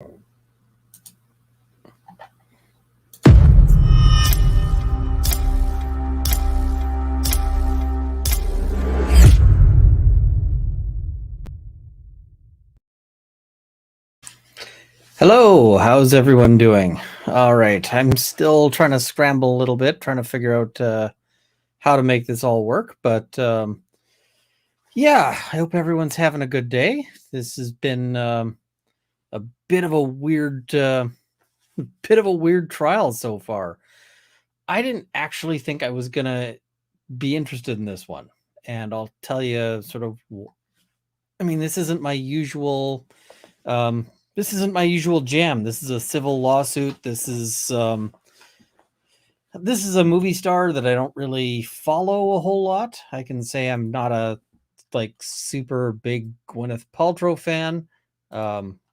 Hello, how's everyone doing? All right, I'm still trying to scramble a little bit, trying to figure out how to make this all work. But yeah, I hope everyone's having a good day. This has been a bit of a weird trial so far. I didn't actually think I was gonna be interested in this one, and I'll tell you sort of. I mean, this isn't my usual. This isn't my usual jam. This is a civil lawsuit. This is a movie star that I don't really follow a whole lot. I can say I'm not a super big Gwyneth Paltrow fan.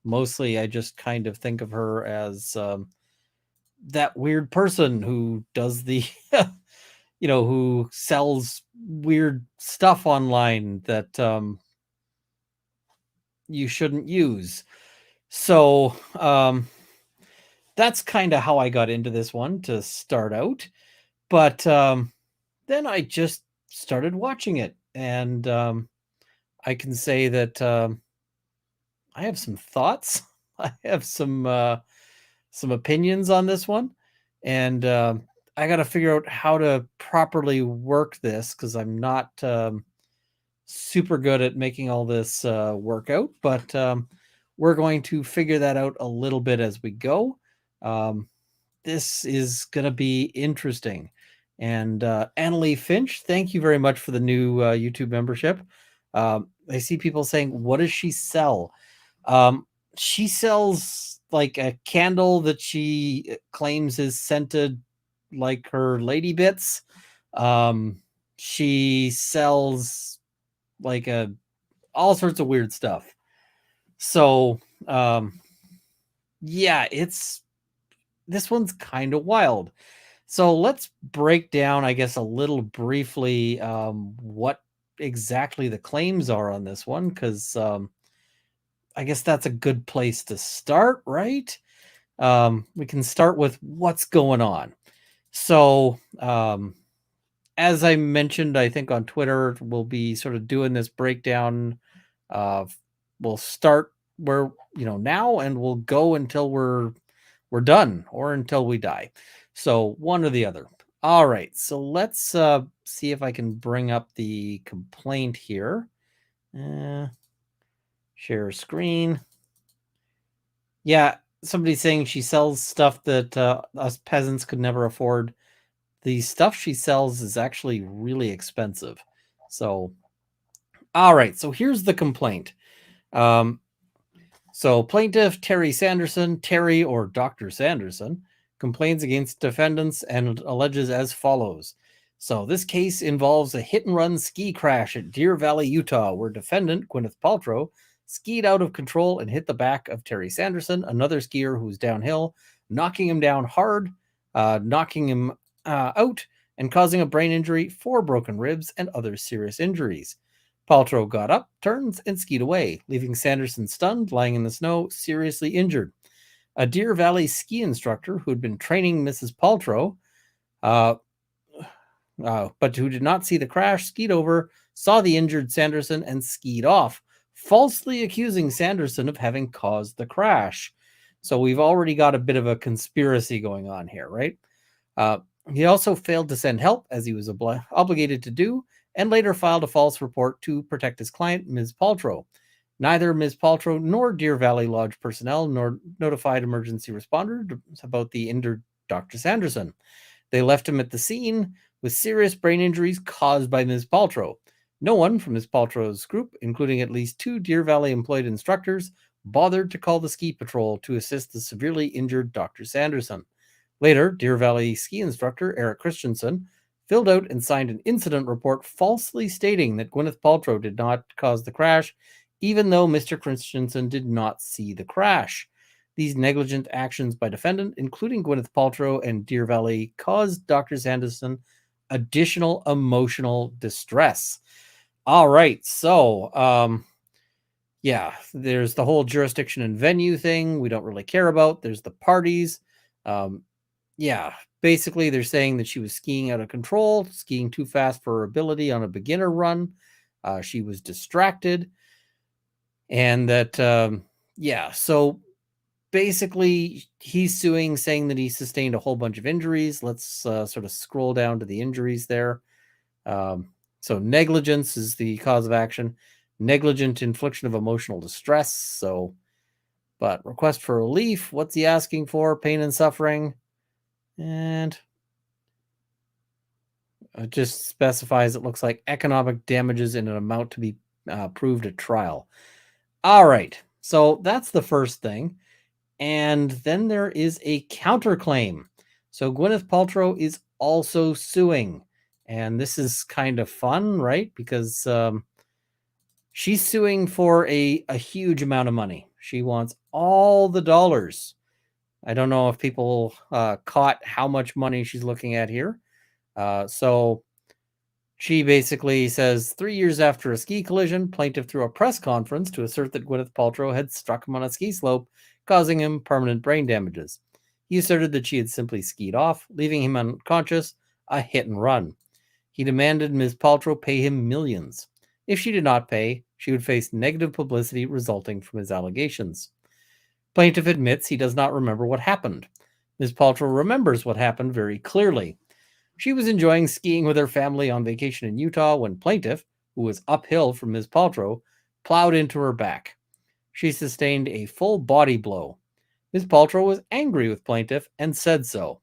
Mostly I just kind of think of her as that weird person who does the who sells weird stuff online that you shouldn't use. So that's kind of how I got into this one to start out. But then I just started watching it, and I can say that I have some thoughts. I have some opinions on this one, and I got to figure out how to properly work this because I'm not super good at making all this work out. But we're going to figure that out a little bit as we go. This is going to be interesting. And Annalie Finch, thank you very much for the new YouTube membership. I see people saying, what does she sell? She sells like a candle that she claims is scented like her lady bits. She sells like all sorts of weird stuff. So yeah, this one's kind of wild. So let's break down, I guess, a little briefly what exactly the claims are on this one, because I guess that's a good place to start, right? We can start with what's going on. So as I mentioned, I think on Twitter, we'll be sort of doing this breakdown. We'll start where, now, and we'll go until we're done or until we die. So one or the other. All right. So let's see if I can bring up the complaint here. Share screen. Yeah, somebody's saying she sells stuff that us peasants could never afford. The stuff she sells is actually really expensive. So, all right. So here's the complaint. So plaintiff Terry Sanderson, Terry or Dr. Sanderson, complains against defendants and alleges as follows. So this case involves a hit-and-run ski crash at Deer Valley, Utah, where defendant Gwyneth Paltrow skied out of control and hit the back of Terry Sanderson, another skier who's downhill, knocking him down hard, knocking him out, and causing a brain injury, 4 broken ribs, and other serious injuries. Paltrow got up, turned, and skied away, leaving Sanderson stunned, lying in the snow, seriously injured. A Deer Valley ski instructor who had been training Mrs. Paltrow, but who did not see the crash, skied over, saw the injured Sanderson, and skied off, falsely accusing Sanderson of having caused the crash. So we've already got a bit of a conspiracy going on here, right? He also failed to send help, as he was obligated to do, and later filed a false report to protect his client, Ms. Paltrow. Neither Ms. Paltrow nor Deer Valley Lodge personnel nor notified emergency responders about the injured Dr. Sanderson. They left him at the scene with serious brain injuries caused by Ms. Paltrow. No one from Ms. Paltrow's group, including at least 2 Deer Valley employed instructors, bothered to call the ski patrol to assist the severely injured Dr. Sanderson. Later, Deer Valley ski instructor Eric Christensen filled out and signed an incident report falsely stating that Gwyneth Paltrow did not cause the crash, even though Mr. Christensen did not see the crash. These negligent actions by defendant, including Gwyneth Paltrow and Deer Valley, caused Dr. Sanderson additional emotional distress. All right, so yeah, there's the whole jurisdiction and venue thing we don't really care about. There's the parties. Um, yeah, basically they're saying that she was skiing out of control, skiing too fast for her ability on a beginner run. She was distracted, and that yeah. So basically, he's suing, saying that he sustained a whole bunch of injuries. Let's sort of scroll down to the injuries there. So negligence is the cause of action. Negligent infliction of emotional distress. So, but request for relief. What's he asking for? Pain and suffering. And it just specifies, it looks like, economic damages in an amount to be proved at trial. All right. So that's the first thing. And then there is a counterclaim. So Gwyneth Paltrow is also suing. And this is kind of fun, right? Because she's suing for a huge amount of money. She wants all the dollars. I don't know if people caught how much money she's looking at here. So she basically says 3 years after a ski collision, plaintiff threw a press conference to assert that Gwyneth Paltrow had struck him on a ski slope, causing him permanent brain damages. He asserted that she had simply skied off, leaving him unconscious, a hit and run. He demanded Ms. Paltrow pay him millions. If she did not pay, she would face negative publicity resulting from his allegations. Plaintiff admits he does not remember what happened. Ms. Paltrow remembers what happened very clearly. She was enjoying skiing with her family on vacation in Utah when plaintiff, who was uphill from Ms. Paltrow, plowed into her back. She sustained a full body blow. Ms. Paltrow was angry with plaintiff and said so.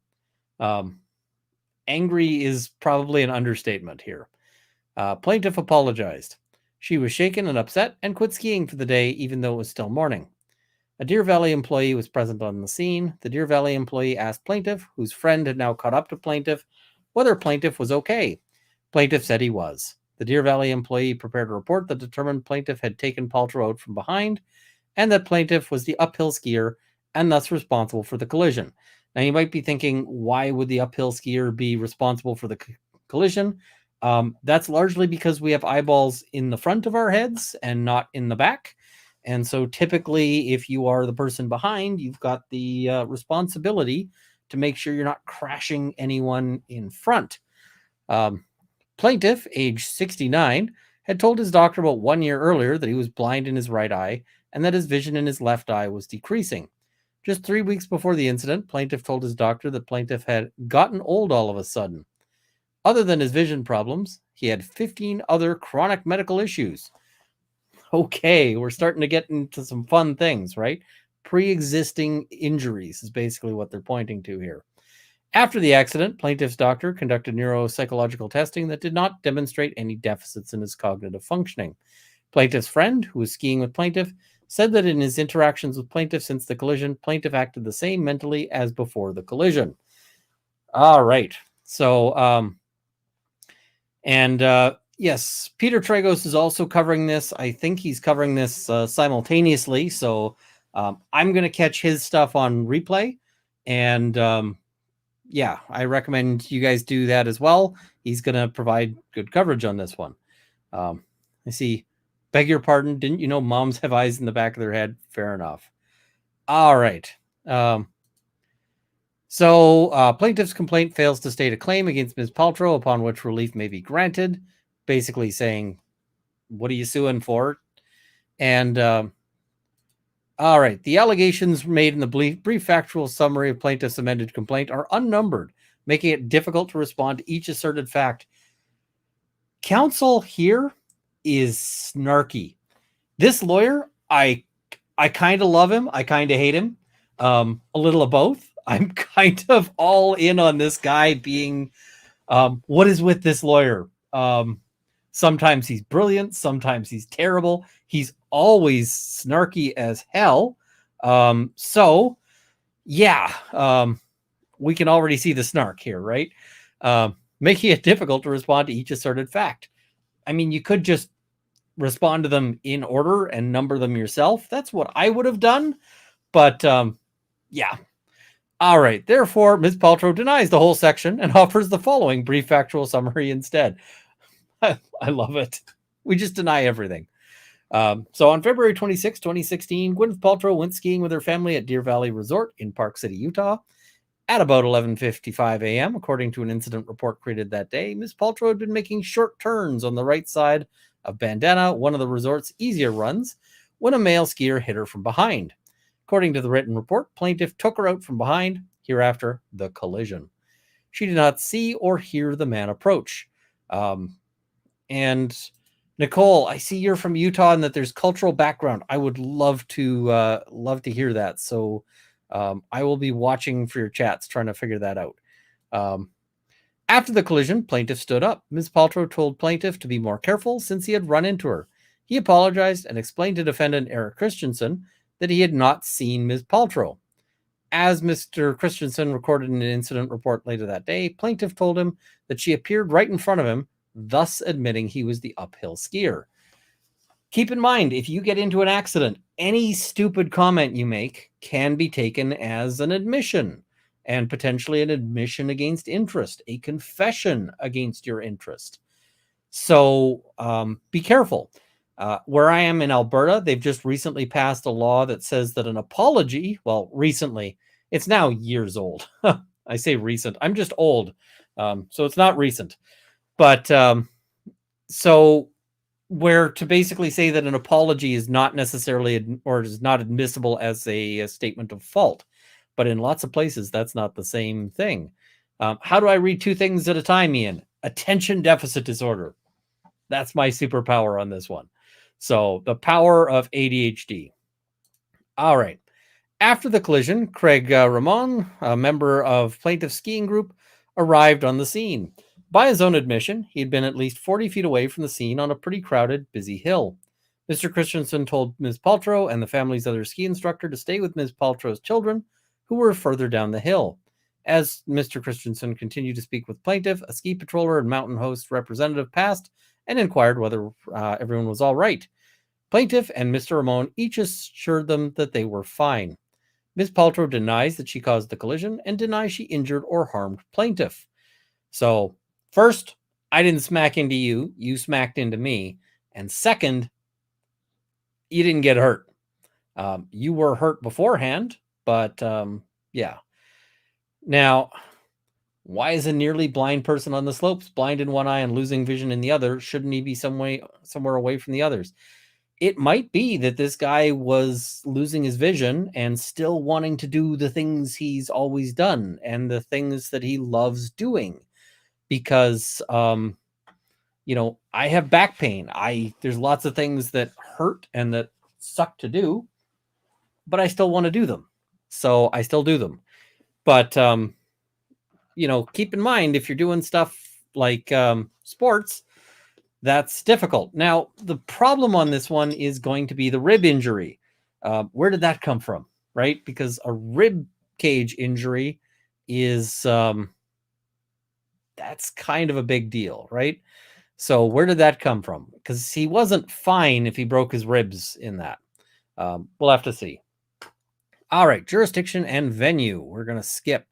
Angry is probably an understatement here. Plaintiff apologized. She was shaken and upset and quit skiing for the day, even though it was still morning. A Deer Valley employee was present on the scene. The Deer Valley employee asked plaintiff, whose friend had now caught up to plaintiff, whether plaintiff was okay. Plaintiff said he was. The Deer Valley employee prepared a report that determined plaintiff had taken Paltrow out from behind and that plaintiff was the uphill skier and thus responsible for the collision. Now, you might be thinking, why would the uphill skier be responsible for the collision? That's largely because we have eyeballs in the front of our heads and not in the back. And so typically, if you are the person behind, you've got the responsibility to make sure you're not crashing anyone in front. Plaintiff, age 69, had told his doctor about 1 year earlier that he was blind in his right eye and that his vision in his left eye was decreasing. Just 3 weeks before the incident, plaintiff told his doctor that plaintiff had gotten old all of a sudden. Other than his vision problems, he had 15 other chronic medical issues. Okay, we're starting to get into some fun things, right? Pre-existing injuries is basically what they're pointing to here. After the accident, plaintiff's doctor conducted neuropsychological testing that did not demonstrate any deficits in his cognitive functioning. Plaintiff's friend, who was skiing with plaintiff, said that in his interactions with plaintiff since the collision, plaintiff acted the same mentally as before the collision. All right. So, yes, Peter Tragos is also covering this. I think he's covering this simultaneously. So I'm going to catch his stuff on replay. And yeah, I recommend you guys do that as well. He's going to provide good coverage on this one. I see. Beg your pardon. Didn't you know moms have eyes in the back of their head? Fair enough. All right. So plaintiff's complaint fails to state a claim against Ms. Paltrow upon which relief may be granted, basically saying, what are you suing for? And all right, the allegations made in the brief factual summary of plaintiff's amended complaint are unnumbered, making it difficult to respond to each asserted fact. Counsel here is snarky. This lawyer, I kind of love him. I kind of hate him. A little of both. I'm kind of all in on this guy being, what is with this lawyer? Sometimes he's brilliant. Sometimes he's terrible. He's always snarky as hell. So yeah, we can already see the snark here, right? Making it difficult to respond to each asserted fact. I mean, you could just respond to them in order and number them yourself. That's what I would have done. But yeah. All right. Therefore, Ms. Paltrow denies the whole section and offers the following brief factual summary instead. I love it. We just deny everything. So on February 26, 2016, Gwyneth Paltrow went skiing with her family at Deer Valley Resort in Park City, Utah. At about 11:55 a.m., according to an incident report created that day, Ms. Paltrow had been making short turns on the right side of Bandana, one of the resort's easier runs, when a male skier hit her from behind. According to the written report, plaintiff took her out from behind, hereafter the collision. She did not see or hear the man approach. And Nicole, I see you're from Utah and that there's cultural background. I would love to hear that. So I will be watching for your chats, trying to figure that out. After the collision, plaintiff stood up. Ms. Paltrow told plaintiff to be more careful since he had run into her. He apologized and explained to defendant Eric Christensen that he had not seen Ms. Paltrow. As Mr. Christensen recorded in an incident report later that day, plaintiff told him that she appeared right in front of him, thus admitting he was the uphill skier. Keep in mind, if you get into an accident, any stupid comment you make can be taken as an admission and potentially an admission against interest, a confession against your interest. So be careful. Where I am in Alberta, they've just recently passed a law that says that an apology, well, recently, it's now years old. I say recent. I'm just old. So it's not recent. But so where to basically say that an apology is not necessarily or is not admissible as a statement of fault. But in lots of places, that's not the same thing. How do I read two things at a time, Ian? Attention deficit disorder. That's my superpower on this one. So the power of ADHD. All right. After the collision, Craig Ramon, a member of plaintiff's skiing group, arrived on the scene. By his own admission, he had been at least 40 feet away from the scene on a pretty crowded, busy hill. Mr. Christensen told Ms. Paltrow and the family's other ski instructor to stay with Ms. Paltrow's children, who were further down the hill. As Mr. Christensen continued to speak with plaintiff, a ski patroller and mountain host representative passed and inquired whether everyone was all right. Plaintiff and Mr. Ramon each assured them that they were fine. Ms. Paltrow denies that she caused the collision and denies she injured or harmed plaintiff. So, first, I didn't smack into you. You smacked into me. And second, you didn't get hurt. You were hurt beforehand, but yeah. Now, why is a nearly blind person on the slopes, blind in one eye and losing vision in the other? Shouldn't he be somewhere away from the others? It might be that this guy was losing his vision and still wanting to do the things he's always done and the things that he loves doing. Because, I have back pain. There's lots of things that hurt and that suck to do, but I still want to do them. So I still do them. But, keep in mind, if you're doing stuff like sports, that's difficult. Now, the problem on this one is going to be the rib injury. Where did that come from, right? Because a rib cage injury is, that's kind of a big deal, right? So where did that come from? Because he wasn't fine if he broke his ribs in that. We'll have to see. All right, jurisdiction and venue. We're going to skip.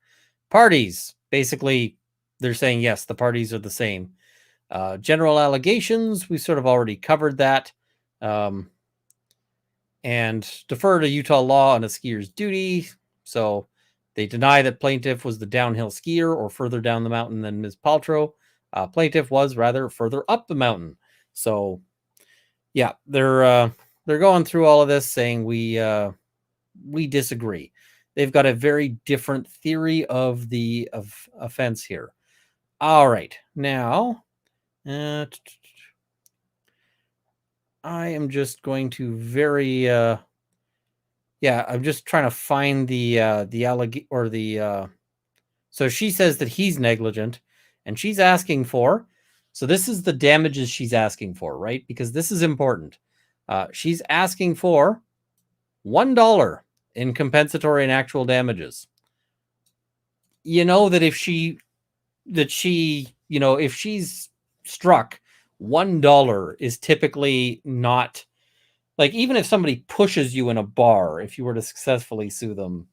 Parties. Basically, they're saying, yes, the parties are the same. General allegations, we sort of already covered that. And defer to Utah law on a skier's duty. So they deny that plaintiff was the downhill skier or further down the mountain than Ms. Paltrow. Plaintiff was rather further up the mountain. So, yeah, they're going through all of this saying we disagree. They've got a very different theory of offense here. All right, now I am just going to I'm just trying to find so she says that he's negligent and she's asking for, so this is the damages she's asking for, right? Because this is important. She's asking for $1 in compensatory and actual damages. You know that if she's struck, $1 is typically not, like, even if somebody pushes you in a bar, if you were to successfully sue them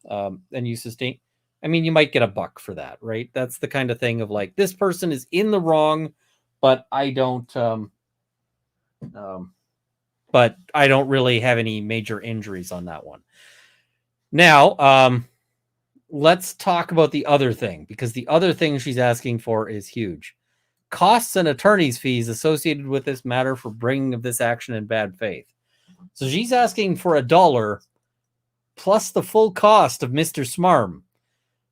and you sustain, you might get $1 for that, right? That's the kind of thing of like, this person is in the wrong, but I don't but I don't really have any major injuries on that one. Now, let's talk about the other thing, because the other thing she's asking for is huge. Costs and attorney's fees associated with this matter for bringing of this action in bad faith. So she's asking for $1 plus the full cost of Mr. Smarm.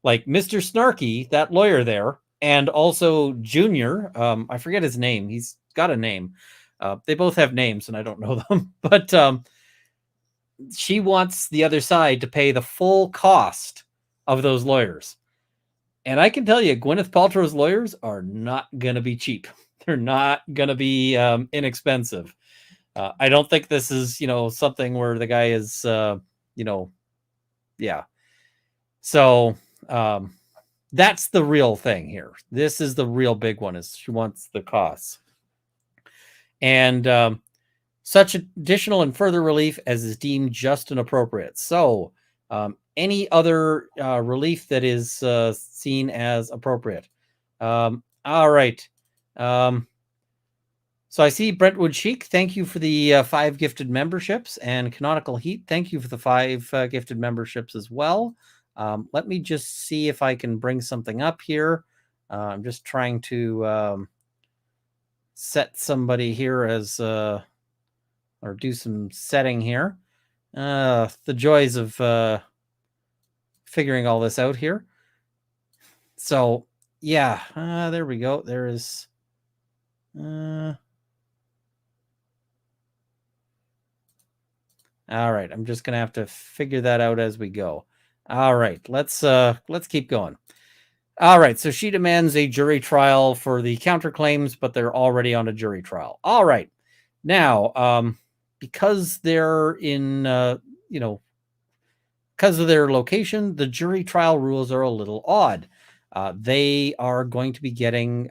Like Mr. Snarky, that lawyer there, and also Junior, I forget his name. He's got a name. They both have names, and I don't know them. But she wants the other side to pay the full cost of those lawyers. And I can tell you, Gwyneth Paltrow's lawyers are not going to be cheap. They're not going to be inexpensive. I don't think this is, something where the guy is, yeah. So that's the real thing here. This is the real big one, is she wants the costs. And such additional and further relief as is deemed just and appropriate. So any other relief that is seen as appropriate. All right. So I see Brentwood Chic, thank you for the 5 gifted memberships, and Canonical Heat, thank you for the 5 gifted memberships as well. Let me just see if I can bring something up here. I'm just trying to set somebody here as, or do some setting here. The joys of figuring all this out here. So, yeah, there we go. There is... all right, I'm just gonna have to figure that out as we go. All right, let's keep going. All right, so she demands a jury trial for the counterclaims, but they're already on a jury trial. All right, now because they're in because of their location, the jury trial rules are a little odd. They are going to be getting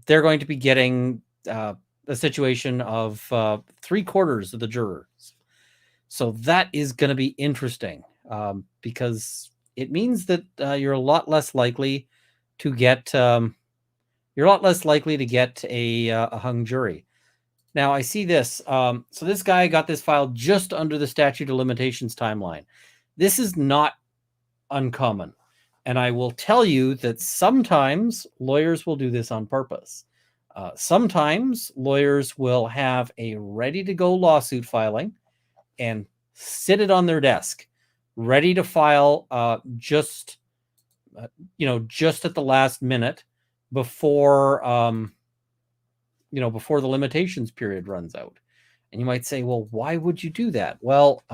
they're going to be getting a situation of 3/4 of the jurors. So that is going to be interesting because it means that you're a lot less likely to get a hung jury. Now I see this. So this guy got this filed just under the statute of limitations timeline. This is not uncommon. And I will tell you that sometimes lawyers will do this on purpose. Sometimes lawyers will have a ready-to-go lawsuit filing and sit it on their desk, ready to file just at the last minute before before the limitations period runs out. And you might say, well, why would you do that? Well,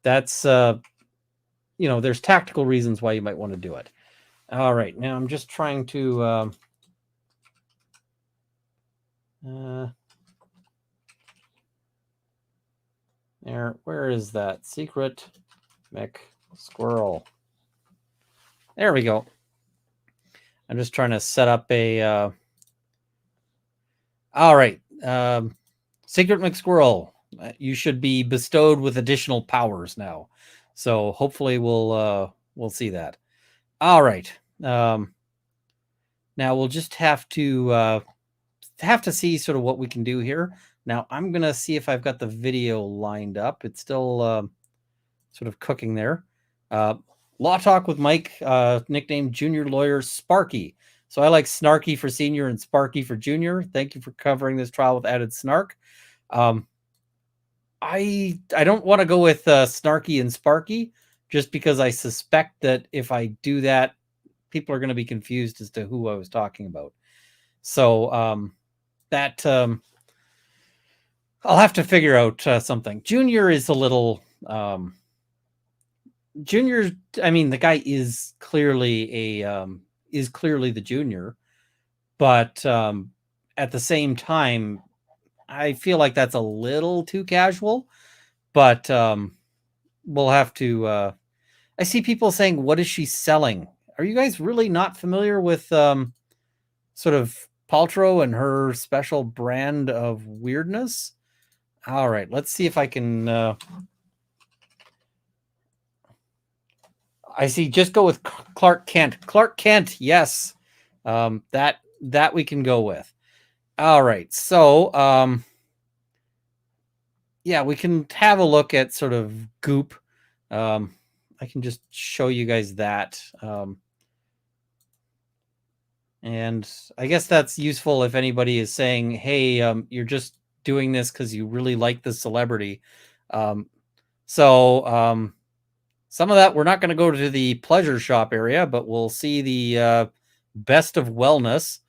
that's there's tactical reasons why you might want to do it. All right, now I'm just trying to where is that secret McSquirrel? There we go. I'm just trying to set up a all right, Secret McSquirrel, you should be bestowed with additional powers now. So hopefully we'll see that. All right. Now we'll just have to see sort of what we can do here. Now I'm gonna see if I've got the video lined up. It's still sort of cooking there. Law Talk with Mike, nicknamed Junior Lawyer Sparky. So I like Snarky for senior and Sparky for junior. Thank you for covering this trial with added snark. I don't want to go with Snarky and Sparky just because I suspect that if I do that, people are going to be confused as to who I was talking about. So I'll have to figure out something. Junior is a little Junior. I mean, the guy is clearly the junior, but at the same time, I feel like that's a little too casual. But we'll have to. I see people saying, "What is she selling?" Are you guys really not familiar with sort of Paltrow and her special brand of weirdness? All right, let's see if I can. I see. Just go with Clark Kent. Clark Kent, yes. That we can go with. All right. So, yeah, we can have a look at sort of Goop. Um, I can just show you guys that. And I guess that's useful if anybody is saying, hey, you're just doing this because you really like the celebrity. Um, so some of that, we're not going to go to the pleasure shop area, but we'll see the best of wellness,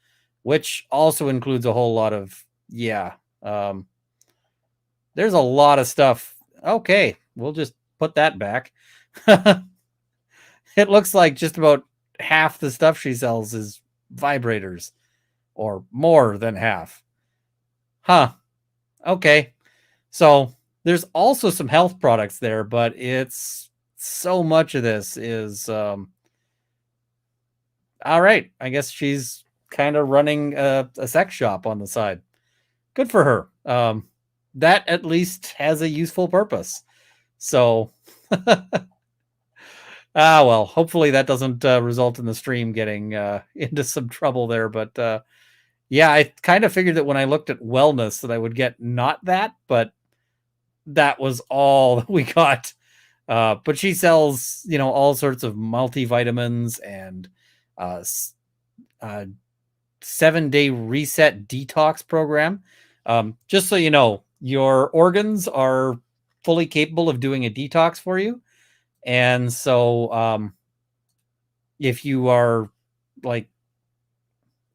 which also includes a whole lot of, yeah. There's a lot of stuff. Okay, we'll just put that back. It looks like just about half the stuff she sells is vibrators, or more than half. Huh. Okay. So there's also some health products there, but it's so much of this is all right. I guess she's kind of running a sex shop on the side. Good for her. That at least has a useful purpose. So well, hopefully that doesn't result in the stream getting into some trouble there. But yeah, I kind of figured that when I looked at wellness that I would get not that, but that was all that we got. But she sells, all sorts of multivitamins and uh, 7-day reset detox program. Just so you know, your organs are fully capable of doing a detox for you. And so if you are like,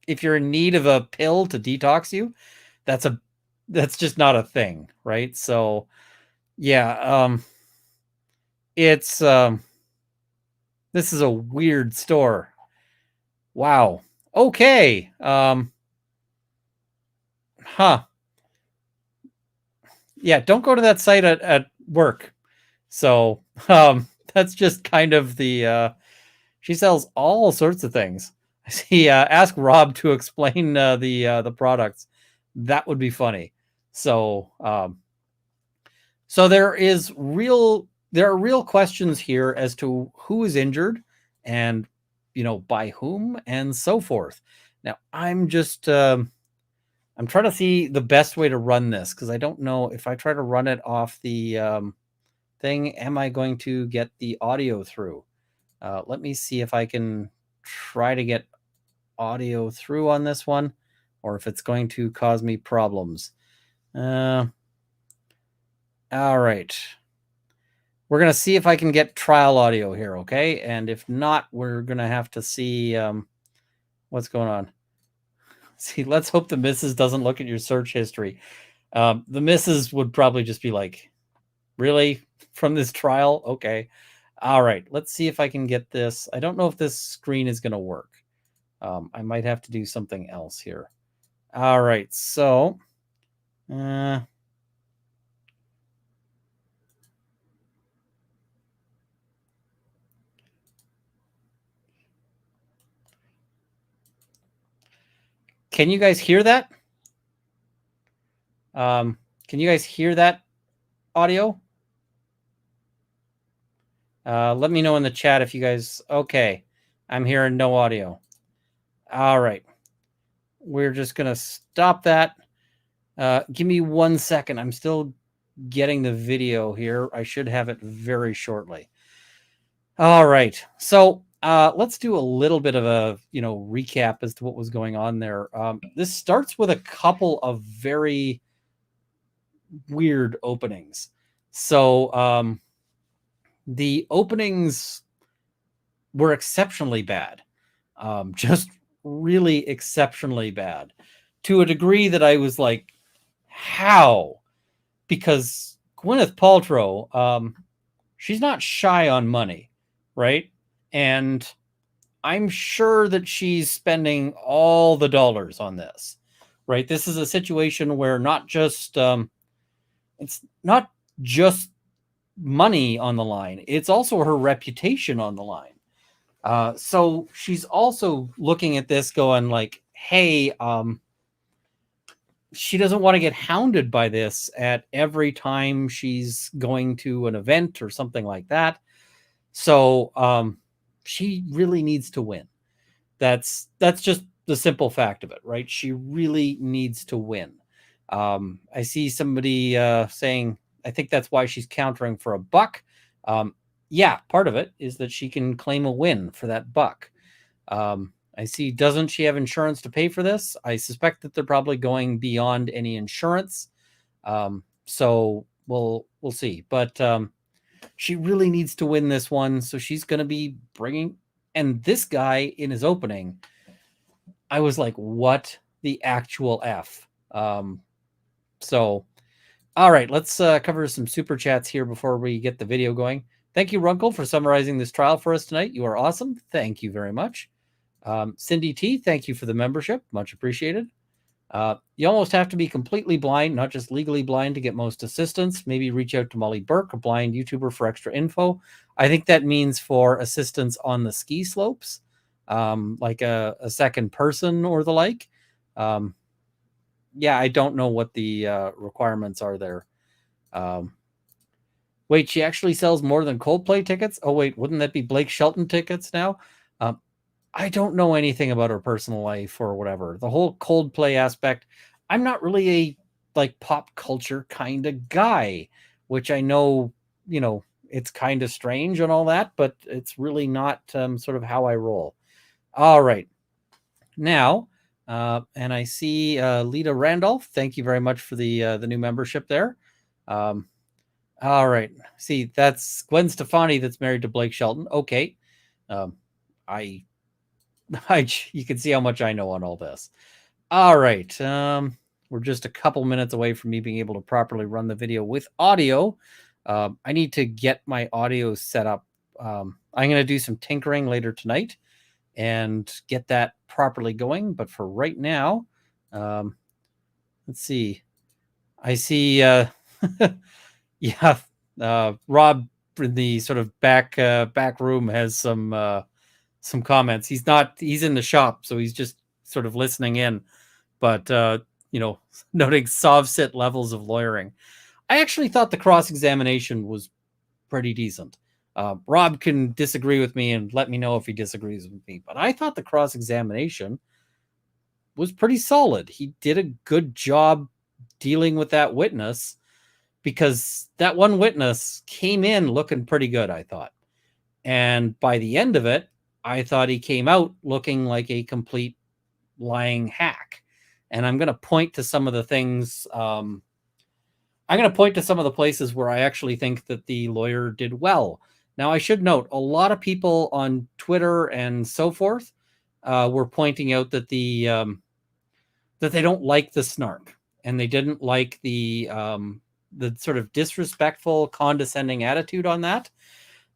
if you're in need of a pill to detox you, that's just not a thing, right? So yeah, it's this is a weird store. Wow. Okay. Huh. Yeah, don't go to that site at work. So that's just kind of the she sells all sorts of things. I see. Ask Rob to explain the products. That would be funny. So so there are real questions here as to who is injured and by whom and so forth. Now I'm just I'm trying to see the best way to run this because I don't know if I try to run it off the thing, am I going to get the audio through? Let me see if I can try to get audio through on this one, or if it's going to cause me problems. All right. We're going to see if I can get trial audio here, okay? And if not, we're going to have to see what's going on. See, let's hope the missus doesn't look at your search history. The missus would probably just be like, really? From this trial? Okay. All right. Let's see if I can get this. I don't know if this screen is going to work. I might have to do something else here. All right. So, can you guys hear that? Can you guys hear that audio? Let me know in the chat if you guys. Okay. I'm hearing no audio. All right. We're just going to stop that. Give me 1 second. I'm still getting the video here. I should have it very shortly. All right. So let's do a little bit of a recap as to what was going on there. This starts with a couple of very weird openings. So the openings were exceptionally bad. Just really exceptionally bad, to a degree that I was like, how? Because Gwyneth Paltrow, she's not shy on money, right? And I'm sure that she's spending all the dollars on this, right? This is a situation where it's not just money on the line, it's also her reputation on the line. So she's also looking at this going like, hey, she doesn't want to get hounded by this at every time she's going to an event or something like that. So she really needs to win. That's just the simple fact of it, right? She really needs to win. I see somebody saying, I think that's why she's countering for a buck. Yeah, part of it is that she can claim a win for that buck. I see, doesn't she have insurance to pay for this? I suspect that they're probably going beyond any insurance. So we'll see. But she really needs to win this one. So she's going to be bringing. And this guy in his opening, I was like, what the actual F? So, all right, let's cover some super chats here before we get the video going. Thank you, Runkle, for summarizing this trial for us tonight. You are awesome. Thank you very much. Cindy T, thank you for the membership. Much appreciated. You almost have to be completely blind, not just legally blind, to get most assistance. Maybe reach out to Molly Burke, a blind YouTuber, for extra info. I think that means for assistance on the ski slopes, like a second person or the like. Yeah, I don't know what the requirements are there. Wait, she actually sells more than Coldplay tickets? Oh, wait, wouldn't that be Blake Shelton tickets now? I don't know anything about her personal life or whatever. The whole Coldplay aspect, I'm not really a like pop culture kind of guy, which I know, it's kind of strange and all that, but it's really not sort of how I roll. All right. Now, and I see Lita Randolph. Thank you very much for the new membership there. All right. See, that's Gwen Stefani that's married to Blake Shelton. Okay. You can see how much I know on all this. All right. We're just a couple minutes away from me being able to properly run the video with audio. I need to get my audio set up. I'm going to do some tinkering later tonight and get that properly going. But for right now, let's see. I see, yeah, Rob in the sort of back room has some comments. He's in the shop, so he's just sort of listening in, but noting Sovsit levels of lawyering. I actually thought the cross-examination was pretty decent. Rob can disagree with me and let me know if he disagrees with me, but I thought the cross-examination was pretty solid. He did a good job dealing with that witness, because that one witness came in looking pretty good, I thought. And by the end of it, I thought he came out looking like a complete lying hack. And I'm going to point to some of the things. I'm going to point to some of the places where I actually think that the lawyer did well. Now, I should note, a lot of people on Twitter and so forth were pointing out that that they don't like the snark, and they didn't like the sort of disrespectful, condescending attitude on that.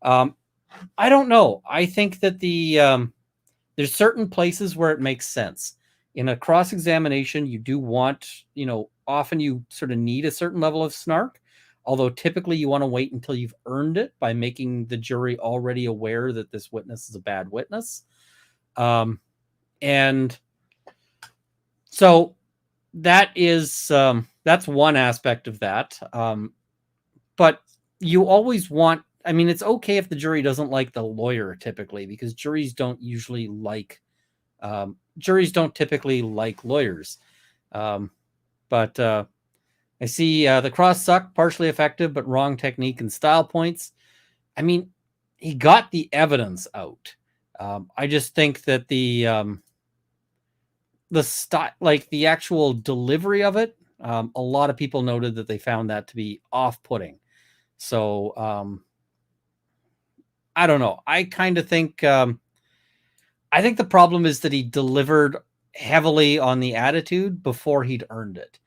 I don't know. I think that there's certain places where it makes sense. In a cross-examination, you do want, often you sort of need a certain level of snark, although typically you want to wait until you've earned it by making the jury already aware that this witness is a bad witness. And so that is, that's one aspect of that. But you always want, it's okay if the jury doesn't like the lawyer typically, because juries don't typically like lawyers. But I see the cross suck, partially effective, but wrong technique and style points. He got the evidence out. I just think that the style, like the actual delivery of it, a lot of people noted that they found that to be off-putting. So I don't know. I kind of think I think the problem is that he delivered heavily on the attitude before he'd earned it.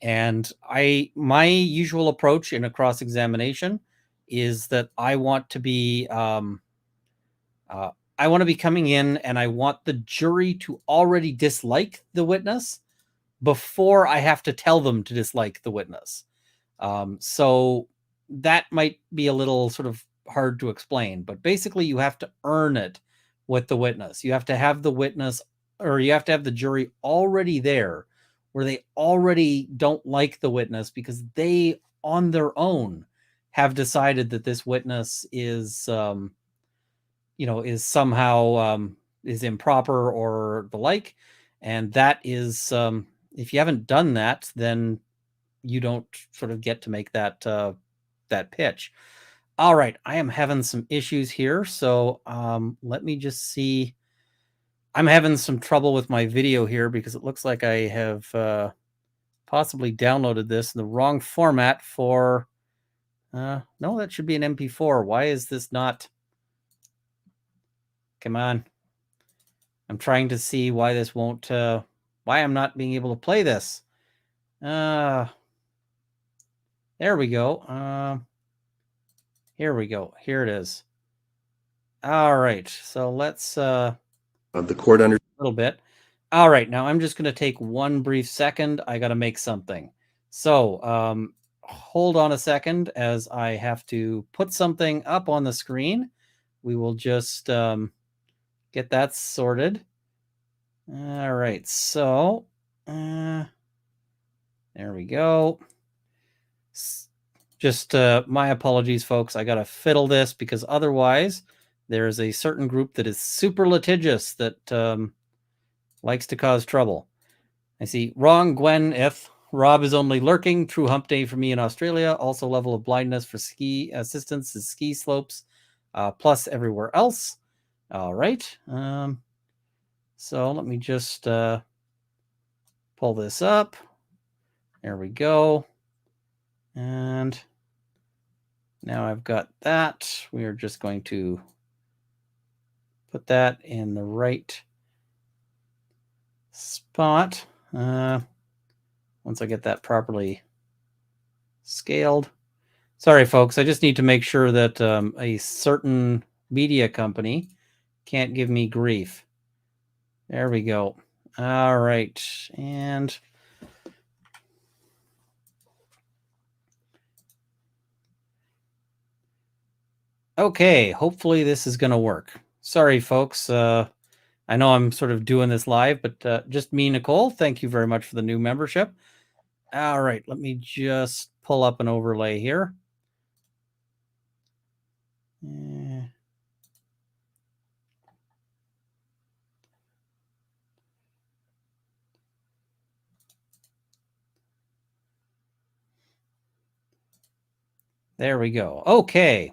And my usual approach in a cross-examination is that I want to be coming in, and I want the jury to already dislike the witness before I have to tell them to dislike the witness. So that might be a little sort of hard to explain, but basically you have to earn it with the witness. You have to have the witness, or you have to have the jury already there where they already don't like the witness because they on their own have decided that this witness is is somehow is improper or the like. And that is, if you haven't done that, then you don't sort of get to make that that pitch. All right, I am having some issues here, so let me just see. I'm having some trouble with my video here because it looks like I have possibly downloaded this in the wrong format for... no, that should be an MP4. Why is this not... Come on. I'm trying to see why this won't... why I'm not being able to play this. There we go. Here we go. Here it is. All right. So let's... the court under... A little bit. All right. Now I'm just going to take one brief second. I got to make something. So hold on a second as I have to put something up on the screen. We will just get that sorted. All right. So there we go. Just my apologies, folks. I got to fiddle this because otherwise there is a certain group that is super litigious that likes to cause trouble. I see. Wrong, Gwyneth. Rob is only lurking. True hump day for me in Australia. Also level of blindness for ski assistance is ski slopes, plus everywhere else. All right. So let me just pull this up. There we go. And now I've got that. We are just going to put that in the right spot. Once I get that properly scaled. Sorry, folks. I just need to make sure that a certain media company can't give me grief. There we go. All right. And okay, hopefully this is going to work. Sorry, folks. I know I'm sort of doing this live, but just me, Nicole, thank you very much for the new membership. All right, let me just pull up an overlay here. There we go. Okay.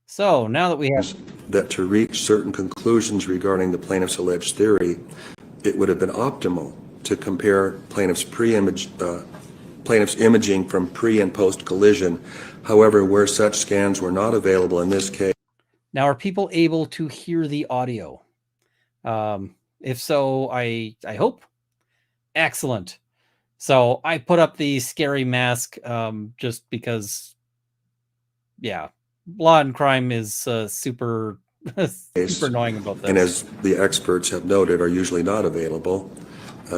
So now that we have... that to reach certain conclusions regarding the plaintiff's alleged theory, it would have been optimal to compare plaintiff's imaging from pre and post collision. However, where such scans were not available in this case... Now, are people able to hear the audio? If so, I hope. Excellent. So I put up the scary mask just because, yeah, law and crime is super annoying about this. And as the experts have noted, are usually not available.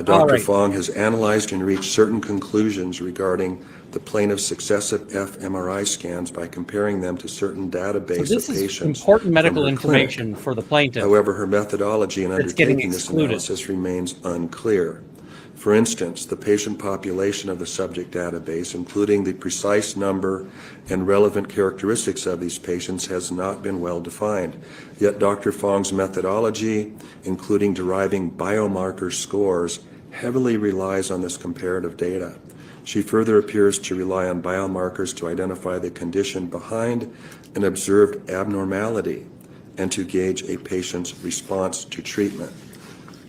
Dr. Fong has analyzed and reached certain conclusions regarding the plaintiff's successive fMRI scans by comparing them to certain database so this of patients. Is important medical information clinic. For the plaintiff. However, her methodology in undertaking this analysis remains unclear. For instance, the patient population of the subject database, including the precise number and relevant characteristics of these patients, has not been well defined. Yet Dr. Fong's methodology, including deriving biomarker scores, heavily relies on this comparative data. She further appears to rely on biomarkers to identify the condition behind an observed abnormality and to gauge a patient's response to treatment.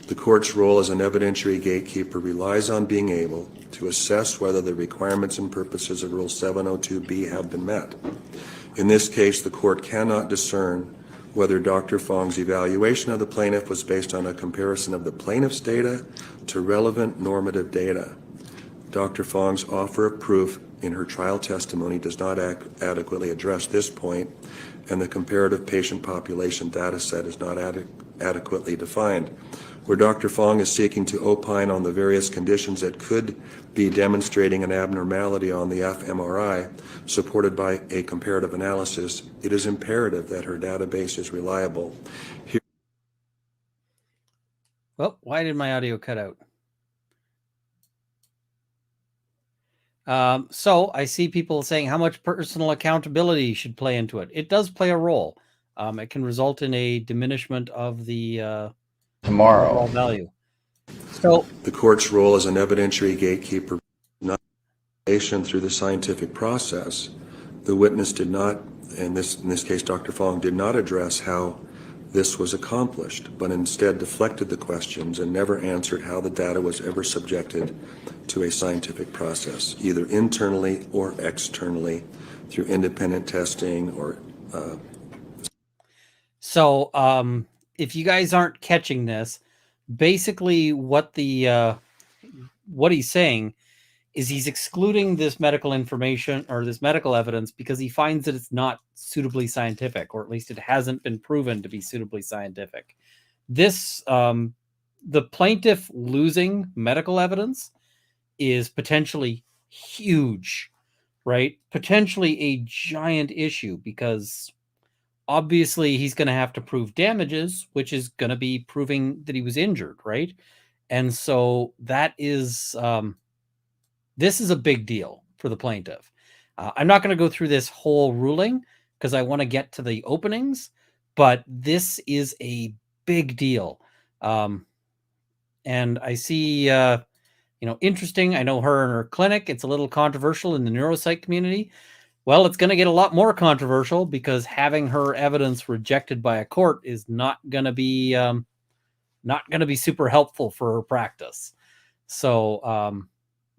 The court's role as an evidentiary gatekeeper relies on being able to assess whether the requirements and purposes of Rule 702B have been met. In this case, the court cannot discern whether Dr. Fong's evaluation of the plaintiff was based on a comparison of the plaintiff's data to relevant normative data. Dr. Fong's offer of proof in her trial testimony does not adequately address this point, and the comparative patient population data set is not adequately defined. Where Dr. Fong is seeking to opine on the various conditions that could be demonstrating an abnormality on the fMRI, supported by a comparative analysis, it is imperative that her database is reliable. Well, why did my audio cut out? So I see people saying how much personal accountability should play into it. It does play a role. It can result in a diminishment of the tomorrow value. So the court's role as an evidentiary gatekeeper, not through the scientific process. The witness did not, in this case, Dr. Fong did not address how this was accomplished, but instead deflected the questions and never answered how the data was ever subjected to a scientific process, either internally or externally, through independent testing or. So, if you guys aren't catching this, basically what he's saying is he's excluding this medical information or this medical evidence because he finds that it's not suitably scientific, or at least it hasn't been proven to be suitably scientific. This, the plaintiff losing medical evidence is potentially huge, right? Potentially a giant issue, because obviously he's going to have to prove damages, which is going to be proving that he was injured, right? And so that is, this is a big deal for the plaintiff. I'm not going to go through this whole ruling because I want to get to the openings, but this is a big deal. And I see, interesting. I know her and her clinic. It's a little controversial in the neuropsych community. Well, it's going to get a lot more controversial because having her evidence rejected by a court is not going to be super helpful for her practice. So,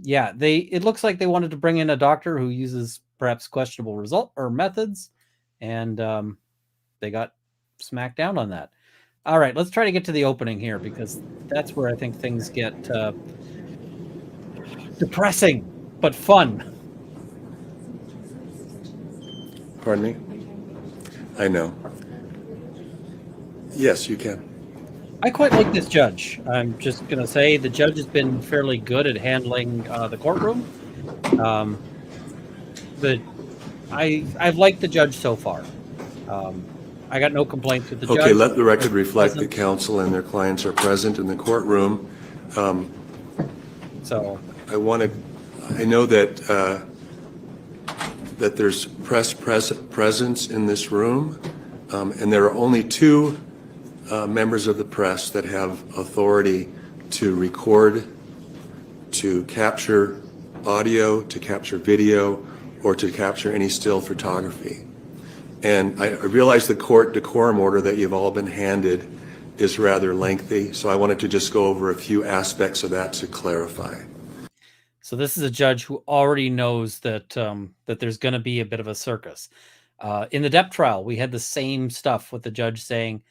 yeah, it looks like they wanted to bring in a doctor who uses perhaps questionable result or methods, and they got smacked down on that. All right, let's try to get to the opening here, because that's where I think things get depressing but fun. Pardon me? I know. Yes, you can. I quite like this judge. I'm just going to say the judge has been fairly good at handling the courtroom. I've liked the judge so far. I got no complaints with the judge. Okay, let the record reflect that counsel and their clients are present in the courtroom. So I know that that there's press presence in this room, and there are only two members of the press that have authority to record, to capture audio, to capture video, or to capture any still photography. And I realize the court decorum order that you've all been handed is rather lengthy, so I wanted to just go over a few aspects of that to clarify. So this is a judge who already knows that that there's going to be a bit of a circus. In the Depp trial, we had the same stuff with the judge saying,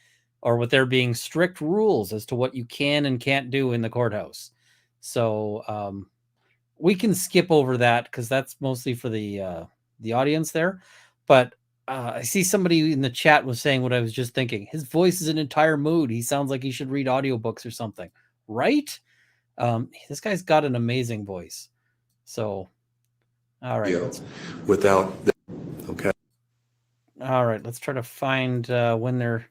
or with there being strict rules as to what you can and can't do in the courthouse. So we can skip over that because that's mostly for the audience there. But I see somebody in the chat was saying what I was just thinking. His voice is an entire mood. He sounds like he should read audiobooks or something, right? This guy's got an amazing voice. So, all right. Okay. All right, let's try to find when they're.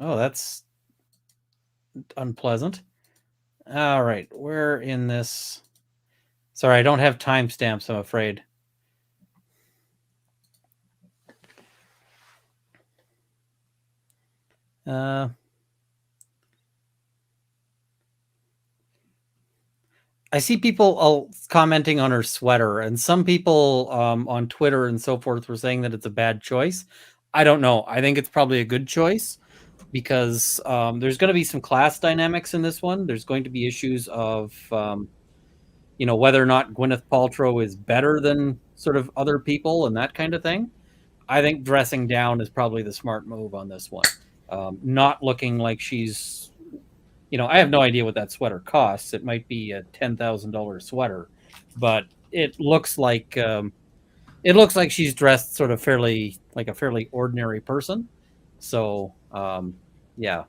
Oh, that's unpleasant. All right, we're in this. Sorry, I don't have timestamps, I'm afraid. I see people commenting on her sweater, and some people on Twitter and so forth were saying that it's a bad choice. I don't know. I think it's probably a good choice because there's going to be some class dynamics in this one. There's going to be issues of, whether or not Gwyneth Paltrow is better than sort of other people and that kind of thing. I think dressing down is probably the smart move on this one. Not looking like she's, I have no idea what that sweater costs. It might be a $10,000 sweater, but it looks like she's dressed sort of fairly like a fairly ordinary person. So, yeah.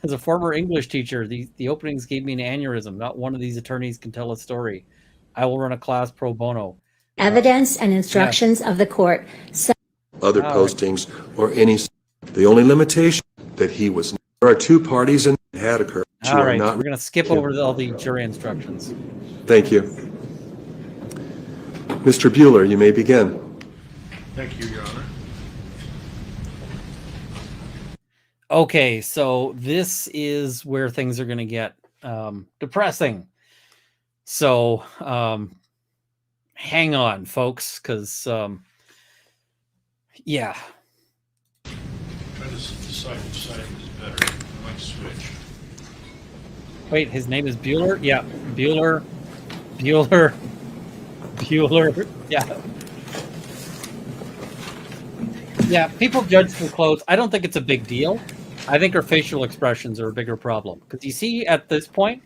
As a former English teacher, the openings gave me an aneurysm. Not one of these attorneys can tell a story. I will run a class pro bono. Evidence and instructions of the court. Other postings or any. The only limitation that he was. There are two parties and had occurred. All right, we're going to skip over all the jury instructions. Thank you. Mr. Bueller, you may begin. Thank you, Your Honor. Okay, so this is where things are going to get depressing. So hang on, folks, because yeah. Try to decide which side is better. I might switch. Wait, his name is Bueller? Yeah, Bueller. Yeah. Yeah, people judge through clothes. I don't think it's a big deal. I think her facial expressions are a bigger problem. Because you see, at this point,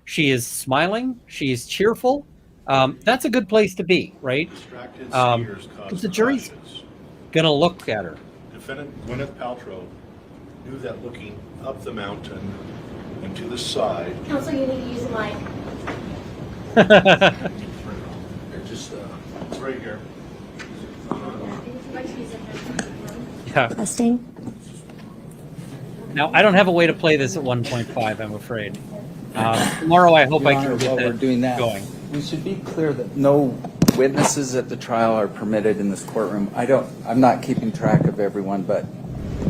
she is smiling. She is cheerful. That's a good place to be, right? Distracted skiers Because cause the jury's crashes. going to look at her. Defendant Gwyneth Paltrow knew that looking up the mountain and to the side. Counsel, you need to use the mic. It's right here. Yeah. Testing. Now, I don't have a way to play this at 1.5, I'm afraid. Tomorrow, I hope Your I Honor, can get while that we're doing that, going. we should be clear that no witnesses at the trial are permitted in this courtroom. I'm not keeping track of everyone, but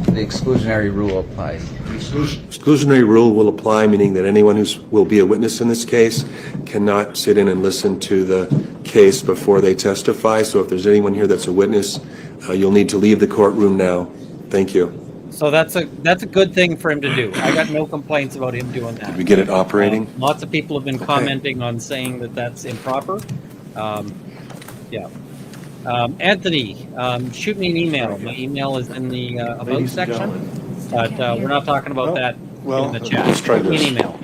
the exclusionary rule applies. Exclusionary rule will apply, meaning that anyone who will be a witness in this case cannot sit in and listen to the case before they testify. So if there's anyone here that's a witness, you'll need to leave the courtroom now. Thank you. So that's a good thing for him to do. I got no complaints about him doing that. Did we get it operating? Lots of people have been commenting on saying that that's improper. Yeah. Anthony, shoot me an email. My email is in the about Ladies and section, but we're not talking about that in the chat. let's try Shoot me this. an email.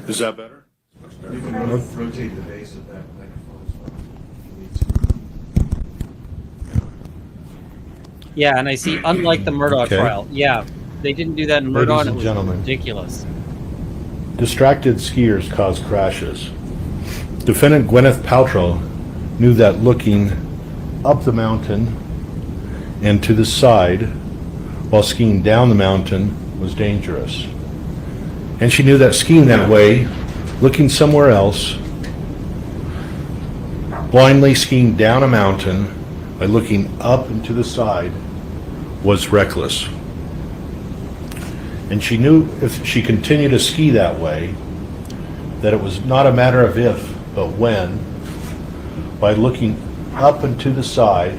Is that better? Rotate the base of that microphone as well. Yeah, and I see, unlike the Murdaugh Okay. trial, yeah, they didn't do that in Murdaugh, and Ladies it and was gentlemen. ridiculous. Distracted skiers cause crashes. Defendant Gwyneth Paltrow knew that looking up the mountain and to the side while skiing down the mountain was dangerous. And she knew that skiing that way, looking somewhere else, blindly skiing down a mountain by looking up and to the side was reckless. And she knew if she continued to ski that way, that it was not a matter of if, but when, by looking up and to the side.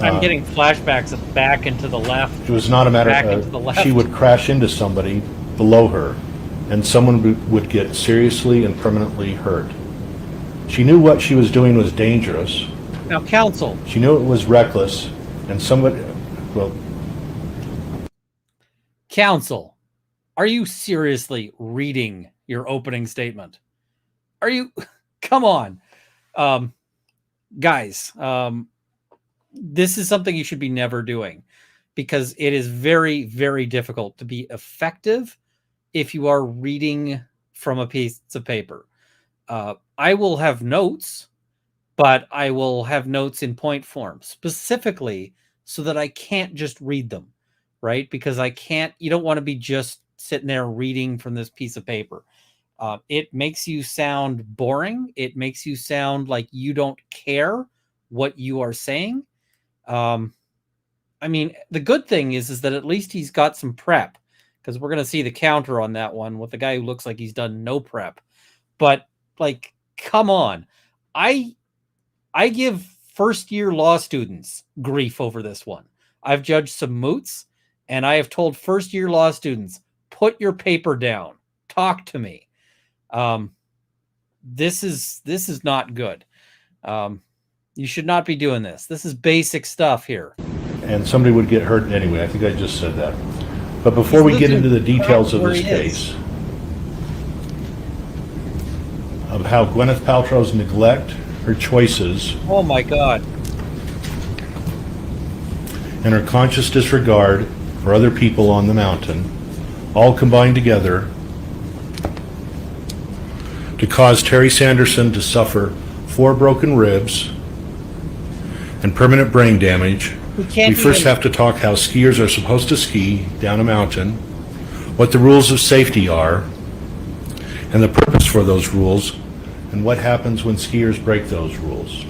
I'm getting flashbacks of back and to the left. It was not a matter Back into the of, left. she would crash into somebody below her, and someone would get seriously and permanently hurt. She knew what she was doing was dangerous. Now, counsel, She knew it was reckless, and somebody, well, counsel, are you seriously reading your opening statement? Are you? Come on, guys. This is something you should be never doing, because it is very, very difficult to be effective if you are reading from a piece of paper. I will have notes, but I will have notes in point form specifically so that I can't just read them, right? Because you don't want to be just sitting there reading from this piece of paper. It makes you sound boring. It makes you sound like you don't care what you are saying. I mean, the good thing is that at least he's got some prep, because we're going to see the counter on that one with the guy who looks like he's done no prep. But like, come on. I give first-year law students grief over this one. I've judged some moots, and I have told first-year law students, put your paper down. Talk to me. This is not good. You should not be doing this. This is basic stuff here. and somebody would get hurt anyway. I think I just said that. But before we get into the details of this case, of how Gwyneth Paltrow's neglect, her choices, Oh my God. and her conscious disregard for other people on the mountain, all combined together to cause Terry Sanderson to suffer 4 broken ribs and permanent brain damage. We first have to talk how skiers are supposed to ski down a mountain, what the rules of safety are, and the purpose for those rules, and what happens when skiers break those rules.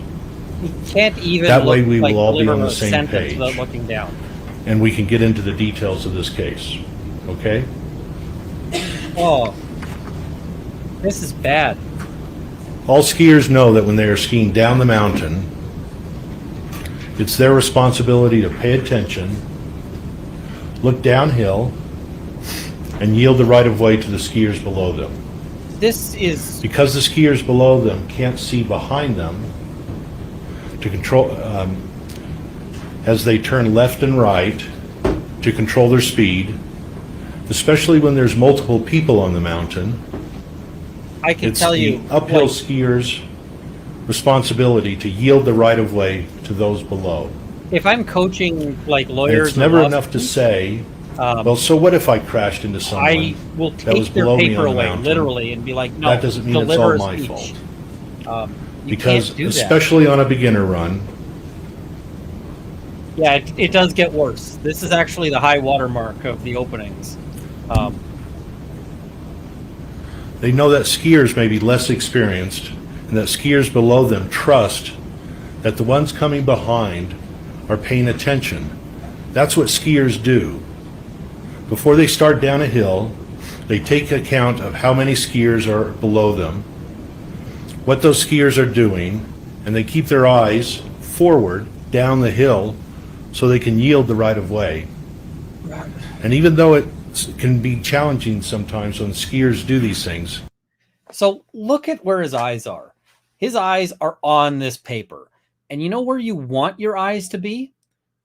You can't even That way look we like will all be deliver on the a same sentence page. without looking down. And we can get into the details of this case. Okay? Oh, this is bad. All skiers know that when they are skiing down the mountain, it's their responsibility to pay attention, look downhill, and yield the right of way to the skiers below them. This is Because the skiers below them can't see behind them to control, as they turn left and right to control their speed, especially when there's multiple people on the mountain. I can It's tell the you uphill like, skiers' responsibility to yield the right of way to those below. if I'm coaching like And lawyers, it's or never law enough to students, say, well, so what if I crashed into someone I will that was take their below me paper on the away mountain? literally and be like, no, That doesn't mean it's deliver all a my speech. fault. You Because can't do that. especially on a beginner run, Yeah, it does get worse. This is actually the high water mark of the openings. they know that skiers may be less experienced and that skiers below them trust that the ones coming behind are paying attention. That's what skiers do. Before they start down a hill, they take account of how many skiers are below them, what those skiers are doing, and they keep their eyes forward down the hill so they can yield the right of way. And even though it can be challenging sometimes when skiers do these things, So look at where his eyes are. His eyes are on this paper. And you know where you want your eyes to be?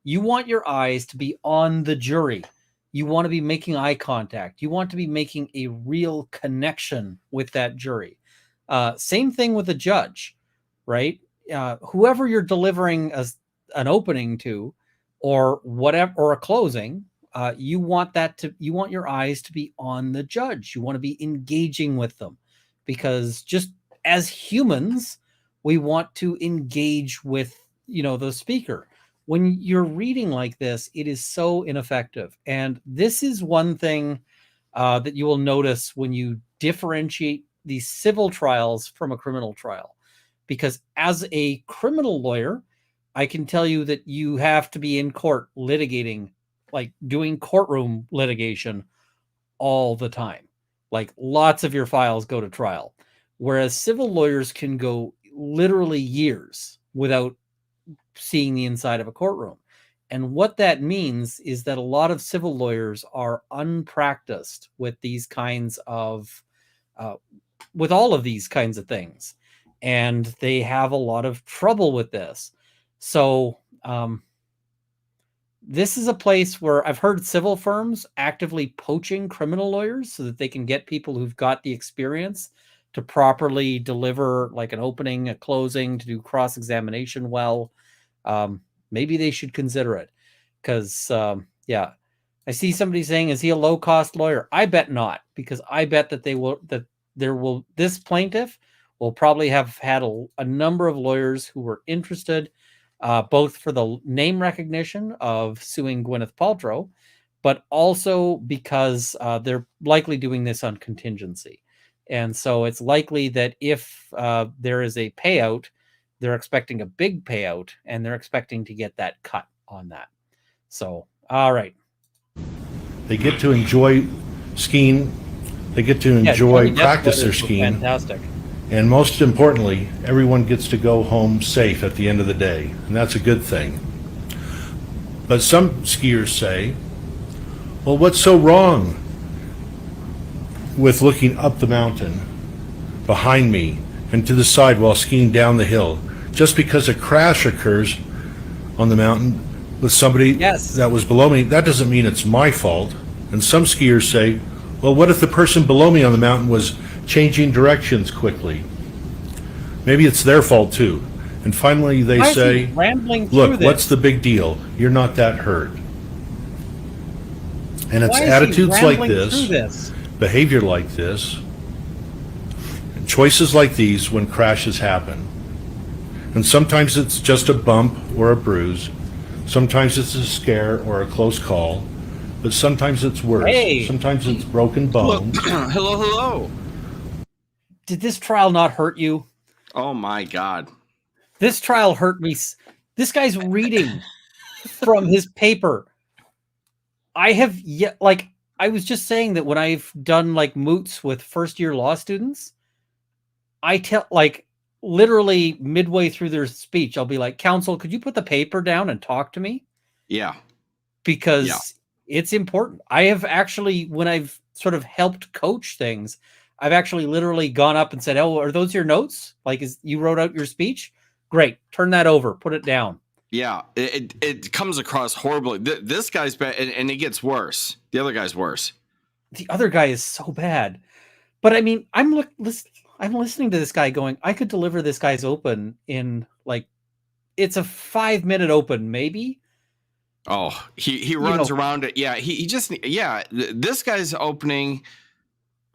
You want your eyes to be on the jury. You want to be making eye contact. You want to be making a real connection with that jury. Same thing with the judge, right? Whoever you're delivering an opening to, or whatever, or a closing, you want your eyes to be on the judge. You want to be engaging with them, because just as humans, we want to engage with the speaker. When you're reading like this, it is so ineffective. And this is one thing that you will notice when you differentiate these civil trials from a criminal trial. Because as a criminal lawyer, I can tell you that you have to be in court litigating, like doing courtroom litigation all the time. Like lots of your files go to trial. Whereas civil lawyers can go literally years without seeing the inside of a courtroom. And what that means is that a lot of civil lawyers are unpracticed with these kinds of, with all of these kinds of things. And they have a lot of trouble with this. So this is a place where I've heard civil firms actively poaching criminal lawyers so that they can get people who've got the experience to properly deliver like an opening, a closing, to do cross-examination well. Maybe they should consider it, because yeah, I see somebody saying, is he a low-cost lawyer? I bet not, because I bet that this plaintiff will probably have had a number of lawyers who were interested, both for the name recognition of suing Gwyneth Paltrow, but also because they're likely doing this on contingency. And so it's likely that if there is a payout, they're expecting a big payout, and they're expecting to get that cut on that. So, all right. they get to enjoy skiing, they get to enjoy practice their skiing, Fantastic. and most importantly, everyone gets to go home safe at the end of the day, and that's a good thing. But some skiers say, well, what's so wrong with looking up the mountain behind me and to the side while skiing down the hill? Just because a crash occurs on the mountain with somebody that was below me, that doesn't mean it's my fault. And some skiers say, well, what if the person below me on the mountain was changing directions quickly? Maybe it's their fault too. And finally they say, look, what's the big deal? You're not that hurt. And it's attitudes like this, behavior like this, and choices like these when crashes happen. And sometimes it's just a bump or a bruise. Sometimes it's a scare or a close call. But sometimes it's worse. Sometimes it's broken bone. Hello. Did this trial not hurt you? Oh my God. This trial hurt me. This guy's reading from his paper. I have yet, like, I was just saying that when I've done like moots with first-year law students, I tell, like, literally midway through their speech, I'll be like, counsel, could you put the paper down and talk to me? Yeah. Because it's important. I have actually, when I've sort of helped coach things, I've actually literally gone up and said, oh, are those your notes? Like, you wrote out your speech? Great. Turn that over. Put it down. Yeah. It comes across horribly. This guy's bad, and it gets worse. The other guy's worse. The other guy is so bad. But I mean, I'm listening to this guy going, I could deliver this guy's open in, like, it's a 5-minute open, maybe. Oh, he runs around it. Yeah, he just, this guy's opening,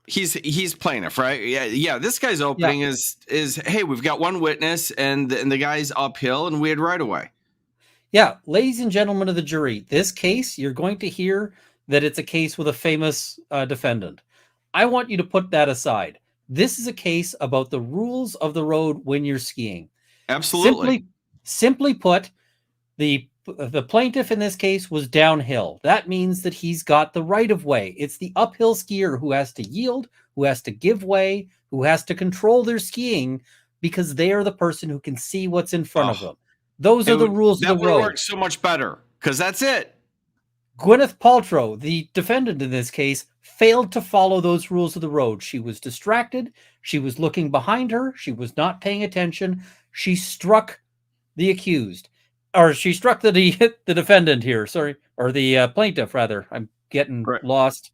he's plaintiff, right? Yeah. This guy's opening is hey, we've got one witness and the guy's uphill and we had right away. Yeah, ladies and gentlemen of the jury, this case, you're going to hear that it's a case with a famous defendant. I want you to put that aside. This is a case about the rules of the road when you're skiing. Absolutely. Simply put, the plaintiff in this case was downhill. That means that he's got the right of way. It's the uphill skier who has to yield, who has to give way, who has to control their skiing because they are the person who can see what's in front of them. Those are the rules of the road. That would work so much better because that's it. Gwyneth Paltrow, the defendant in this case, failed to follow those rules of the road. She was distracted. She was looking behind her. She was not paying attention. She struck the accused. Or she struck the defendant here, sorry, or the plaintiff, rather. I'm getting lost.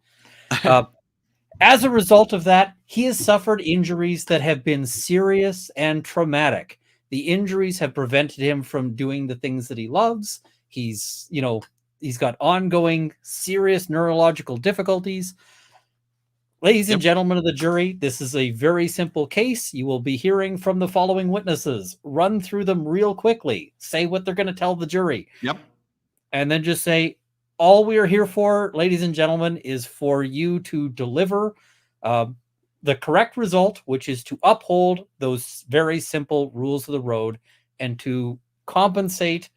As a result of that, he has suffered injuries that have been serious and traumatic. The injuries have prevented him from doing the things that he loves. He's got ongoing serious neurological difficulties. Ladies and gentlemen of the jury, this is a very simple case. You will be hearing from the following witnesses. Run through them real quickly. Say what they're going to tell the jury. Yep. And then just say, all we are here for, ladies and gentlemen, is for you to deliver the correct result, which is to uphold those very simple rules of the road and to compensate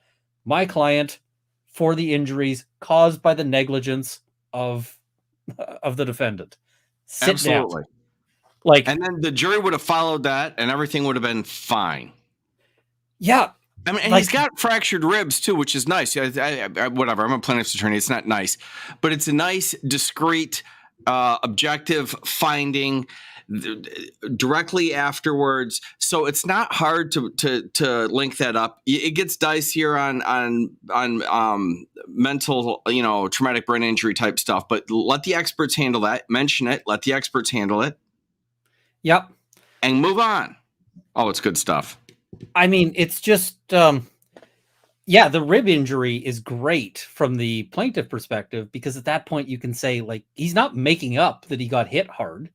my client for the injuries caused by the negligence of the defendant. Sit Absolutely. down. And then the jury would have followed that and everything would have been fine. Yeah. I mean, and he's got fractured ribs too, which is nice. Whatever. I'm a plaintiff's attorney. It's not nice, but it's a nice, discreet, objective finding directly afterwards. So it's not hard to link that up. It gets dicier on mental, traumatic brain injury type stuff, but let the experts handle that. Mention it. Let the experts handle it. Yep. And move on. Oh, it's good stuff. I mean, it's just, the rib injury is great from the plaintiff perspective because at that point you can say, like, he's not making up that he got hit hard.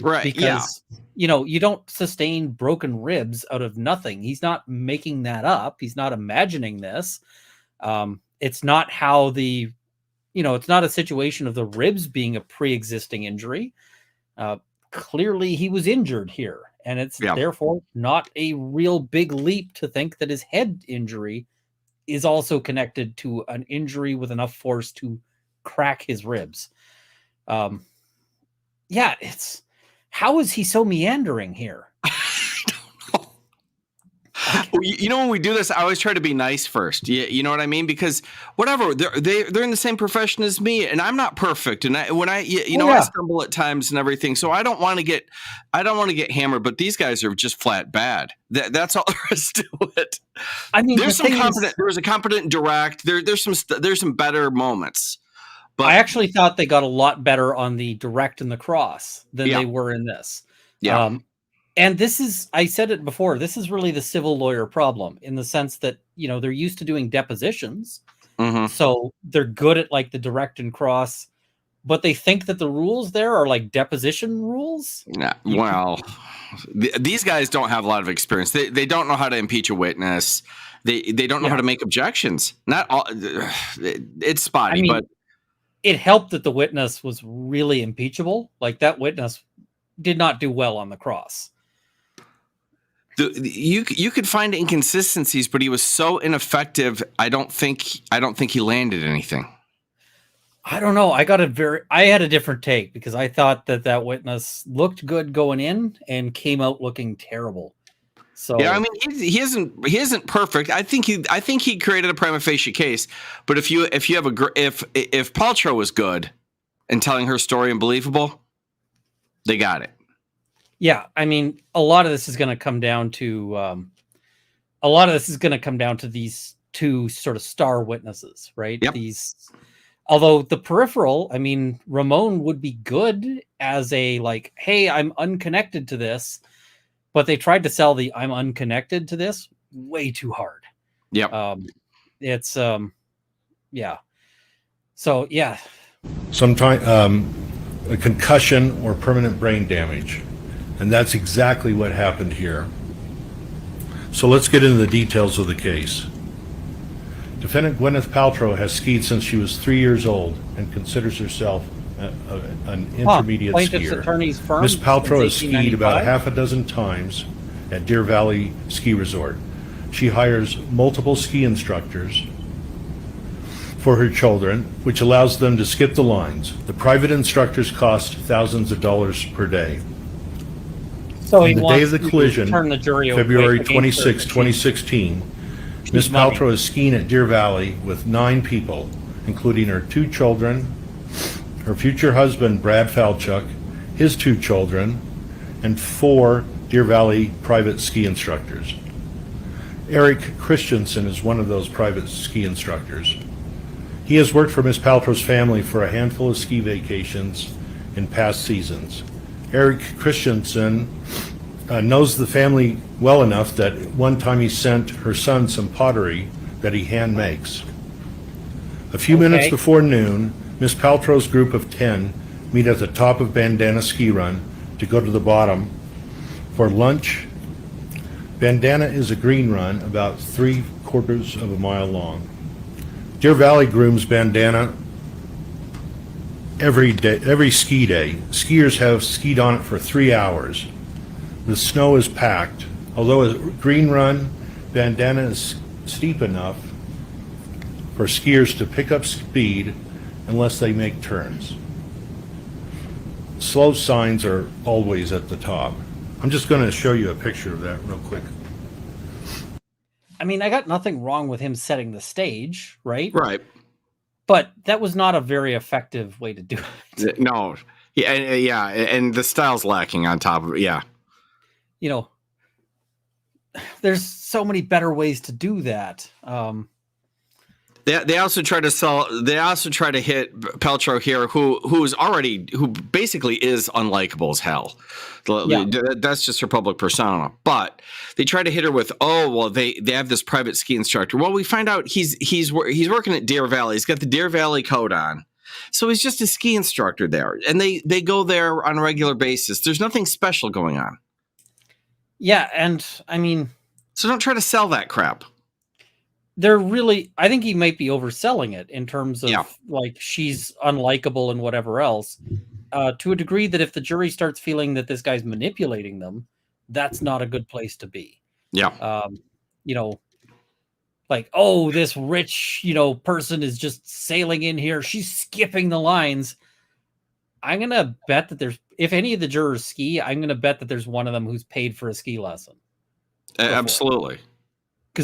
Right. Because, you don't sustain broken ribs out of nothing. He's not making that up. He's not imagining this. It's not how it's not a situation of the ribs being a pre-existing injury. Clearly he was injured here. And it's therefore not a real big leap to think that his head injury is also connected to an injury with enough force to crack his ribs. How is he so meandering here? When we do this, I always try to be nice first. You know what I mean? Because whatever, they're in the same profession as me, and I'm not perfect. And I stumble at times and everything. So I don't want to get hammered. But these guys are just flat bad. That's all there is to it. I mean, there's a competent direct. There's some better moments. But I actually thought they got a lot better on the direct and the cross than they were in this. Yeah. And this is, I said it before, this is really the civil lawyer problem in the sense that, they're used to doing depositions. Mm-hmm. So they're good at like the direct and cross, but they think that the rules there are like deposition rules. Yeah. Well, these guys don't have a lot of experience. They don't know how to impeach a witness. They don't know how to make objections. Not all. It's spotty, but it helped that the witness was really impeachable. Like that witness did not do well on the cross. You could find inconsistencies, but he was so ineffective. I don't think he landed anything. I don't know. I had a different take because I thought that witness looked good going in and came out looking terrible. So yeah, I mean, he isn't perfect. I think he created a prima facie case. But if Paltrow was good and telling her story and believable, they got it. Yeah, I mean, a lot of this is going to come down to these two sort of star witnesses, right? Yep. Although the peripheral, I mean, Ramon would be good as a like, hey, I'm unconnected to this, but they tried to sell the I'm unconnected to this way too hard. Yep. It's yeah. So yeah. Sometimes a concussion or permanent brain damage. And that's exactly what happened here. So let's get into the details of the case. Defendant Gwyneth Paltrow has skied since she was 3 years old and considers herself an intermediate skier. Ms. Paltrow has skied about a half a dozen times at Deer Valley Ski Resort. She hires multiple ski instructors for her children, which allows them to skip the lines. The private instructors cost thousands of dollars per day. So on the day of the collision, February 26, 2016, Ms. Paltrow is skiing at Deer Valley with 9 people, including her 2 children, her future husband, Brad Falchuk, his 2 children, and 4 Deer Valley private ski instructors. Eric Christensen is one of those private ski instructors. He has worked for Ms. Paltrow's family for a handful of ski vacations in past seasons. Eric Christensen knows the family well enough that one time he sent her son some pottery that he hand makes. A few minutes before noon, Ms. Paltrow's group of 10 meet at the top of Bandana Ski Run to go to the bottom for lunch. Bandana is a green run about 3/4 of a mile long. Deer Valley grooms Bandana every ski day. Skiers have skied on it for 3 hours. The snow is packed. Although a green run, Bandana is steep enough for skiers to pick up speed unless they make turns. Slow signs are always at the top. I'm just going to show you a picture of that real quick. I mean, I got nothing wrong with him setting the stage, right? Right. But that was not a very effective way to do it. No. Yeah, and the style's lacking on top of it. Yeah. You know, there's so many better ways to do that. They also try to sell. They also try to hit Paltrow here, who basically is unlikable as hell. Yeah. That's just her public persona. But they try to hit her with, they have this private ski instructor. Well, we find out he's working at Deer Valley. He's got the Deer Valley coat on, so he's just a ski instructor there, and they go there on a regular basis. There's nothing special going on. Yeah, and I mean, so don't try to sell that crap. I think he might be overselling it in terms of like she's unlikable and whatever else, to a degree that if the jury starts feeling that this guy's manipulating them, that's not a good place to be. Yeah. You know, like, this rich, person is just sailing in here. She's skipping the lines. I'm going to bet that if any of the jurors ski, I'm going to bet that there's one of them who's paid for a ski lesson. Absolutely.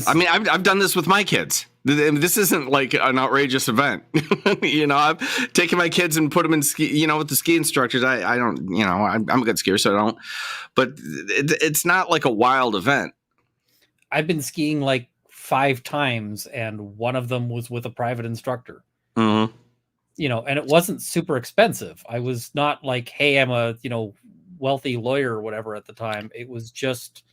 I mean, I've done this with my kids. This isn't like an outrageous event. I've taken my kids and put them in ski, with the ski instructors. I don't, I'm a good skier, so I don't. But it's not like a wild event. I've been skiing like 5 times, and one of them was with a private instructor. Mm-hmm. And it wasn't super expensive. I was not like, hey, I'm a, wealthy lawyer or whatever at the time. It was just,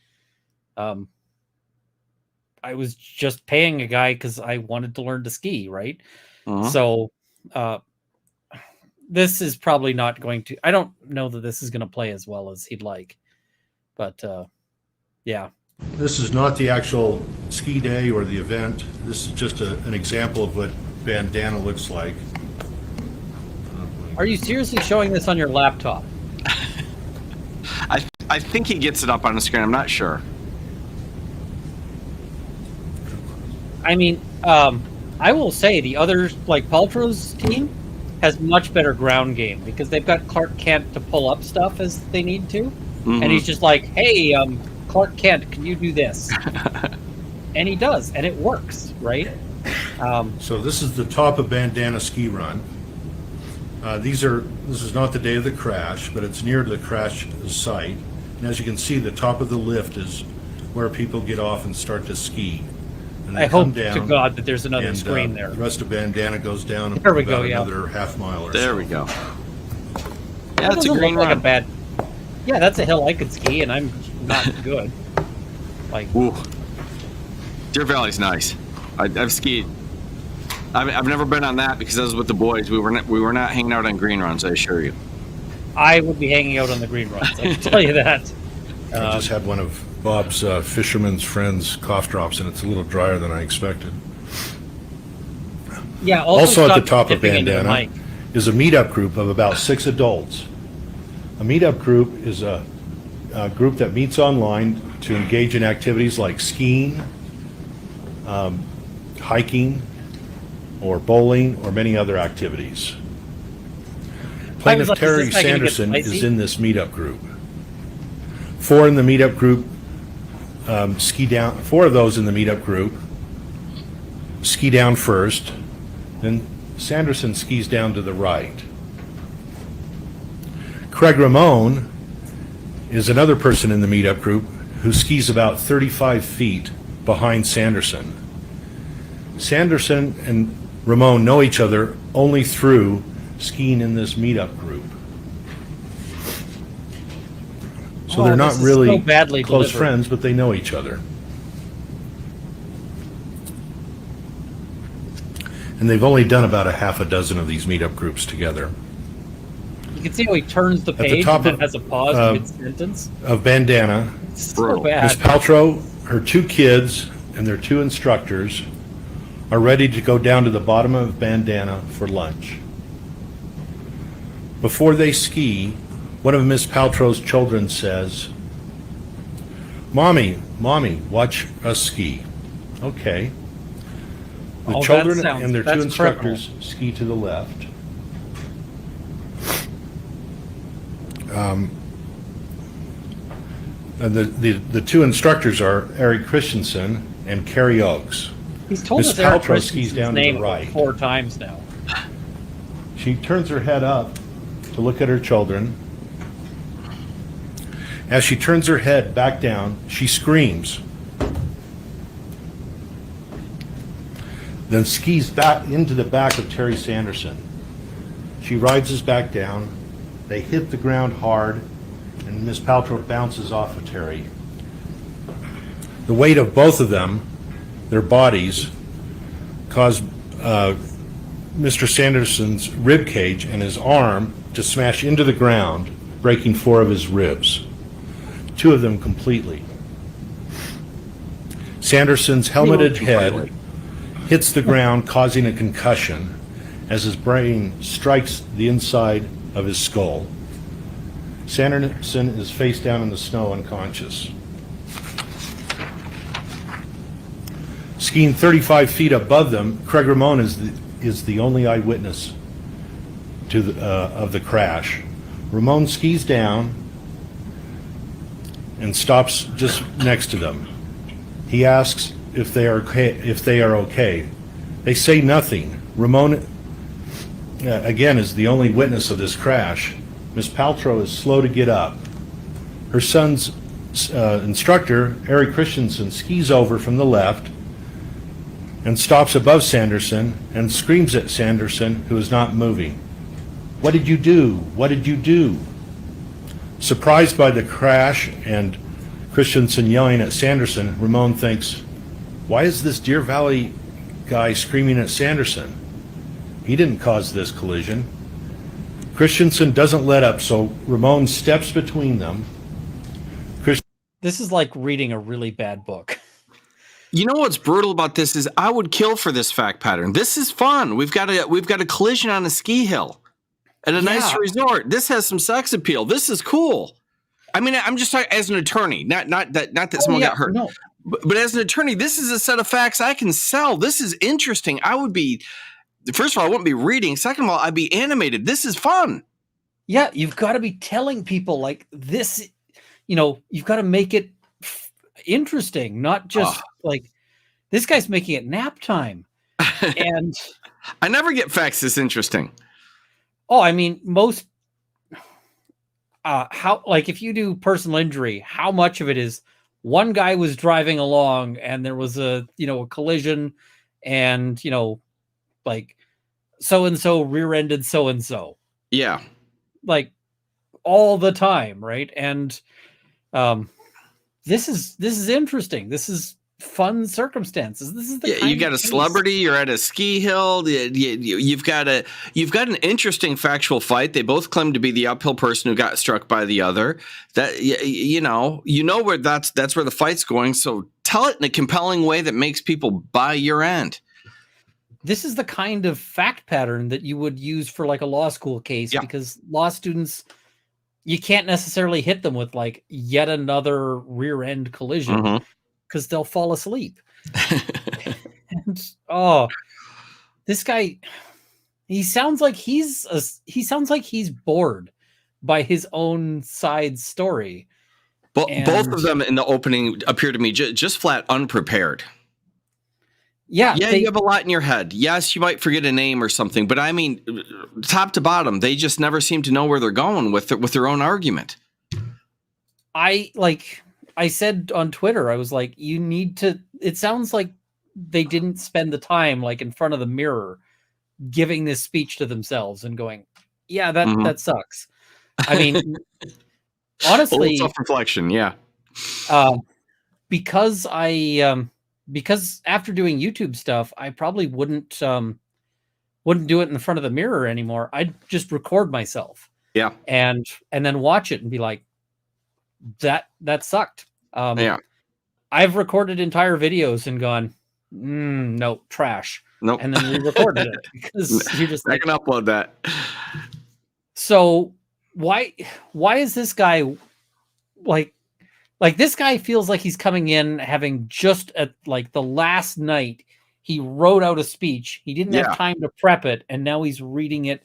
I was just paying a guy because I wanted to learn to ski, right? Uh-huh. So this is probably not going to, I don't know that this is going to play as well as he'd like. But yeah. This is not the actual ski day or the event. This is just an example of what Bandana looks like. Are you seriously showing this on your laptop? I think he gets it up on the screen. I'm not sure. I mean, I will say the others, like Paltrow's team, has much better ground game because they've got Clark Kent to pull up stuff as they need to, and he's just like, "Hey, Clark Kent, can you do this?" And he does, and it works, right? So this is the top of Bandana Ski Run. This is not the day of the crash, but it's near the crash site. And as you can see, the top of the lift is where people get off and start to ski. And they I come hope down, to God that there's another and, screen there. The rest of Bandana goes down There we go, another half mile or so. There we go. Yeah, That that's a doesn't green look like run. a bad. Yeah, that's a hill I could ski, and I'm not good. Like, Ooh. Deer Valley's nice. I've skied. I've never been on that because I was with the boys. We were not hanging out on green runs, I assure you. I would be hanging out on the green runs. I can tell you that. I just had one of Bob's fisherman's friends cough drops, and it's a little drier than I expected. Yeah. Also at stop the top of dipping into the Bandana mic. is a meetup group of about 6 adults. A meetup group is a group that meets online to engage in activities like skiing, hiking, or bowling, or many other activities. Plaintiff like, is Terry this guy gonna get Sanderson is spicy? in this meetup group. 4 in the meetup group ski down. 4 of those in the meetup group ski down first, then Sanderson skis down to the right. Craig Ramon is another person in the meetup group who skis about 35 feet behind Sanderson. Sanderson and Ramon know each other only through skiing in this meetup group. So they're not this is really so badly close delivered. friends, but they know each other. And they've only done about a half a dozen of these meetup groups together. You can see how he turns the the page top and then of, has a pause mid-sentence. Of Bandana, It's Brutal. so Ms. bad. Paltrow, her 2 kids, and their 2 instructors are ready to go down to the bottom of Bandana for lunch. Before they ski, one of Ms. Paltrow's children says, Mommy, watch us ski." Okay. The Oh, that children sounds- and their 2 that's instructors ski to the left. And the 2 instructors are Eric Christensen and Carrie Oakes. He's told Miss us Eric Paltrow skis Christensen's down to the name right. 4 times now. She turns her head up to look at her children. As she turns her head back down, she screams. Then skis back into the back of Terry Sanderson. She rides us back down. They hit the ground hard, and Miss Paltrow bounces off of Terry. The weight of both of them, their bodies, caused Mr. Sanderson's rib cage and his arm to smash into the ground, breaking 4 of his ribs, 2 of them completely. Sanderson's helmeted head hits the ground, causing a concussion as his brain strikes the inside of his skull. Sanderson is face down in the snow, unconscious. Skiing 35 feet above them, Craig Ramon is the only eyewitness to of the crash. Ramon skis down and stops just next to them. He asks if they are okay. They say nothing. Ramon, again, is the only witness of this crash. Miss Paltrow is slow to get up. Her son's instructor, Eric Christensen, skis over from the left and stops above Sanderson and screams at Sanderson, who is not moving. "What did you do? What did you do?" Surprised by the crash and Christensen yelling at Sanderson, Ramon thinks, "Why is this Deer Valley guy screaming at Sanderson? He didn't cause this collision." Christensen doesn't let up, so Ramon steps between them. This is like reading a really bad book. You know what's brutal about this is I would kill for this fact pattern. This is fun. We've got a collision on a ski hill at a nice resort. This has some sex appeal. This is cool. I mean, I'm just talking as an attorney, not that someone got hurt. No. But as an attorney, this is a set of facts I can sell. This is interesting. First of all, I wouldn't be reading. Second of all, I'd be animated. This is fun. Yeah, you've got to be telling people like this, you've got to make it interesting, not just like this guy's making it nap time. And I never get facts this interesting. Oh, I mean, most if you do personal injury, how much of it is one guy was driving along and there was a collision and, like so-and-so rear-ended so-and-so. Yeah. Like all the time, right? And this is interesting. This is fun circumstances. This is you got a celebrity. You're at a ski hill. You've got an interesting factual fight. They both claim to be the uphill person who got struck by the other. That where that's where the fight's going. So tell it in a compelling way that makes people buy your end. This is the kind of fact pattern that you would use for like a law school case, because law students, you can't necessarily hit them with like yet another rear end collision because they'll fall asleep. And this guy, he sounds like he's bored by his own side story. Both of them in the opening appear to me just flat unprepared. Yeah, you have a lot in your head. Yes, you might forget a name or something, but I mean, top to bottom, they just never seem to know where they're going with their own argument. I said on Twitter, I was like, you need to. It sounds like they didn't spend the time like in front of the mirror giving this speech to themselves and going, yeah, that sucks. I mean, honestly, self-reflection, yeah. Because after doing YouTube stuff, I probably wouldn't do it in front of the mirror anymore. I'd just record myself. Yeah. And then watch it and be like, that sucked. I've recorded entire videos and gone, no, trash. Nope. And then re-recorded it because you're just I can upload that. So why is this guy like this guy feels like he's coming in having just at like the last night he wrote out a speech. He didn't have time to prep it, and now he's reading it,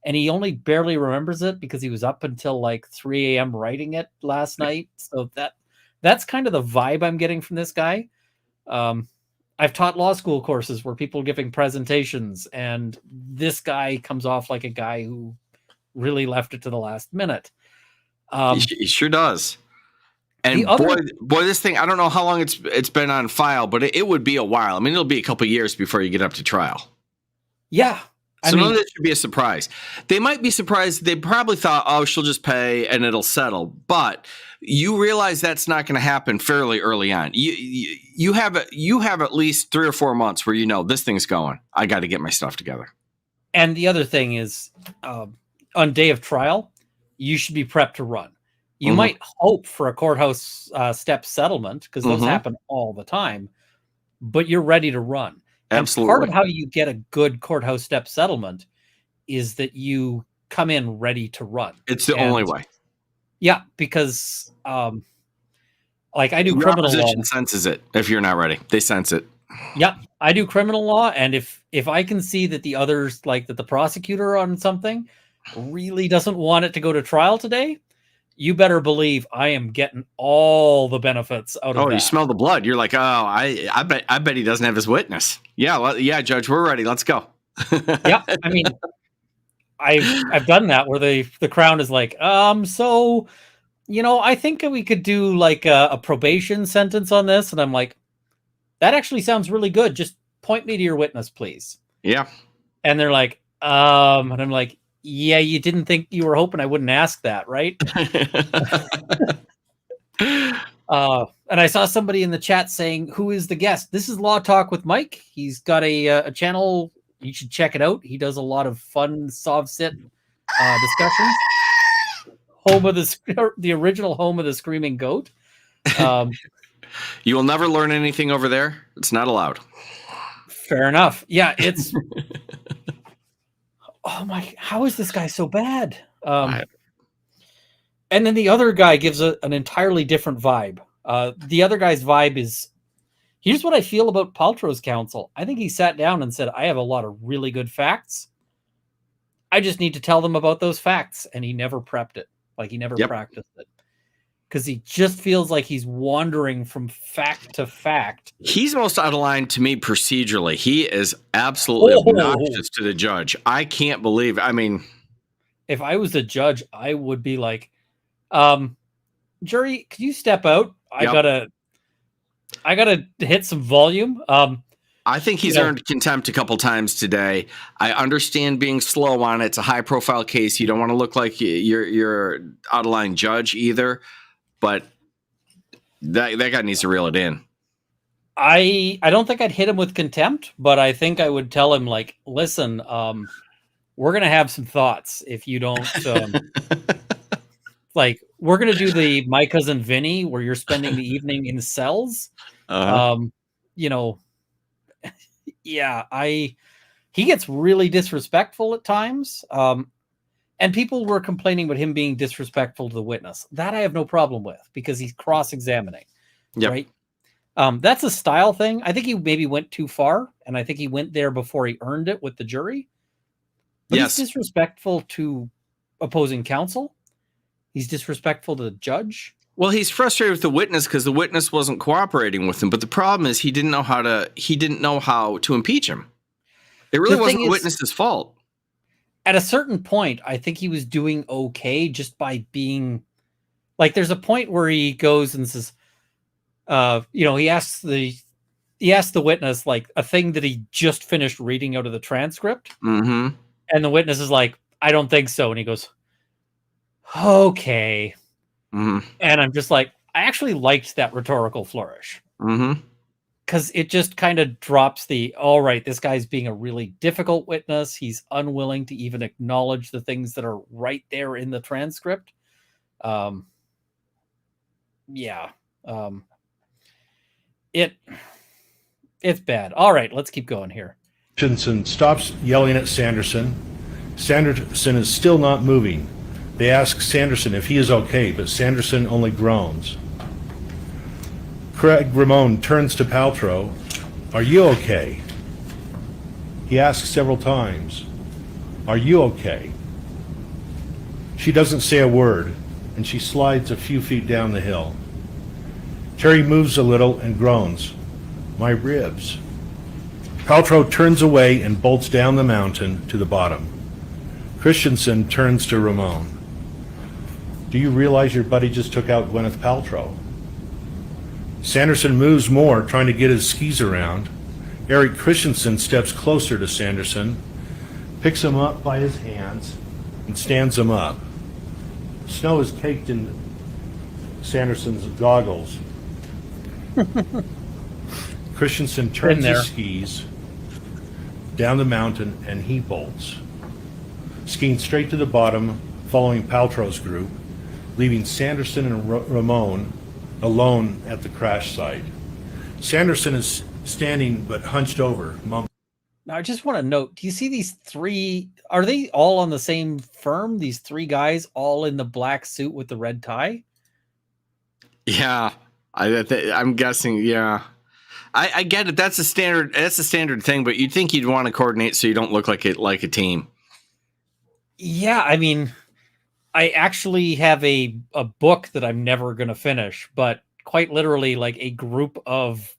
and he only barely remembers it because he was up until like 3 a.m. writing it last night. So that's kind of the vibe I'm getting from this guy. I've taught law school courses where people are giving presentations, and this guy comes off like a guy who really left it to the last minute. He sure does. And boy, this thing, I don't know how long it's been on file, but it would be a while. I mean, it'll be a couple of years before you get up to trial. Yeah. So none of that should be a surprise. They might be surprised. They probably thought, oh, she'll just pay and it'll settle. But you realize that's not going to happen fairly early on. You have at least 3 or 4 months where this thing's going. I got to get my stuff together. And the other thing is, on day of trial, you should be prepped to run. You might hope for a courthouse step settlement because those happen all the time, but you're ready to run. Absolutely. And part of how you get a good courthouse step settlement is that you come in ready to run. It's the only way. Yeah, because I do criminal law. Opposition senses it if you're not ready. They sense it. Yep, I do criminal law, and if I can see that the others, like that the prosecutor on something really doesn't want it to go to trial today, you better believe I am getting all the benefits out of that. Oh, you smell the blood. You're like, oh, I bet he doesn't have his witness. Yeah, Judge, we're ready. Let's go. Yeah, I mean, I've done that where the Crown is like, so, I think we could do like a probation sentence on this, and I'm like, that actually sounds really good. Just point me to your witness, please. Yeah. And they're like, and I'm like, yeah, you didn't think you were hoping I wouldn't ask that, right? And I saw somebody in the chat saying, who is the guest? This is Law Talk with Mike. He's got a channel. You should check it out. He does a lot of fun SovSit discussions. Home of the original home of the Screaming Goat. You will never learn anything over there. It's not allowed. Fair enough. Yeah, it's... Oh my, how is this guy so bad? And then the other guy gives an entirely different vibe. The other guy's vibe is Here's what I feel about Paltrow's counsel. I think he sat down and said, I have a lot of really good facts. I just need to tell them about those facts. And he never prepped it. Like he never practiced it. Because he just feels like he's wandering from fact to fact. He's most out of line to me procedurally. He is absolutely obnoxious to the judge. I can't believe. I mean, if I was a judge, I would be like, jury, could you step out? I gotta hit some volume. I think he's earned contempt a couple times today. I understand being slow on it. It's a high profile case. You don't want to look like you're out of line judge either. But that guy needs to reel it in. I don't think I'd hit him with contempt, but I think I would tell him, like, listen, we're gonna have some thoughts if you don't. Like, we're gonna do the My Cousin Vinny, where you're spending the evening in cells. You know, he gets really disrespectful at times. And people were complaining about him being disrespectful to the witness. That I have no problem with because he's cross-examining, right? That's a style thing. I think he maybe went too far, and I think he went there before he earned it with the jury. But he's disrespectful to opposing counsel. He's disrespectful to the judge. Well, he's frustrated with the witness because the witness wasn't cooperating with him. But the problem is he didn't know how to impeach him. It really wasn't the witness's fault. At a certain point, I think he was doing okay just by being like, there's a point where he goes and says, he asks the witness like a thing that he just finished reading out of the transcript. Mm-hmm. And the witness is like, I don't think so. And he goes, okay. Mm-hmm. And I'm just like, I actually liked that rhetorical flourish. Mm-hmm. Because it just kind of drops all right, this guy's being a really difficult witness. He's unwilling to even acknowledge the things that are right there in the transcript. It's bad. All right, let's keep going here. Christensen stops yelling at Sanderson. Sanderson is still not moving. They ask Sanderson if he is okay, but Sanderson only groans. Craig Ramon turns to Paltrow. Are you okay? He asks several times. Are you okay? She doesn't say a word, and she slides a few feet down the hill. Terry moves a little and groans. My ribs. Paltrow turns away and bolts down the mountain to the bottom. Christensen turns to Ramon. Do you realize your buddy just took out Gwyneth Paltrow? Sanderson moves more, trying to get his skis around. Eric Christensen steps closer to Sanderson, picks him up by his hands, and stands him up. Snow is caked in Sanderson's goggles. Christensen turns his skis down the mountain, and he bolts, skiing straight to the bottom, following Paltrow's group, leaving Sanderson and Ramon alone at the crash site. Sanderson is standing but hunched over. Now, I just want to note, do you see these three? Are they all on the same firm? These three guys all in the black suit with the red tie? Yeah, I'm guessing. Yeah, I get it. That's a standard. That's a standard thing. But you'd think you'd want to coordinate so you don't look like a team. Yeah, I mean, I actually have a book that I'm never going to finish, but quite literally, like, a group of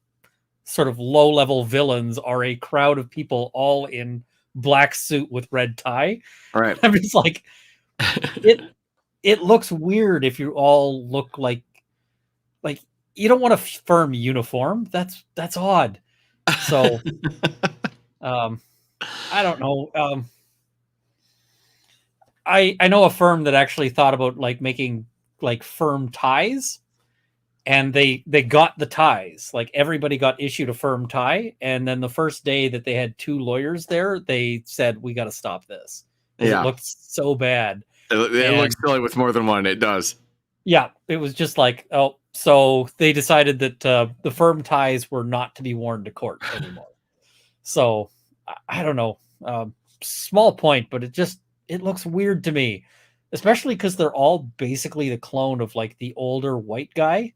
sort of low-level villains are a crowd of people all in black suit with red tie. All right. I'm just like, it looks weird if you all look like you don't want a firm uniform. That's odd. So, I don't know. I know a firm that actually thought about like making like firm ties, and they got the ties. Like everybody got issued a firm tie, and then the first day that they had two lawyers there, they said, we got to stop this. Yeah. It looked so bad. It looks silly with more than one. It does. Yeah, it was just like, oh, so they decided that the firm ties were not to be worn to court anymore. So I don't know. Small point, but it looks weird to me, especially because they're all basically the clone of like the older white guy.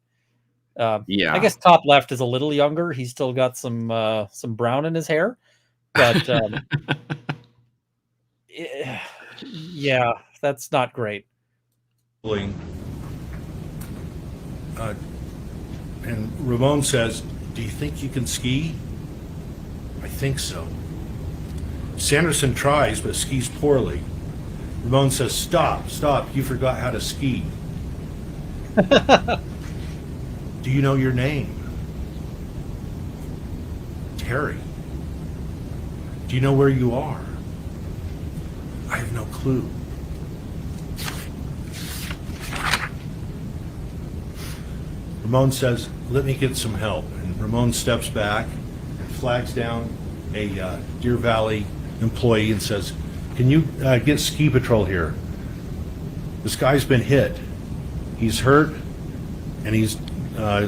I guess top left is a little younger. He's still got some brown in his hair, but yeah, that's not great. And Ramon says, "Do you think you can ski?" "I think so." Sanderson tries, but skis poorly. Ramon says, Stop, you forgot how to ski." "Do you know your name?" "Terry." "Do you know where you are?" "I have no clue." Ramon says, "Let me get some help." And Ramon steps back and flags down a Deer Valley employee and says, "Can you get ski patrol here? This guy's been hit. He's hurt, and he's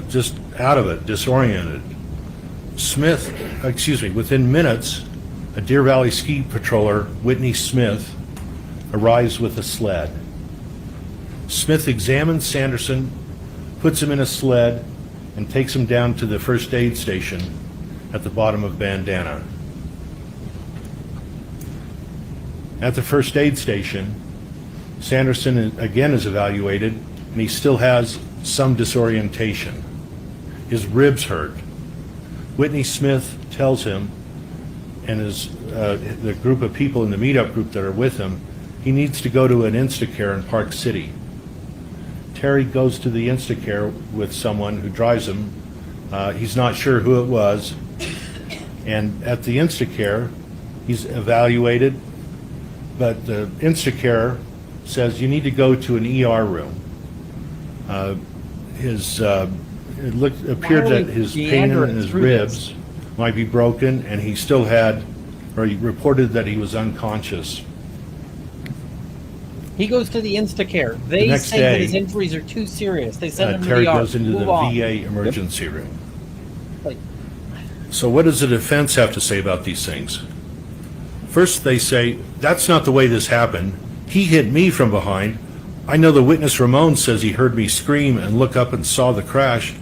just out of it, disoriented." Within minutes, a Deer Valley ski patroller, Whitney Smith, arrives with a sled. Smith examines Sanderson, puts him in a sled, and takes him down to the first aid station at the bottom of Bandana. At the first aid station, Sanderson again is evaluated, and he still has some disorientation. His ribs hurt. Whitney Smith tells him, and the group of people in the meetup group that are with him, he needs to go to an Instacare in Park City. Terry goes to the Instacare with someone who drives him. He's not sure who it was. And at the Instacare, he's evaluated, but the Instacare says you need to go to an ER room. It appeared that his pain in his ribs might be broken, and he still he reported that he was unconscious. He goes to the Instacare. They say that his injuries are too serious. They send him to Terry the ER. goes into the VA emergency room. So what does the defense have to say about these things? First, they say, "That's not the way this happened. He hit me from behind. I know the witness Ramon says he heard me scream and look up and saw the crash.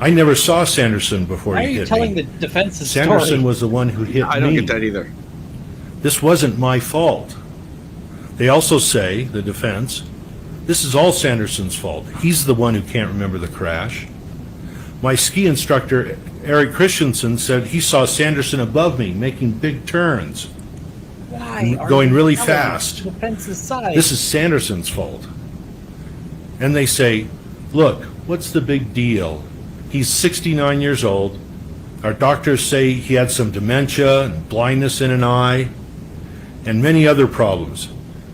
I never saw Sanderson before he hit me. Why are you telling the defense's Sanderson story? was the one who hit me. I don't get that either. This wasn't my fault." They also say, the defense, "This is all Sanderson's fault. He's the one who can't remember the crash. My ski instructor, Eric Christensen, said he saw Sanderson above me making big turns, going really fast. Defense's side? This is Sanderson's fault." And they say, "Look, what's the big deal? He's 69 years old. Our doctors say he had some dementia and blindness in an eye and many other problems.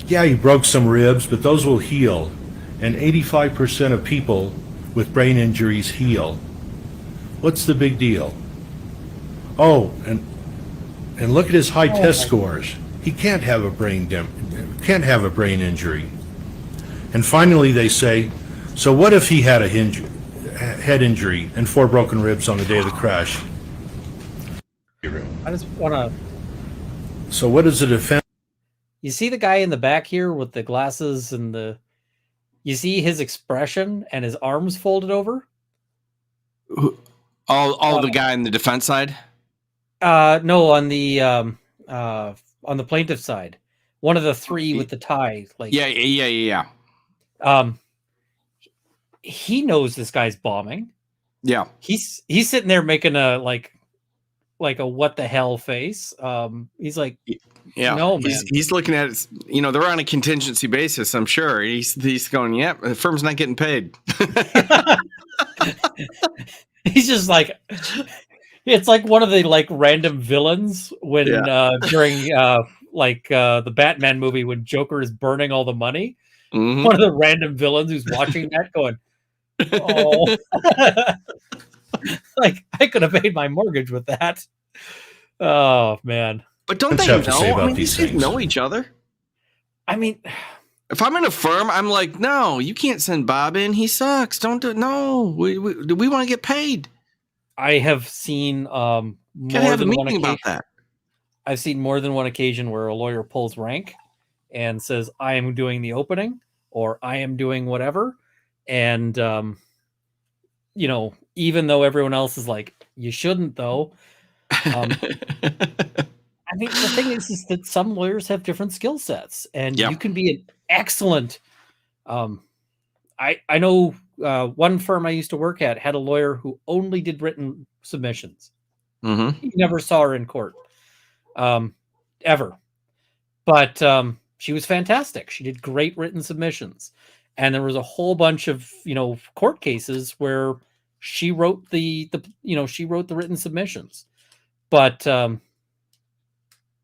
Yeah, he broke some ribs, but those will heal. And 85% of people with brain injuries heal. What's the big deal? Oh, and look at his high test scores. He can't have a brain injury." And finally they say, "So what if he had a head injury and 4 broken ribs on the day of the crash?" I just want to... So what does the defense... You see the guy in the back here with the glasses and you see his expression and his arms folded over? The guy on the defense side? No, on the plaintiff side. One of the 3 with the tie. Yeah. He knows this guy's bombing. Yeah. He's sitting there making a like a what the hell face. He's like, yeah, no, man. He's looking at it. They're on a contingency basis. I'm sure he's going, yeah, the firm's not getting paid. He's just like, it's like one of the random villains when during the Batman movie when Joker is burning all the money. Mm-hmm. One of the random villains who's watching that going, oh, I could have paid my mortgage with that. Oh man. But don't they know? These things know each other. I mean, if I'm in a firm, I'm like, no, you can't send Bob in. He sucks. Don't do it. No, we want to get paid. I have seen more than one occasion about that. I've seen more than one occasion where a lawyer pulls rank and says, "I am doing the opening," or "I am doing whatever," and even though everyone else is like, you shouldn't though. I mean, the thing is that some lawyers have different skill sets, and you can be an excellent. I know one firm I used to work at had a lawyer who only did written submissions. You never saw her in court, ever. But she was fantastic. She did great written submissions, and there was a whole bunch of court cases where she wrote the written submissions. But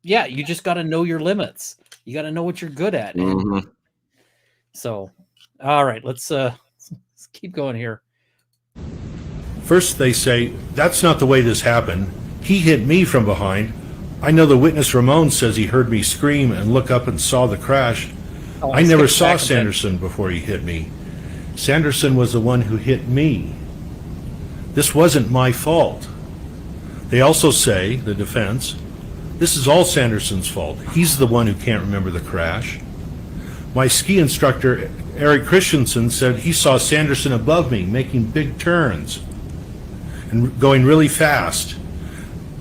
yeah, you just got to know your limits. You got to know what you're good at. So, all right, let's keep going here. First, they say, that's not the way this happened. He hit me from behind. I know the witness Ramon says he heard me scream and look up and saw the crash. I never saw Sanderson before he hit me. Sanderson was the one who hit me. This wasn't my fault. They also say, the defense, this is all Sanderson's fault. He's the one who can't remember the crash. My ski instructor, Eric Christensen, said he saw Sanderson above me making big turns and going really fast.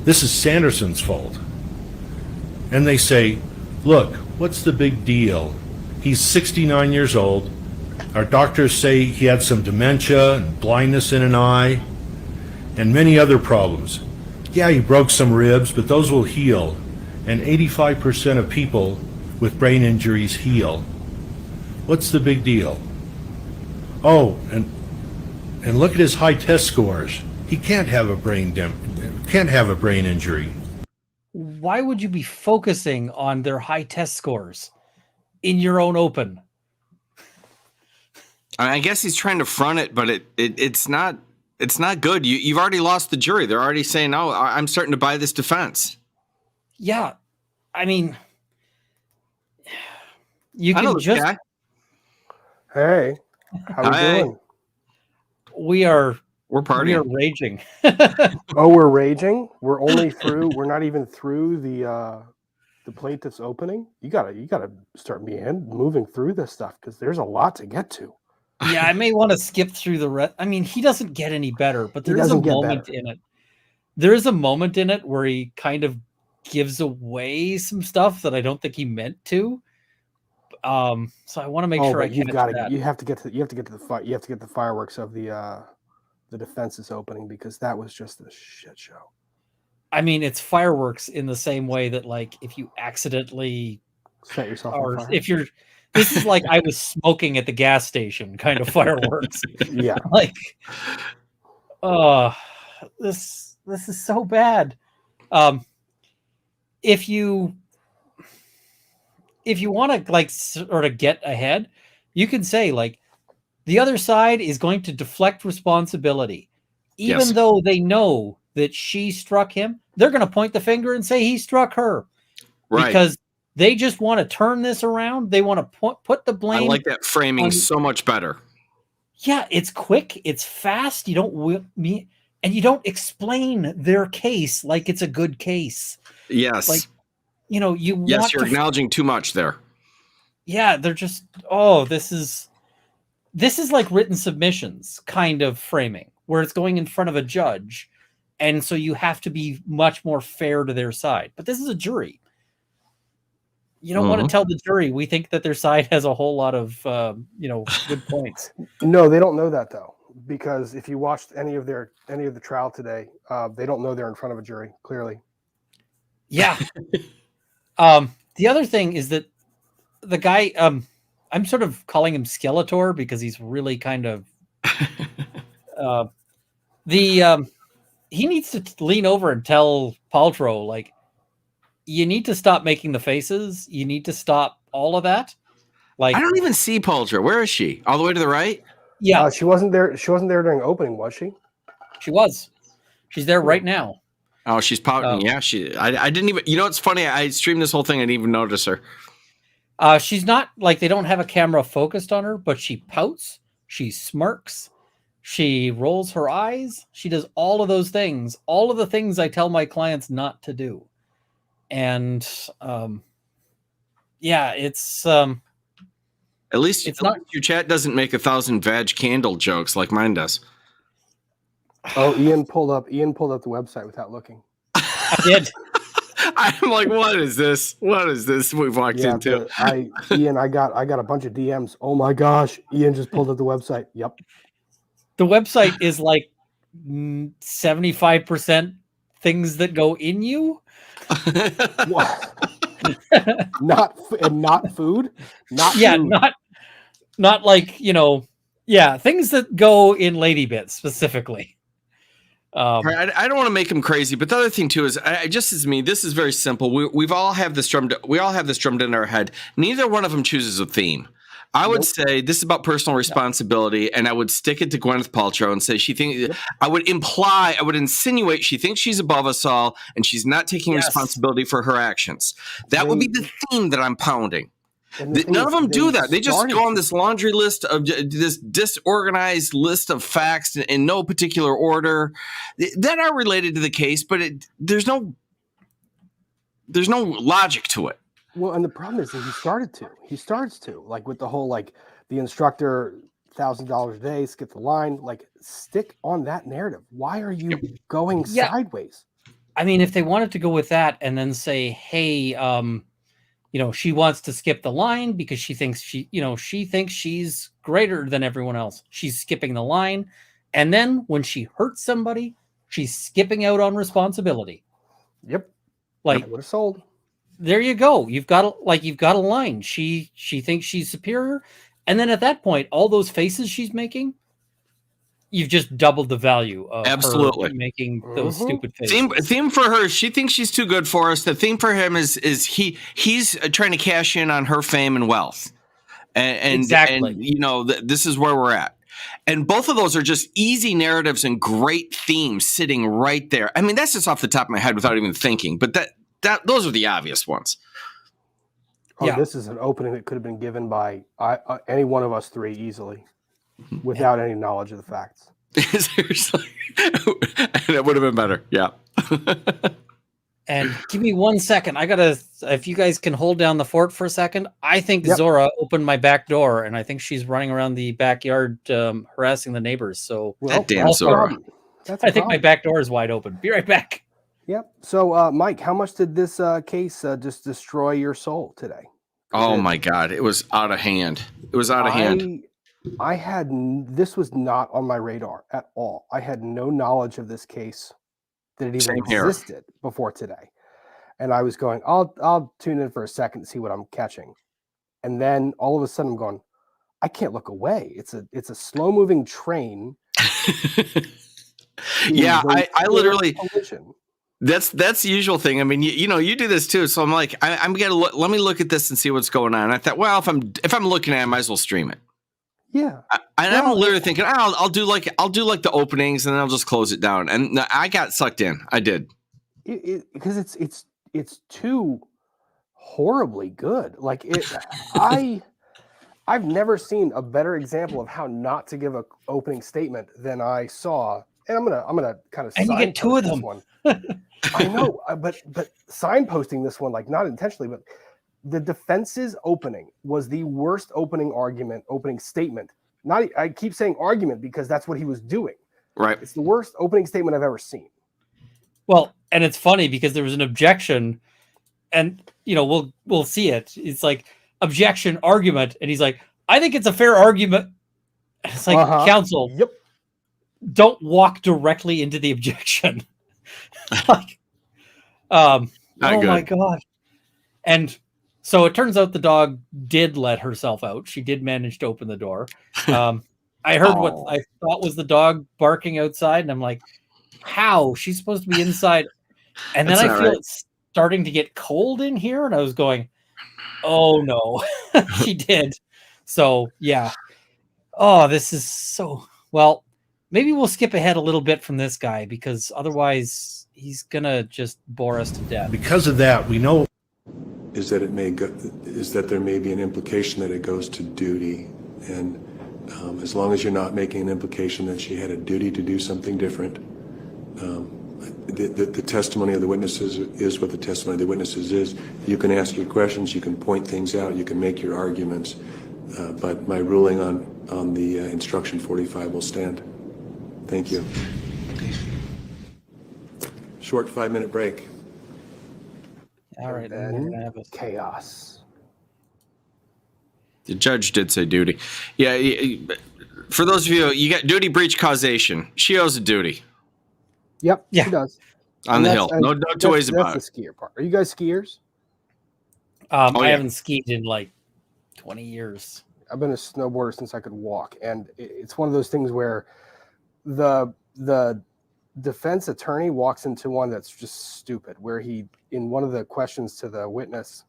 This is Sanderson's fault. And they say, look, what's the big deal? He's 69 years old. Our doctors say he had some dementia and blindness in an eye and many other problems. Yeah, he broke some ribs, but those will heal. And 85% of people with brain injuries heal. What's the big deal? Oh, and look at his high test scores. He can't have a brain injury. Why would you be focusing on their high test scores in your own open? I guess he's trying to front it, but it's not good. You've already lost the jury. They're already saying, "Oh, I'm starting to buy this defense." Yeah, I mean, you can just. Guy. Hey, how we doing? We're partying. We are raging. Oh, we're raging. We're only through. We're not even through the plaintiff's opening. You gotta start moving through this stuff because there's a lot to get to. Yeah, I may want to skip through the rest. I mean, he doesn't get any better, but there is a moment in it. There is a moment in it where he kind of gives away some stuff that I don't think he meant to. So I want to make sure you have to get to the fireworks of the defense's opening because that was just a shit show. I mean, it's fireworks in the same way that, like, if you accidentally set yourself on fire. This is like I was smoking at the gas station kind of fireworks. Yeah. Like, this is so bad. If you want to, like, sort of get ahead, you can say, like, the other side is going to deflect responsibility. Even though they know that she struck him, they're going to point the finger and say he struck her. Right. Because they just want to turn this around. They want to put the blame. I like that framing so much better. Yeah, it's quick. It's fast. You don't explain their case like it's a good case. Yes. Like, you're acknowledging too much there. Yeah, they're just, this is like written submissions kind of framing where it's going in front of a judge. And so you have to be much more fair to their side. But this is a jury. You don't want to tell the jury we think that their side has a whole lot of good points. No, they don't know that though, because if you watched any of the trial today, they don't know they're in front of a jury. Clearly, yeah. The other thing is that the guy, I'm sort of calling him Skeletor because he's really kind of he needs to lean over and tell Paltrow, like, you need to stop making the faces. You need to stop all of that. Like, I don't even see Paltrow. Where is she? All the way to the right? Yeah. She wasn't there. She wasn't there during opening, was she? She was. She's there right now. Oh, she's pouting. Yeah, I didn't even. It's funny. I streamed this whole thing. I didn't even notice her. She's not, like, they don't have a camera focused on her, but she pouts. She smirks. She rolls her eyes. She does all of those things. All of the things I tell my clients not to do. And it's at least your chat doesn't make 1,000 vag candle jokes like mine does. Oh, Ian pulled up the website without looking. I did. I'm like, what is this? What is this we've walked into? Ian, I got a bunch of DMs. Oh my gosh, Ian just pulled up the website. Yep. The website is like 75% things that go in you. not food. Not like, things that go in lady bits specifically. I don't want to make him crazy, but the other thing too is, just as me, this is very simple. We all have this drummed in our head. Neither one of them chooses a theme. I would say this is about personal responsibility, and I would stick it to Gwyneth Paltrow and say I would insinuate she thinks she's above us all, and she's not taking responsibility for her actions. That would be the theme that I'm pounding. None of them do that. They just go on this laundry list of this disorganized list of facts in no particular order that are related to the case, but there's no logic to it. Well, and the problem is that he starts to like with the whole like the instructor $1,000 a day, skip the line, like stick on that narrative. Why are you going sideways? I mean, if they wanted to go with that and then say, hey, she wants to skip the line because she thinks she's greater than everyone else. She's skipping the line. And then when she hurts somebody, she's skipping out on responsibility. Yep. Like, would have sold. There you go. You've got a line. She thinks she's superior. And then at that point, all those faces she's making, you've just doubled the value of absolutely her making those stupid faces. Theme for her, she thinks she's too good for us. The theme for him is he's trying to cash in on her fame and wealth. And exactly. And, this is where we're at. And both of those are just easy narratives and great themes sitting right there. I mean, that's just off the top of my head without even thinking. But those are the obvious ones. Oh, this is an opening that could have been given by any one of us three easily, without any knowledge of the facts. Seriously, that would have been better. Yeah. And give me 1 second. If you guys can hold down the fort for a second. I think Zora opened my back door, and I think she's running around the backyard harassing the neighbors. So that damn Zora. I think my back door is wide open. Be right back. Yep. So, Mike, how much did this case just destroy your soul today? Oh my God, it was out of hand. It was out of hand. This was not on my radar at all. I had no knowledge of this case that it even existed before today. And I was going, I'll tune in for a second to see what I'm catching. And then all of a sudden I'm going, I can't look away. It's a slow moving train. Yeah, I literally that's the usual thing. I mean, you do this too. So I'm like, I'm gonna let me look at this and see what's going on. And I thought, well, if I'm looking at it, I might as well stream it. Yeah. I'm literally thinking, I'll do like the openings and then I'll just close it down. And I got sucked in. I did. Because it's too horribly good. Like I've never seen a better example of how not to give an opening statement than I saw. And I'm gonna kind of and you get two of them. One. I know, but signposting this one, like not intentionally, but the defense's opening was the worst opening statement. I keep saying argument because that's what he was doing. Right. It's the worst opening statement I've ever seen. Well, and it's funny because there was an objection, and we'll see it. It's like objection, argument, and he's like, I think it's a fair argument. It's like counsel. Yep. Don't walk directly into the objection. Like, oh my God. And so it turns out the dog did let herself out. She did manage to open the door. I heard what I thought was the dog barking outside, and I'm like, how? She's supposed to be inside. And then I feel it's starting to get cold in here, and I was going, oh no. She did. So yeah. Oh, this is so well. Maybe we'll skip ahead a little bit from this guy because otherwise he's gonna just bore us to death. Because of that, we know is that there may be an implication that it goes to duty, and as long as you're not making an implication that she had a duty to do something different, the testimony of the witnesses is what the testimony of the witnesses is. You can ask your questions, you can point things out, you can make your arguments, but my ruling on the instruction 45 will stand. Thank you. short 5-minute break. All right, And we're gonna have chaos. The judge did say duty. Yeah. For those of you, you got duty, breach, causation. She owes a duty. Yep, Yeah. she does. On the hill. No two ways about it. That's the skier part. Are you guys skiers? I haven't skied in like 20 years. I've been a snowboarder since I could walk, and it's one of those things where the defense attorney walks into one that's just stupid, where he, in one of the questions to the witness,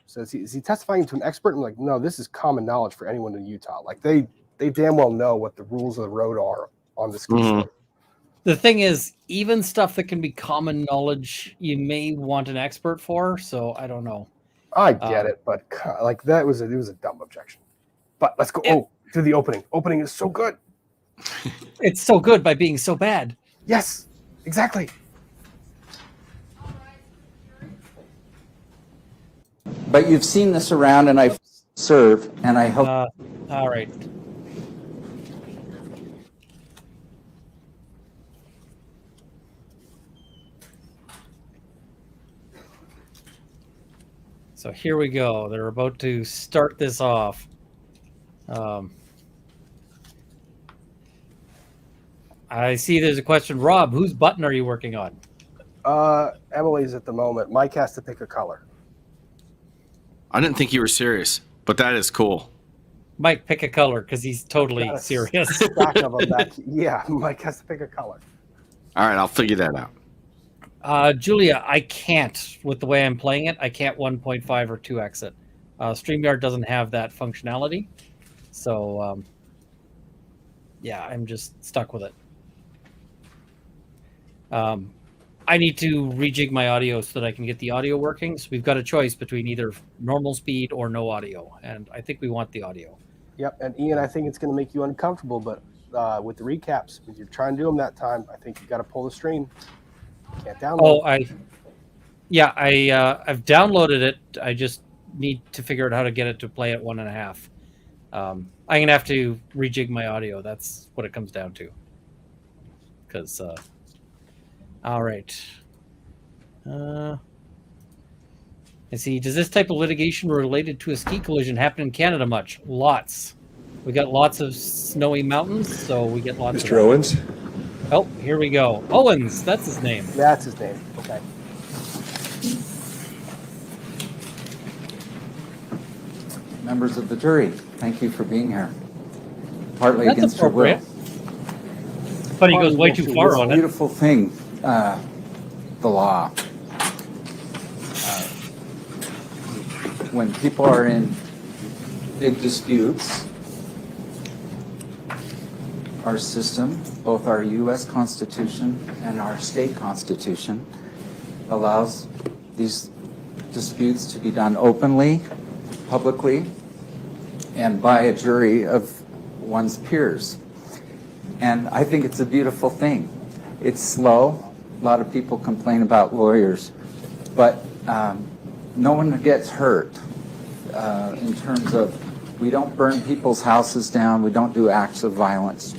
says, is he testifying to an expert? I'm like, no, this is common knowledge for anyone in Utah. Like they damn well know what the rules of the road are on the ski slope. The thing is, even stuff that can be common knowledge, you may want an expert for. So I don't know. I get it, but like it was a dumb objection. But let's go to the opening. Opening is so good. It's so good by being so bad. Yes, exactly. But you've seen this around, and I serve, and I hope. All right. So here we go. They're about to start this off. I see there's a question. Rob, whose button are you working on? Emily's at the moment. Mike has to pick a color. I didn't think you were serious, but that is cool. Mike, pick a color because he's totally serious. Stack of them back. Yeah, Mike has to pick a color. All right, I'll figure that out. Julia, I can't, with the way I'm playing it, I can't 1.5 or 2x it. StreamYard doesn't have that functionality. So, yeah, I'm just stuck with it. I need to rejig my audio so that I can get the audio working. So we've got a choice between either normal speed or no audio. And I think we want the audio. Yep, and Ian, I think it's going to make you uncomfortable, but with the recaps, if you're trying to do them that time, I think you got to pull the stream. Can't download. Oh, I've downloaded it. I just need to figure out how to get it to play at 1.5. I'm gonna have to rejig my audio. That's what it comes down to. Because, all right. I see. Does this type of litigation related to a ski collision happen in Canada much? Lots. We got lots of snowy mountains, so we get lots. Mr. Owens. Oh, here we go. Owens, that's his name. That's his name. Okay. Members of the jury, thank you for being here. Partly That's against your will. But he goes way too far on it. Beautiful thing, the law. When people are in big disputes, our system, both our U.S. Constitution and our state constitution, allows these disputes to be done openly, publicly, and by a jury of one's peers. And I think it's a beautiful thing. It's slow. A lot of people complain about lawyers, but no one gets hurt in terms of, we don't burn people's houses down, we don't do acts of violence.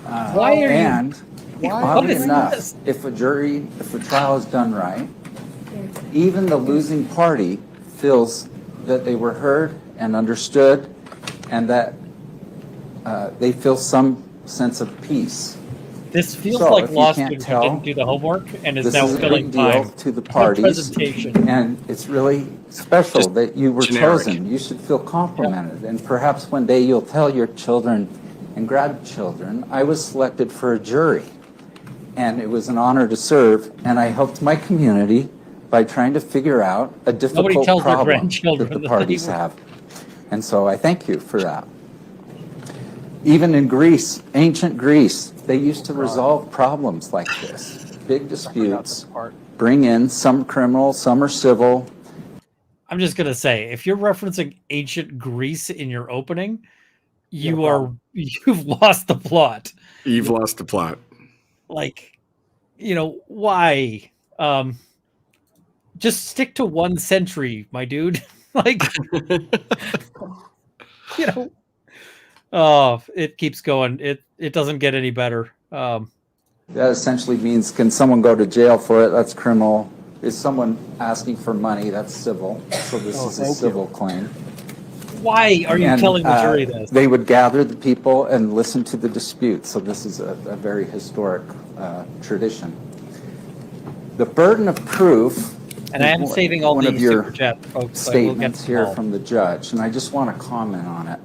Why are and you? oddly enough, if a trial is done right, even the losing party feels that they were heard and understood, and that they feel some sense of peace. This feels like law students who didn't do the homework and is now filling time to the parties, presentation. and it's really special Just that you were generic. chosen. You should feel complimented, and perhaps one day you'll tell your children and grandchildren, I was selected for a jury, and it was an honor to serve, and I helped my community by trying to figure out a difficult problem that the parties have. And so I thank you for that. Even in Greece, ancient Greece, they used to resolve problems like this. Big disputes, bring in some criminal, some are civil. I'm just going to say, if you're referencing ancient Greece in your opening, you've lost the plot. You've lost the plot. Like, why? Just stick to 1 century, my dude. Like, oh, it keeps going. It doesn't get any better. That essentially means, can someone go to jail for it? That's criminal. Is someone asking for money? That's civil. So this is a civil claim. Why are you telling the jury this? They would gather the people and listen to the dispute. So this is a very historic tradition. The burden of proof. And I am saving all one these of your super chat folks. Statements here from the judge, and I just want to comment on it.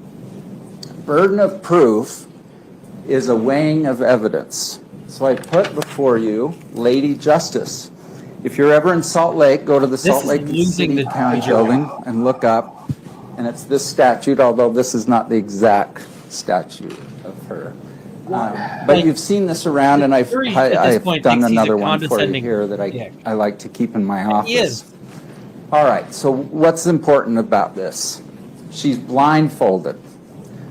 Burden of proof is a weighing of evidence. So I put before you Lady Justice. If you're ever in Salt Lake, go to the Salt Lake City County building and look up, and it's this statute, although this is not the exact statute of her. But you've seen this around, and I've done another one for you here that I like to keep in my office. All right, so what's important about this? She's blindfolded.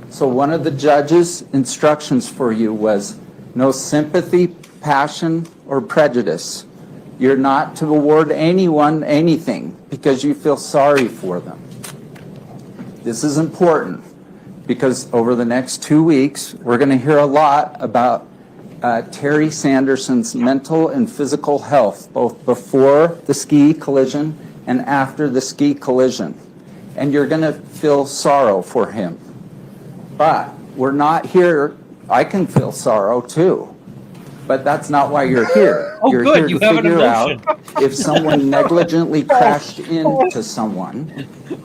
So one of the judge's instructions for you was no sympathy, passion, or prejudice. You're not to award anyone anything because you feel sorry for them. This is important because over the next 2 weeks, we're going to hear a lot about Terry Sanderson's mental and physical health, both before the ski collision and after the ski collision. And you're going to feel sorrow for him. But we're not here. I can feel sorrow too. But that's not why you're here. Oh, you're good. here You to have an figure out emotion. if someone negligently crashed into someone.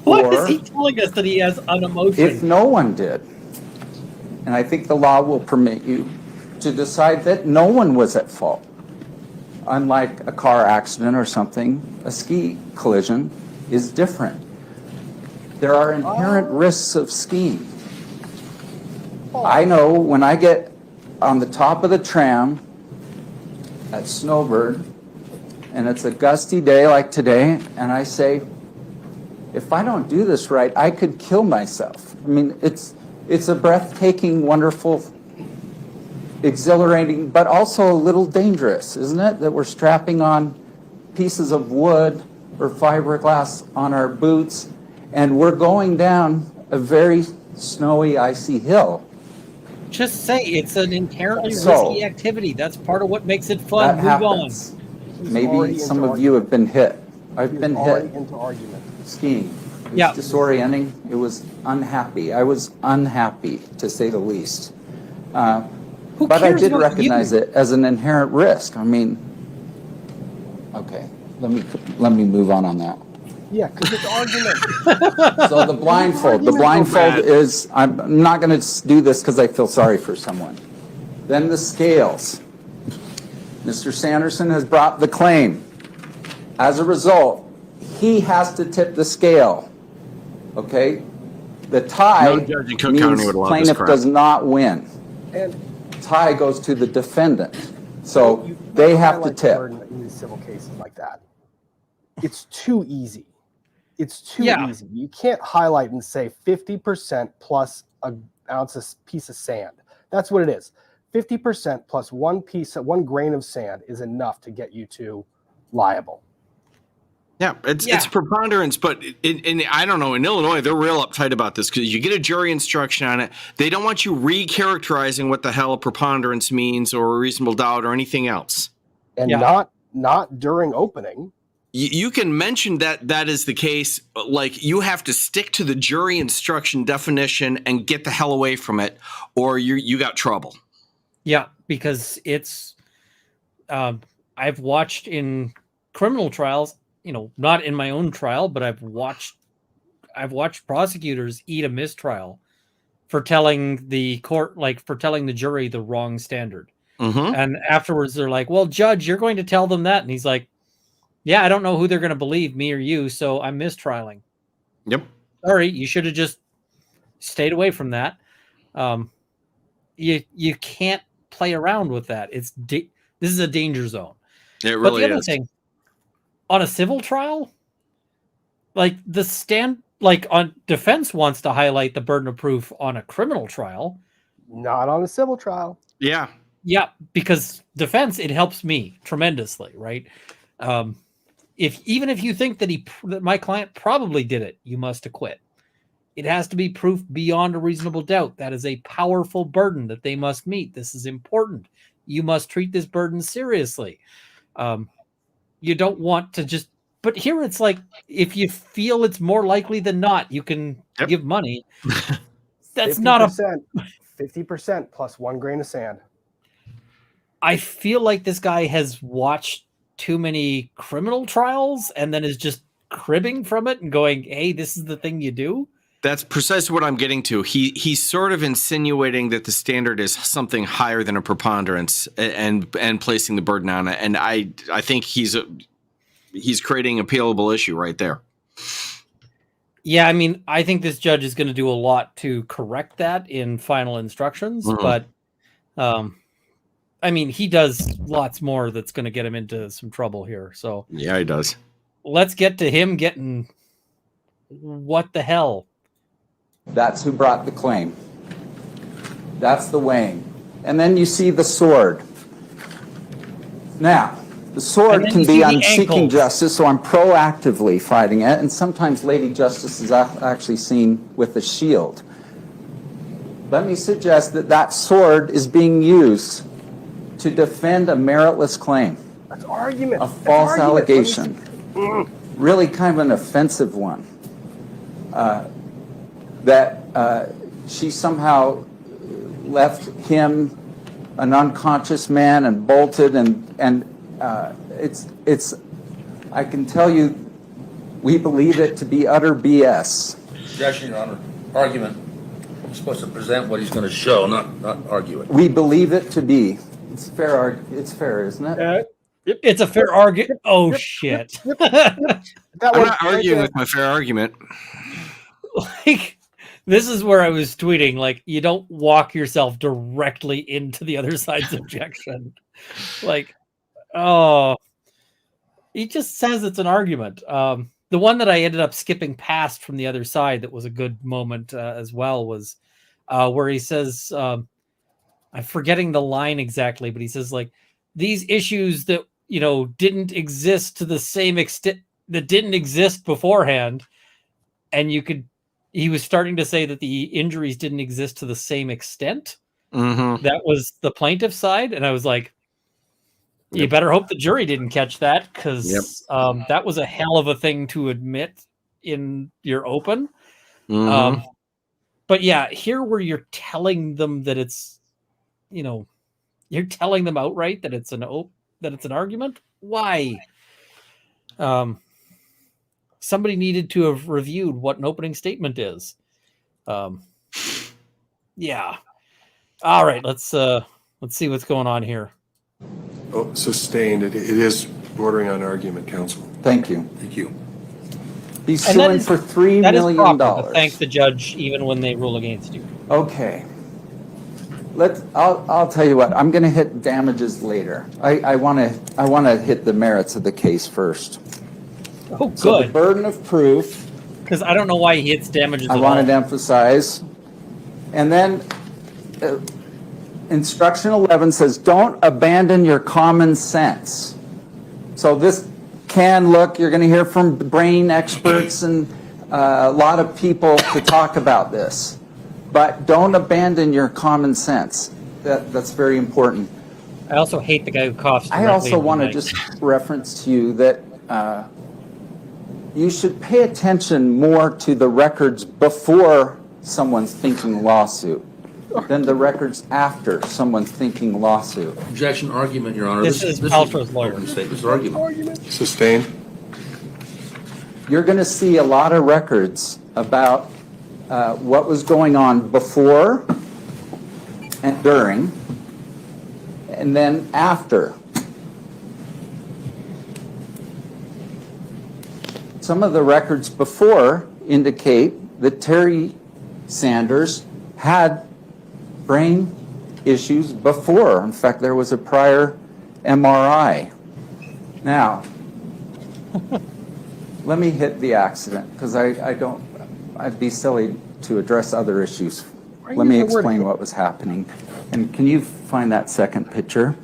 What or is he telling us that he has an emotion? if no one did. And I think the law will permit you to decide that no one was at fault. Unlike a car accident or something, a ski collision is different. There are inherent risks of skiing. I know when I get on the top of the tram at Snowbird, and it's a gusty day like today, and I say, if I don't do this right, I could kill myself. I mean, it's a breathtaking, wonderful, exhilarating, but also a little dangerous, isn't it? That we're strapping on pieces of wood or fiberglass on our boots, and we're going down a very snowy, icy hill. Just say it's an inherently risky activity. That's part of what makes it fun. That Move happens. Maybe some of you have been hit. I've been hit into argument. skiing. It was disorienting. It was unhappy. I was unhappy, to say the least. But I did recognize it as an inherent risk. I mean, okay, let me move on that. Yeah, because it's argument. So the blindfold is, I'm not going to do this because I feel sorry for someone. Then the scales. Mr. Sanderson has brought the claim. As a result, he has to tip the scale. Okay? The tie means plaintiff does not win. And tie goes to the defendant. So they have to tip. In these civil cases like that, it's too easy. It's too easy. You can't highlight and say 50% plus an ounce piece of sand. That's what it is. 50% plus one grain of sand is enough to get you to liable. Yeah, it's preponderance, but I don't know, in Illinois, they're real uptight about this because you get a jury instruction on it. They don't want you recharacterizing what the hell a preponderance means or a reasonable doubt or anything else. And not during opening. You can mention that is the case, like you have to stick to the jury instruction definition and get the hell away from it, or you got trouble. Yeah, because it's I've watched in criminal trials, not in my own trial, but I've watched prosecutors eat a mistrial for telling the court, for telling the jury the wrong standard. Mm-hmm. And afterwards they're like, well, judge, you're going to tell them that. And he's like, yeah, I don't know who they're going to believe, me or you, so I'm mistrialing. Yep. Sorry, you should have just stayed away from that. You can't play around with that. This is a danger zone. It really but the other is. thing, on a civil trial, on defense wants to highlight the burden of proof on a criminal trial. Not on a civil trial. Yeah. Yeah, because defense, it helps me tremendously, right? Even if you think that my client probably did it, you must acquit. It has to be proof beyond a reasonable doubt. That is a powerful burden that they must meet. This is important. you must treat this burden seriously. You don't want to just, but here it's like, if you feel it's more likely than not, you can give money. That's 50%, not a 50% plus 1 grain of sand. I feel like this guy has watched too many criminal trials and then is just cribbing from it and going, hey, this is the thing you do. That's precisely what I'm getting to. He's sort of insinuating that the standard is something higher than a preponderance and placing the burden on it. And I think he's creating a appealable issue right there. Yeah, I mean, I think this judge is going to do a lot to correct that in final instructions, but I mean, he does lots more that's going to get him into some trouble here. So yeah, he does. Let's get to him getting what the hell. That's who brought the claim. That's the weighing. And then you see the sword. Now, the sword can be I'm seeking justice, so I'm proactively fighting it. And sometimes Lady Justice is actually seen with a shield. Let me suggest that that sword is being used to defend a meritless claim. That's argument. A false allegation. Really kind of an offensive one. That she somehow left him an unconscious man and bolted, and it's I can tell you we believe it to be utter BS. Objection, Your Honor. Argument. We're supposed to present what he's going to show, not argue it. We believe it to be. It's fair. It's fair, isn't it? It's a fair argument. Oh shit! I'm not arguing with my fair argument. Like, this is where I was tweeting, like, you don't walk yourself directly into the other side's objection. Like, oh, he just says it's an argument. The one that I ended up skipping past from the other side that was a good moment as well was where he says, I'm forgetting the line exactly, but he says, like, these issues that, you know, didn't exist to the same extent, that didn't exist beforehand, and he was starting to say that the injuries didn't exist to the same extent. That was the plaintiff's side. And I was like, you better hope the jury didn't catch that, because that was a hell of a thing to admit in your open. But yeah, here where you're telling them that it's, you know, you're telling them outright that it's an argument. Why? Somebody needed to have reviewed what an opening statement is. Yeah. All right. Let's see what's going on here. Oh, sustained. It is bordering on argument, counsel. Thank you. Thank you. He's suing for $3 million. Thank the judge, even when they rule against you. Okay. I'll tell you what. I'm going to hit damages later. I want to hit the merits of the case first. Oh, good. So the burden of proof. Because I don't know why he hits damages. I wanted to emphasize. And then instruction 11 says, don't abandon your common sense. So this can look, you're going to hear from brain experts and a lot of people to talk about this. But don't abandon your common sense. That's very important. I also hate the guy who coughs. I also want to just reference to you that you should pay attention more to the records before someone's thinking lawsuit than the records after someone's thinking lawsuit. Objection, argument, Your Honor. This is Paltrow's lawyer. This is argument. Sustained. You're going to see a lot of records about what was going on before and during, and then after. Some of the records before indicate that Terry Sanders had brain issues before. In fact, there was a prior MRI. Now, let me hit the accident, because I'd be silly to address other issues. Let me explain what was happening. And can you find that second picture?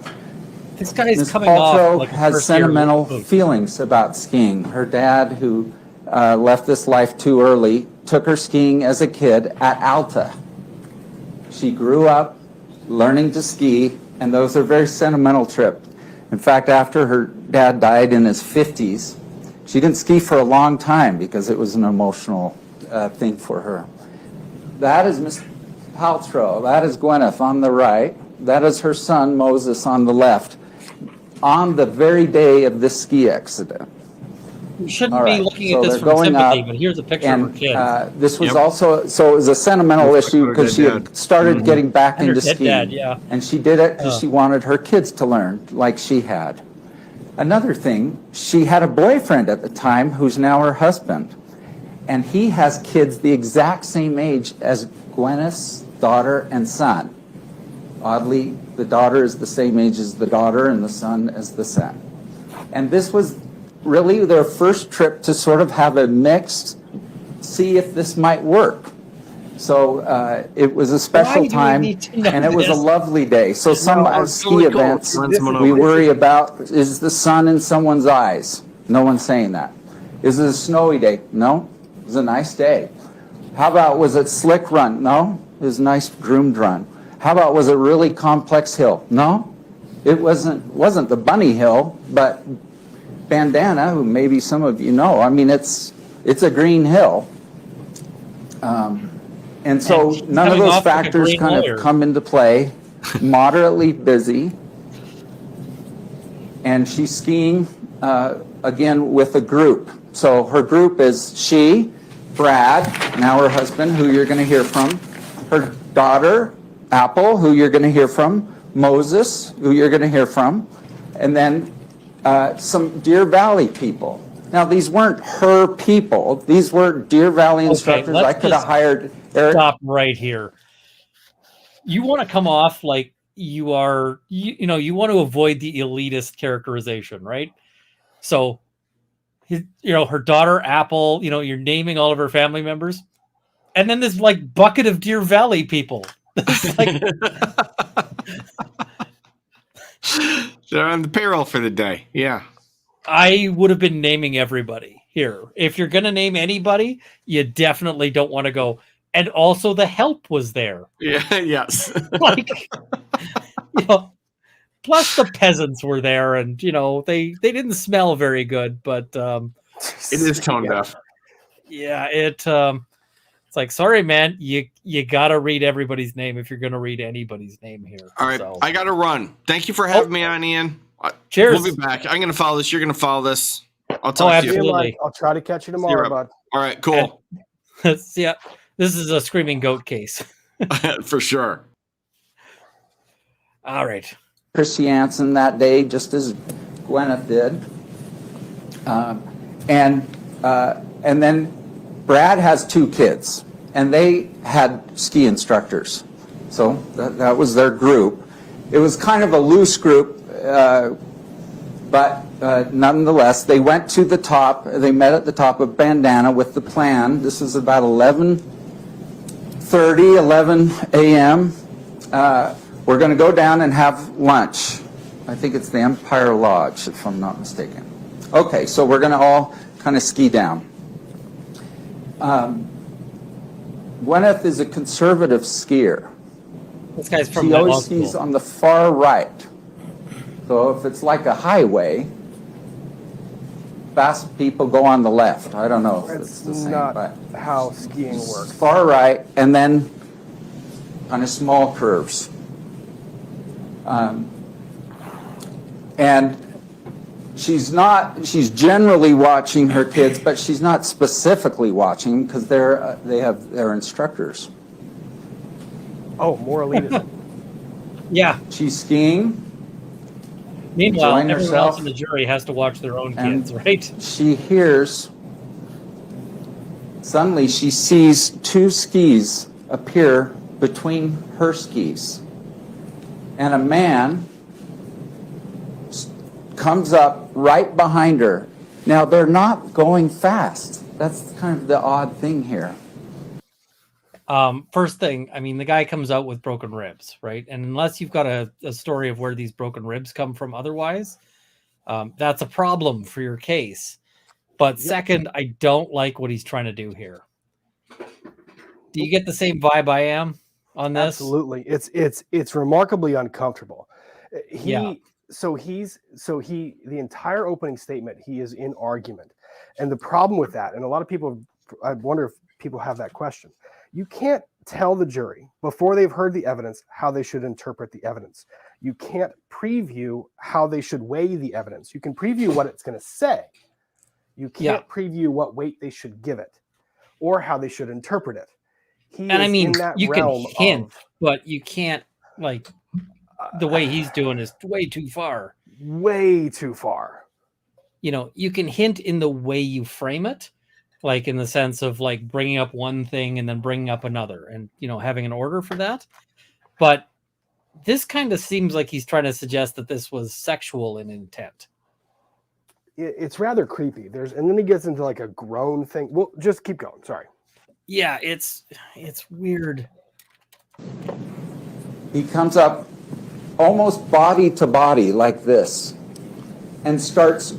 This guy is Ms. coming off Paltrow like has sentimental feelings about skiing. Her dad, who left this life too early, took her skiing as a kid at Alta. She grew up learning to ski And those are very sentimental trips. In fact, after her dad died in his 50s, she didn't ski for a long time because it was an emotional thing for her. That is Miss Paltrow. That is Gwyneth on the right. That is her son, Moses, on the left, on the very day of this ski accident. You shouldn't be looking at this from sympathy, but here's a picture of her kid. This was also, so it was a sentimental issue because she had started getting back into skiing. And she did it because she wanted her kids to learn like she had. Another thing, she had a boyfriend at the time who's now her husband. And he has kids the exact same age as Gwyneth's daughter and son. Oddly, the daughter is the same age as the daughter and the son as the son. And this was really their first trip to sort of have a mixed, see if this might work. So it was a special time, and it was a lovely day. So some ski events we worry about, is the sun in someone's eyes? No one's saying that. Is it a snowy day? No, it was a nice day. How about, was it slick run? No, it was a nice groomed run. How about, was it really complex hill? No, it wasn't the bunny hill, but Bandana, who maybe some of you know, I mean, it's a green hill. And so none of those factors kind of come into play. Moderately busy. And she's skiing, again, with a group. So her group is she, Brad, now her husband, who you're going to hear from, her daughter, Apple, who you're going to hear from, Moses, who you're going to hear from, and then some Deer Valley people. Now, these weren't her people. These were Deer Valley instructors. I could have hired Eric. Stop right here. You want to come off like you are, you know, you want to avoid the elitist characterization, right? So, you know, her daughter, Apple, you know, you're naming all of her family members. And then this like bucket of Deer Valley people. Like, they're on the payroll for the day. Yeah. I would have been naming everybody here. If you're going to name anybody, you definitely don't want to go. And also the help was there. Yeah. Yes. Like, you know, plus the peasants were there, and, you know, they didn't smell very good, but it is tone deaf. Yeah. It's like, sorry, man, you got to read everybody's name if you're going to read anybody's name here. All right. So. I got to run. Thank you for having me on, Ian. Cheers. We'll be back. I'm going to follow this. You're going to follow this. I'll talk to you. Absolutely. I'll try to catch you tomorrow, bud. All right, cool. Yeah, this is a screaming goat case. For sure. All right. Chrissy Anson that day, just as Gwyneth did. And then Brad has 2 kids, and they had ski instructors. So that was their group. It was kind of a loose group, but nonetheless, they went to the top. They met at the top of Bandana with the plan. This is about 11 a.m. We're going to go down and have lunch. I think it's the Empire Lodge, if I'm not mistaken. Okay, so we're going to all kind of ski down. Gwyneth is a conservative skier. This guy's from She always skis on the far right. So if it's like a highway, fast people go on the left. I don't know if it's the same. Not but how skiing works. Far right, and then kind of small curves. And she's generally watching her kids, but she's not specifically watching because they have their instructors. Oh, more elitism. Yeah. She's skiing. Meanwhile, everyone else in the jury has to watch their own kids, right? She hears, suddenly she sees 2 skis appear between her skis. And a man comes up right behind her. Now, they're not going fast. That's kind of the odd thing here. First thing, I mean, the guy comes out with broken ribs, right? And unless you've got a story of where these broken ribs come from otherwise, that's a problem for your case. But second, I don't like what he's trying to do here. Do you get the same vibe I am on this? Absolutely. It's remarkably uncomfortable. The entire opening statement, he is in argument. And the problem with that, and a lot of people, I wonder if people have that question. You can't tell the jury before they've heard the evidence how they should interpret the evidence. You can't preview how they should weigh the evidence. You can preview what it's going to say. You can't preview what weight they should give it or how they should interpret it. You can hint, but you can't, like, the way he's doing is way too far. Way too far. You know, you can hint in the way you frame it, like in the sense of like bringing up one thing and then bringing up another and, you know, having an order for that. But this kind of seems like he's trying to suggest that this was sexual in intent. It's rather creepy. And then he gets into like a groan thing. Well, just keep going. Sorry. Yeah, it's weird. He comes up almost body to body like this and starts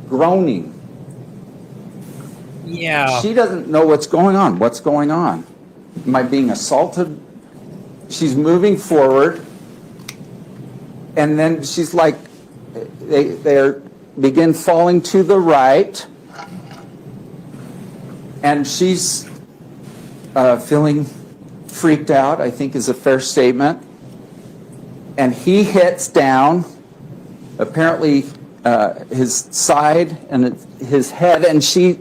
groaning. Yeah. She doesn't know what's going on. What's going on? Am I being assaulted? She's moving forward. And then she's like, they begin falling to the right. And she's feeling freaked out, I think is a fair statement. And he hits down, apparently his side and his head, and she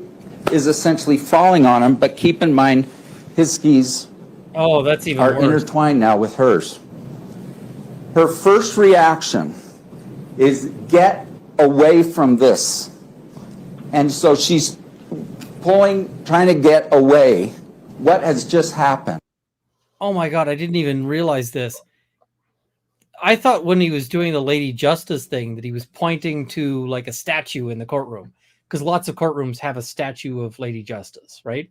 is essentially falling on him. But keep in mind, his skis that's even are worse. Intertwined now with hers. Her first reaction is get away from this. And so she's trying to get away. What has just happened? Oh my God, I didn't even realize this. I thought when he was doing the Lady Justice thing that he was pointing to like a statue in the courtroom, because lots of courtrooms have a statue of Lady Justice, right?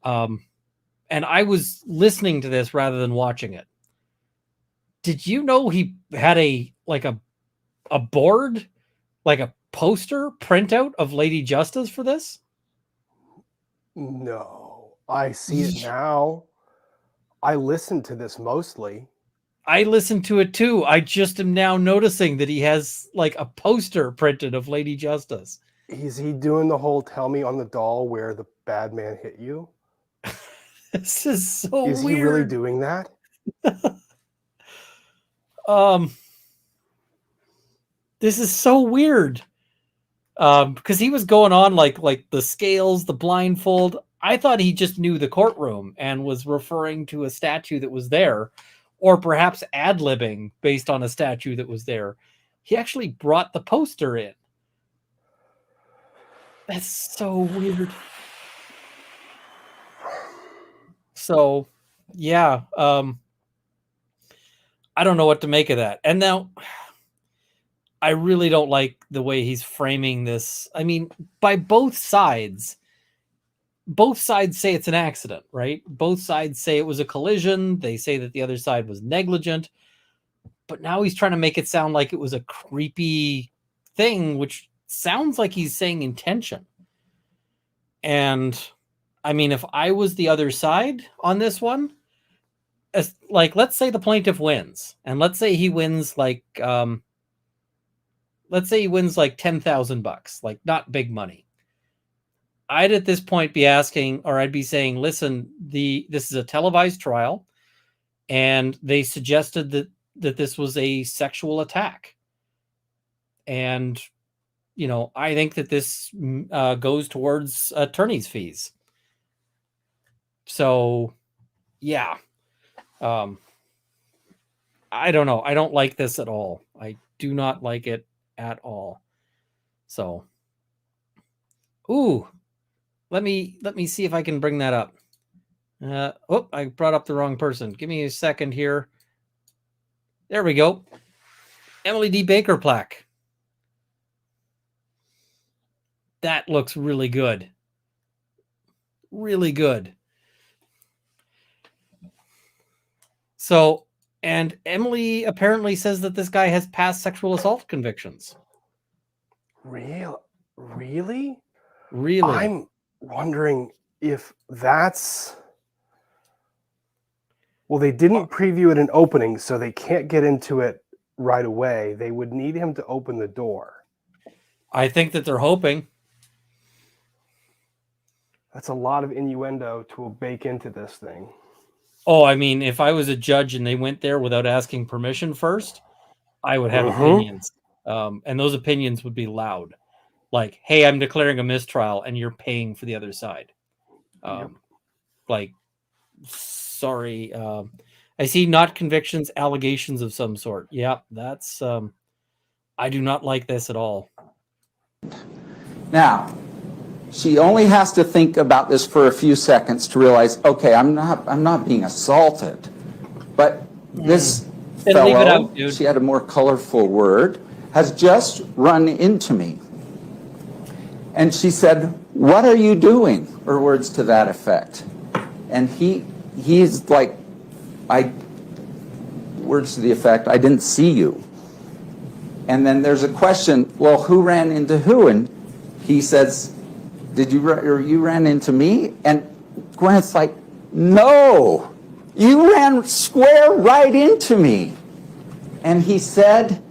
And I was listening to this rather than watching it. Did you know he had a board, like a poster printout of Lady Justice for this? No, I see it now. I listened to this mostly. I listened to it too. I just am now noticing that he has like a poster printed of Lady Justice. Is he doing the whole tell me on the doll where the bad man hit you? This is so weird. Is he really doing that? This is so weird. Because he was going on like the scales, the blindfold. I thought he just knew the courtroom and was referring to a statue that was there, or perhaps ad-libbing based on a statue that was there. He actually brought the poster in. That's so weird. So, yeah. I don't know what to make of that. And now, I really don't like the way he's framing this. I mean, by both sides say it's an accident, right? Both sides say it was a collision. They say that the other side was negligent. But now he's trying to make it sound like it was a creepy thing, which sounds like he's saying intention. And I mean, if I was the other side on this one, let's say the plaintiff wins, and let's say he wins like $10,000, like not big money. I'd at this point be asking, or I'd be saying, listen, this is a televised trial, and they suggested that this was a sexual attack. And, you know, I think that this goes towards attorney's fees. So, yeah. I don't know. I don't like this at all. I do not like it at all. So, ooh. Let me see if I can bring that up. I brought up the wrong person. Give me a second here. There we go. Emily D. Baker plaque. That looks really good. Really good. So, and Emily apparently says that this guy has past sexual assault convictions. Really? Really? I'm wondering if that's... Well, they didn't preview it in opening, so they can't get into it right away, they would need him to open the door. I think that they're hoping. That's a lot of innuendo to bake into this thing. Oh, I mean, if I was a judge and they went there without asking permission first, I would have opinions. And those opinions would be loud. Like, hey, I'm declaring a mistrial and you're paying for the other side. Like, sorry. I see not convictions, allegations of some sort. Yeah, that's... I do not like this at all. Now, she only has to think about this for a few seconds to realize, okay, I'm not being assaulted. But this fellow, she had a more colorful word, has just run into me. And she said, "What are you doing?" Or words to that effect. And he's like, words to the effect, "I didn't see you." And then there's a question, well, who ran into who? And he says, you ran into me? And Gwyneth's like, no, you ran square right into me. And he said,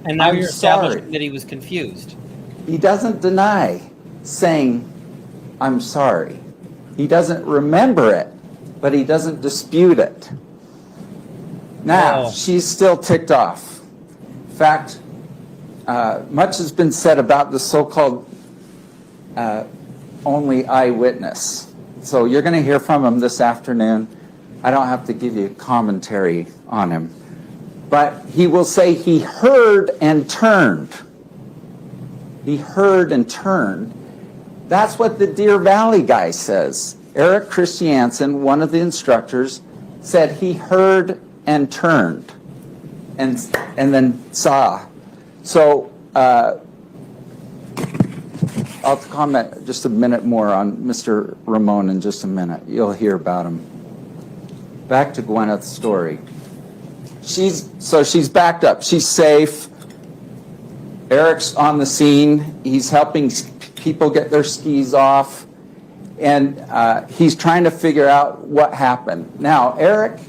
and now you're sorry. Establishing that he was confused. He doesn't deny saying, I'm sorry. He doesn't remember it, but he doesn't dispute it. Now, she's still ticked off. In fact, much has been said about the so-called only eyewitness. So you're going to hear from him this afternoon. I don't have to give you commentary on him. But he will say he heard and turned. He heard and turned. That's what the Deer Valley guy says. Eric Christiansen, one of the instructors, said he heard and turned and then saw. So I'll comment just a minute more on Mr. Ramon in just a minute. You'll hear about him. Back to Gwyneth's story. She's backed up. She's safe. Eric's on the scene. He's helping people get their skis off. And he's trying to figure out what happened. Now, Eric,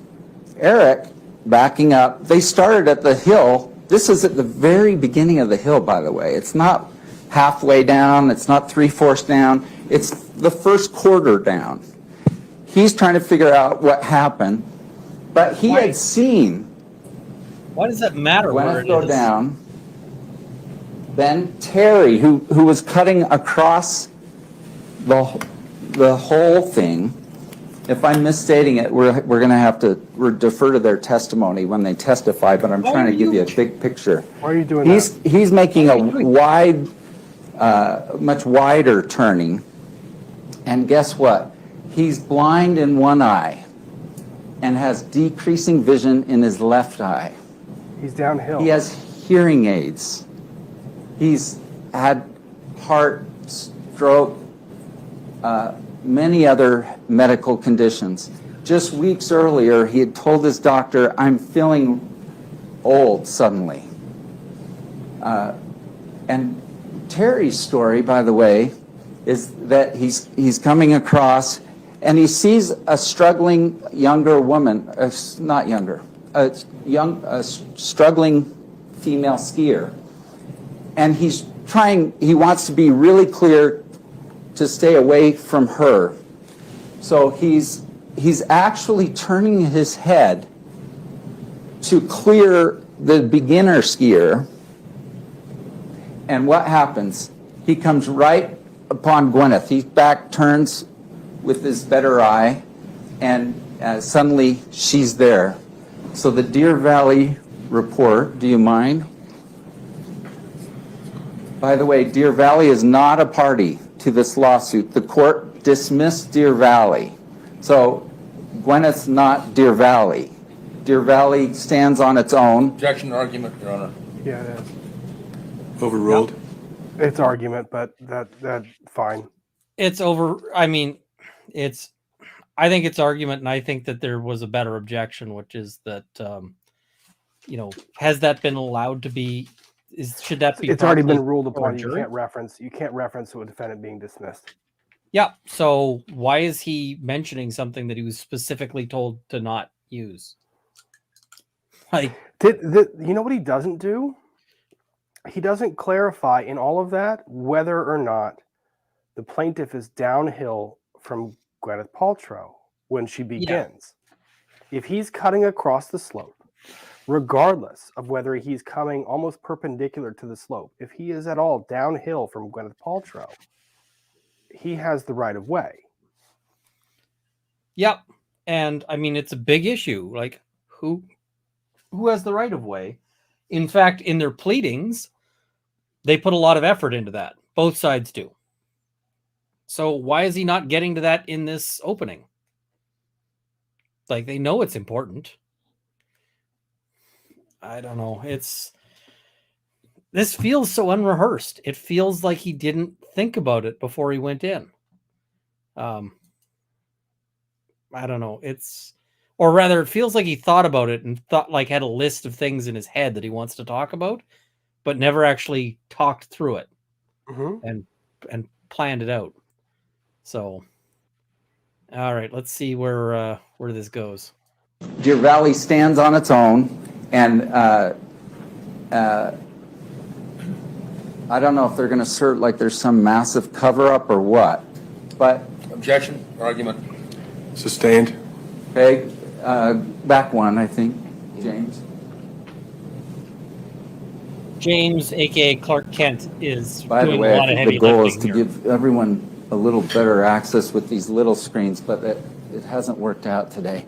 backing up, they started at the hill. This is at the very beginning of the hill, by the way. It's not halfway down. It's not 3/4 down. It's the first quarter down. He's trying to figure out what happened. But he had seen... Why does that matter where it go is? Down. Then Terry, who was cutting across the whole thing. If I'm misstating it, we're going to have to defer to their testimony when they testify, but I'm trying to give you a big picture. Why are you doing that? He's making a wide, much wider turning. And guess what? He's blind in one eye and has decreasing vision in his left eye. He's downhill. He has hearing aids. He's had heart, stroke, many other medical conditions. Just weeks earlier, he had told his doctor, I'm feeling old suddenly. And Terry's story, by the way, is that he's coming across and he sees a struggling younger woman, not younger, a struggling female skier. And he wants to be really clear to stay away from her. So he's actually turning his head to clear the beginner skier. And what happens? He comes right upon Gwyneth. He back turns with his better eye, and suddenly she's there. So the Deer Valley report, do you mind? By the way, Deer Valley is not a party to this lawsuit. The court dismissed Deer Valley. So Gwyneth's not Deer Valley. Deer Valley stands on its own. Objection to argument, Your Honor. Yeah, it is. Overruled. It's argument, but that fine. It's over. I mean, I think it's argument, and I think that there was a better objection, which is that, has that been allowed to be? Should that be? It's already been ruled upon. You can't reference to a defendant being dismissed. Yeah. So why is he mentioning something that he was specifically told to not use? Like, you know what he doesn't do? He doesn't clarify in all of that whether or not the plaintiff is downhill from Gwyneth Paltrow when she begins. Yeah. If he's cutting across the slope, regardless of whether he's coming almost perpendicular to the slope, if he is at all downhill from Gwyneth Paltrow, he has the right of way. Yep. And I mean, it's a big issue. Like, who has the right of way? In fact, in their pleadings, they put a lot of effort into that. Both sides do. So why is he not getting to that in this opening? Like, they know it's important. I don't know. This feels so unrehearsed. It feels like he didn't think about it before he went in. I don't know. Or rather, it feels like he thought about it and had a list of things in his head that he wants to talk about, but never actually talked through it and planned it out. So, all right, let's see where this goes. Deer Valley stands on its own, and I don't know if they're going to assert like there's some massive cover-up or what, but... Objection, argument. Sustained. Okay, back one, I think, James. James, a.k.a. Clark Kent, is By the doing way, a lot I of think heavy the goal is lifting to here. give everyone a little better access with these little screens, but it hasn't worked out today.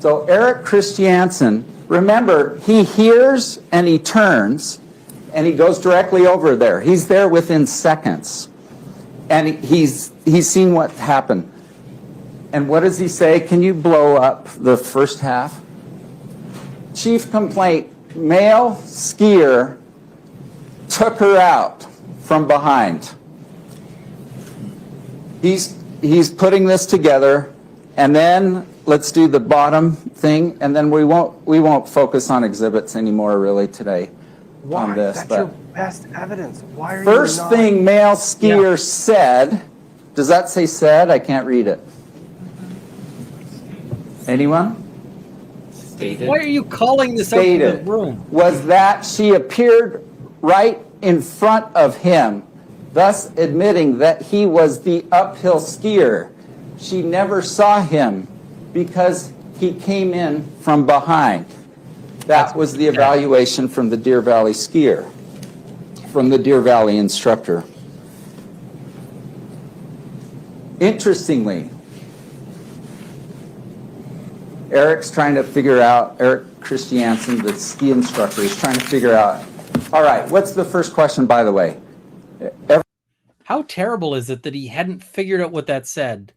So Eric Christiansen, remember, he hears and he turns and he goes directly over there. He's there within seconds. And he's seen what happened. And what does he say? Can you blow up the first half? Chief complaint, male skier took her out from behind. He's putting this together, and then let's do the bottom thing, and then we won't focus on exhibits anymore really today. Why? On this. That's your best evidence. Why are First you not... thing male skier said, does that say said? I can't read it. Anyone? Stated. Why are you calling this out in the room? Was that she appeared right in front of him, thus admitting that he was the uphill skier. She never saw him because he came in from behind. That was the evaluation from the Deer Valley skier, from the Deer Valley instructor. Interestingly, Eric Christiansen, the ski instructor, is trying to figure out, all right, what's the first question, by the way? How terrible is it that he hadn't figured out what that said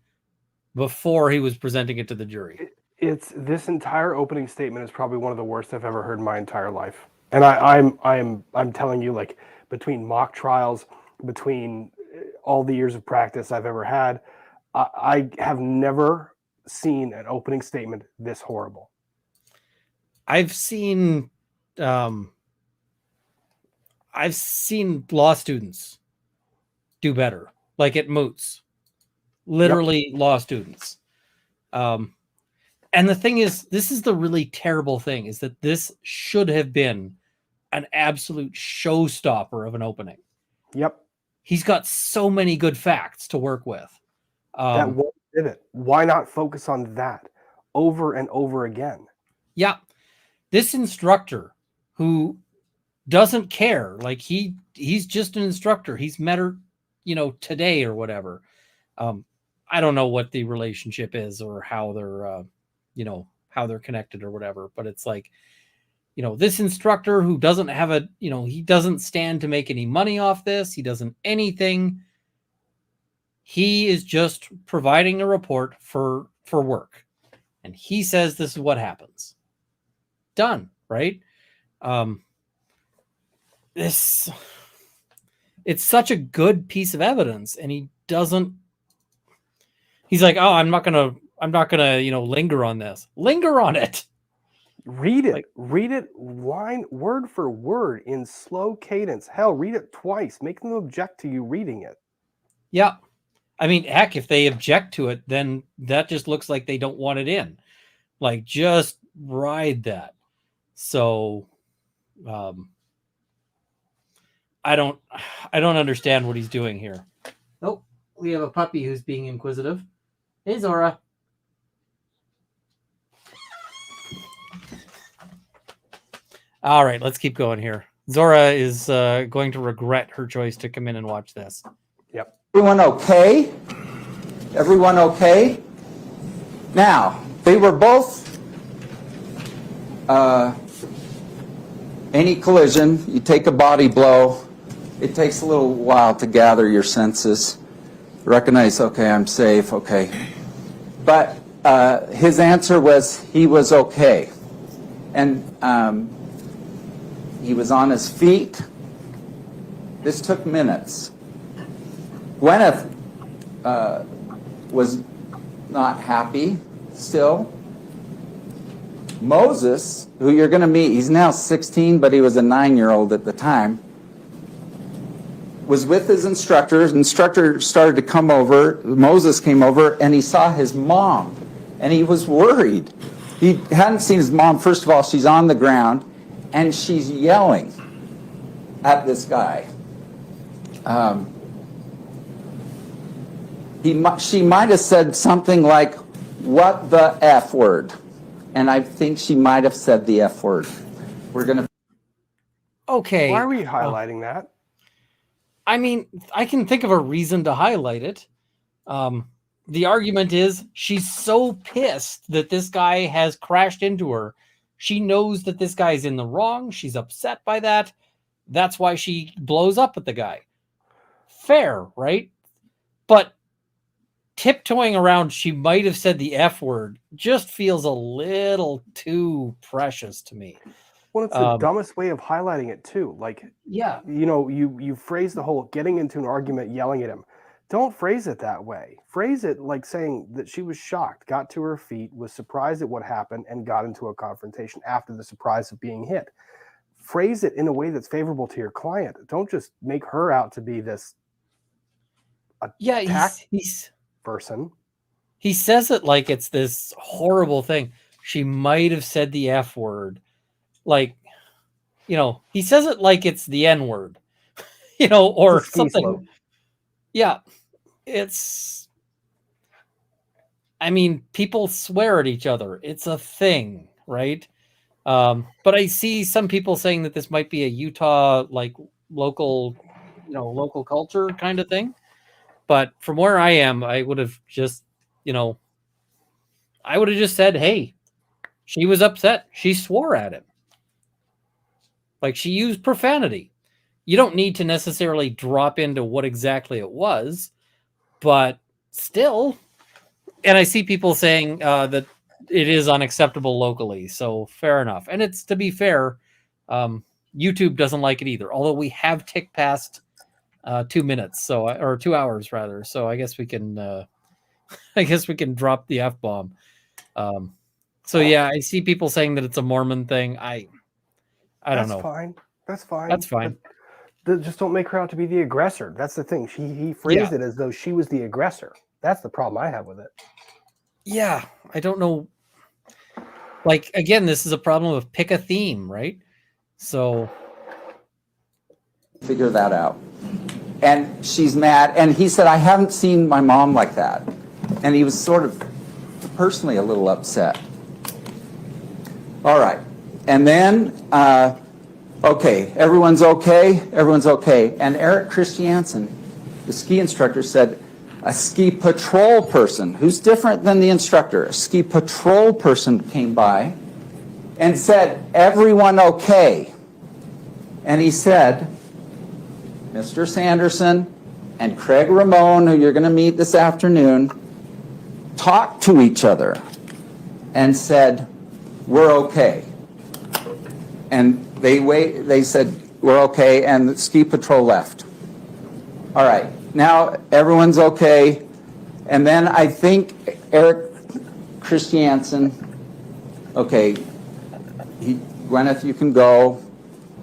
before he was presenting it to the jury? This entire opening statement is probably one of the worst I've ever heard in my entire life. And I'm telling you, like, between mock trials, between all the years of practice I've ever had, I have never seen an opening statement this horrible. I've seen law students do better, like at Moots, literally. Yep. Law students. And the thing is, this is the really terrible thing, is that this should have been an absolute showstopper of an opening. Yep. He's got so many good facts to work with. That won't did it. Why not focus on that over and over again? Yeah. This instructor who doesn't care, like he's just an instructor. He's met her, today or whatever. I don't know what the relationship is or how they're, how they're connected or whatever, but it's like, this instructor who doesn't have he doesn't stand to make any money off this. He doesn't anything. He is just providing a report for work. And he says this is what happens. Done, right? It's such a good piece of evidence, and he's like, oh, I'm not gonna linger on this. Linger on it. Read it. Read it line word for word in slow cadence. Hell, read it twice. Make them object to you reading it. Yeah. I mean, heck, if they object to it, then that just looks like they don't want it in. Like, just ride that. So I don't understand what he's doing here. Oh, we have a puppy who's being inquisitive. Hey, Zora. All right, let's keep going here. Zora is going to regret her choice to come in and watch this. Yep. Everyone okay? Everyone okay? Now, they were both, any collision, you take a body blow, it takes a little while to gather your senses, recognize, okay, I'm safe, okay. But his answer was he was okay. And he was on his feet. This took minutes. Gwyneth was not happy still. Moses, who you're going to meet, he's now 16, but he was a 9-year-old at the time, was with his instructor. His instructor started to come over. Moses came over, and he saw his mom, and he was worried. He hadn't seen his mom. First of all, she's on the ground, and she's yelling at this guy. She might have said something like, "What the F word?" And I think she might have said the F word. We're going to... Okay. Why are we highlighting that? I mean, I can think of a reason to highlight it. The argument is she's so pissed that this guy has crashed into her. She knows that this guy's in the wrong. She's upset by that. That's why she blows up at the guy. Fair, right? But tiptoeing around, she might have said the F word, just feels a little too precious to me. Well, it's the dumbest way of highlighting it too. Like, yeah, you know, you phrase the whole getting into an argument, yelling at him. Don't phrase it that way. Phrase it like saying that she was shocked, got to her feet, was surprised at what happened, and got into a confrontation after the surprise of being hit. Phrase it in a way that's favorable to your client. Don't just make her out to be this he's person. He says it like it's this horrible thing. She might have said the F word. Like, you know, he says it like it's the N word, you know, or something. Slope. Yeah. I mean, people swear at each other. It's a thing, right? But I see some people saying that this might be a Utah, like, local culture kind of thing. But from where I am, I would have just, said, hey, she was upset. She swore at him. Like, she used profanity. You don't need to necessarily drop into what exactly it was, but still. And I see people saying that it is unacceptable locally, so fair enough. And it's, to be fair, YouTube doesn't like it either, although we have ticked past 2 minutes, or 2 hours rather. So I guess we can, drop the F-bomb. So yeah, I see people saying that it's a Mormon thing. I don't know. That's fine. That's fine. But just don't make her out to be the aggressor. That's the thing. He phrased it as though she was the aggressor. That's the problem I have with it. Yeah, I don't know. Like, again, this is a problem of pick a theme, right? So figure that out. And she's mad. And he said, I haven't seen my mom like that. And he was sort of personally a little upset. All right. And then, okay, everyone's okay. Everyone's okay. And Eric Christiansen, the ski instructor, said, a ski patrol person, who's different than the instructor, a ski patrol person came by and said, everyone okay? And he said, Mr. Sanderson and Craig Ramon, who you're going to meet this afternoon, talked to each other and said, we're okay. And they said, we're okay, and the ski patrol left. All right, now everyone's okay. And then I think Eric Christiansen, okay, Gwyneth, you can go,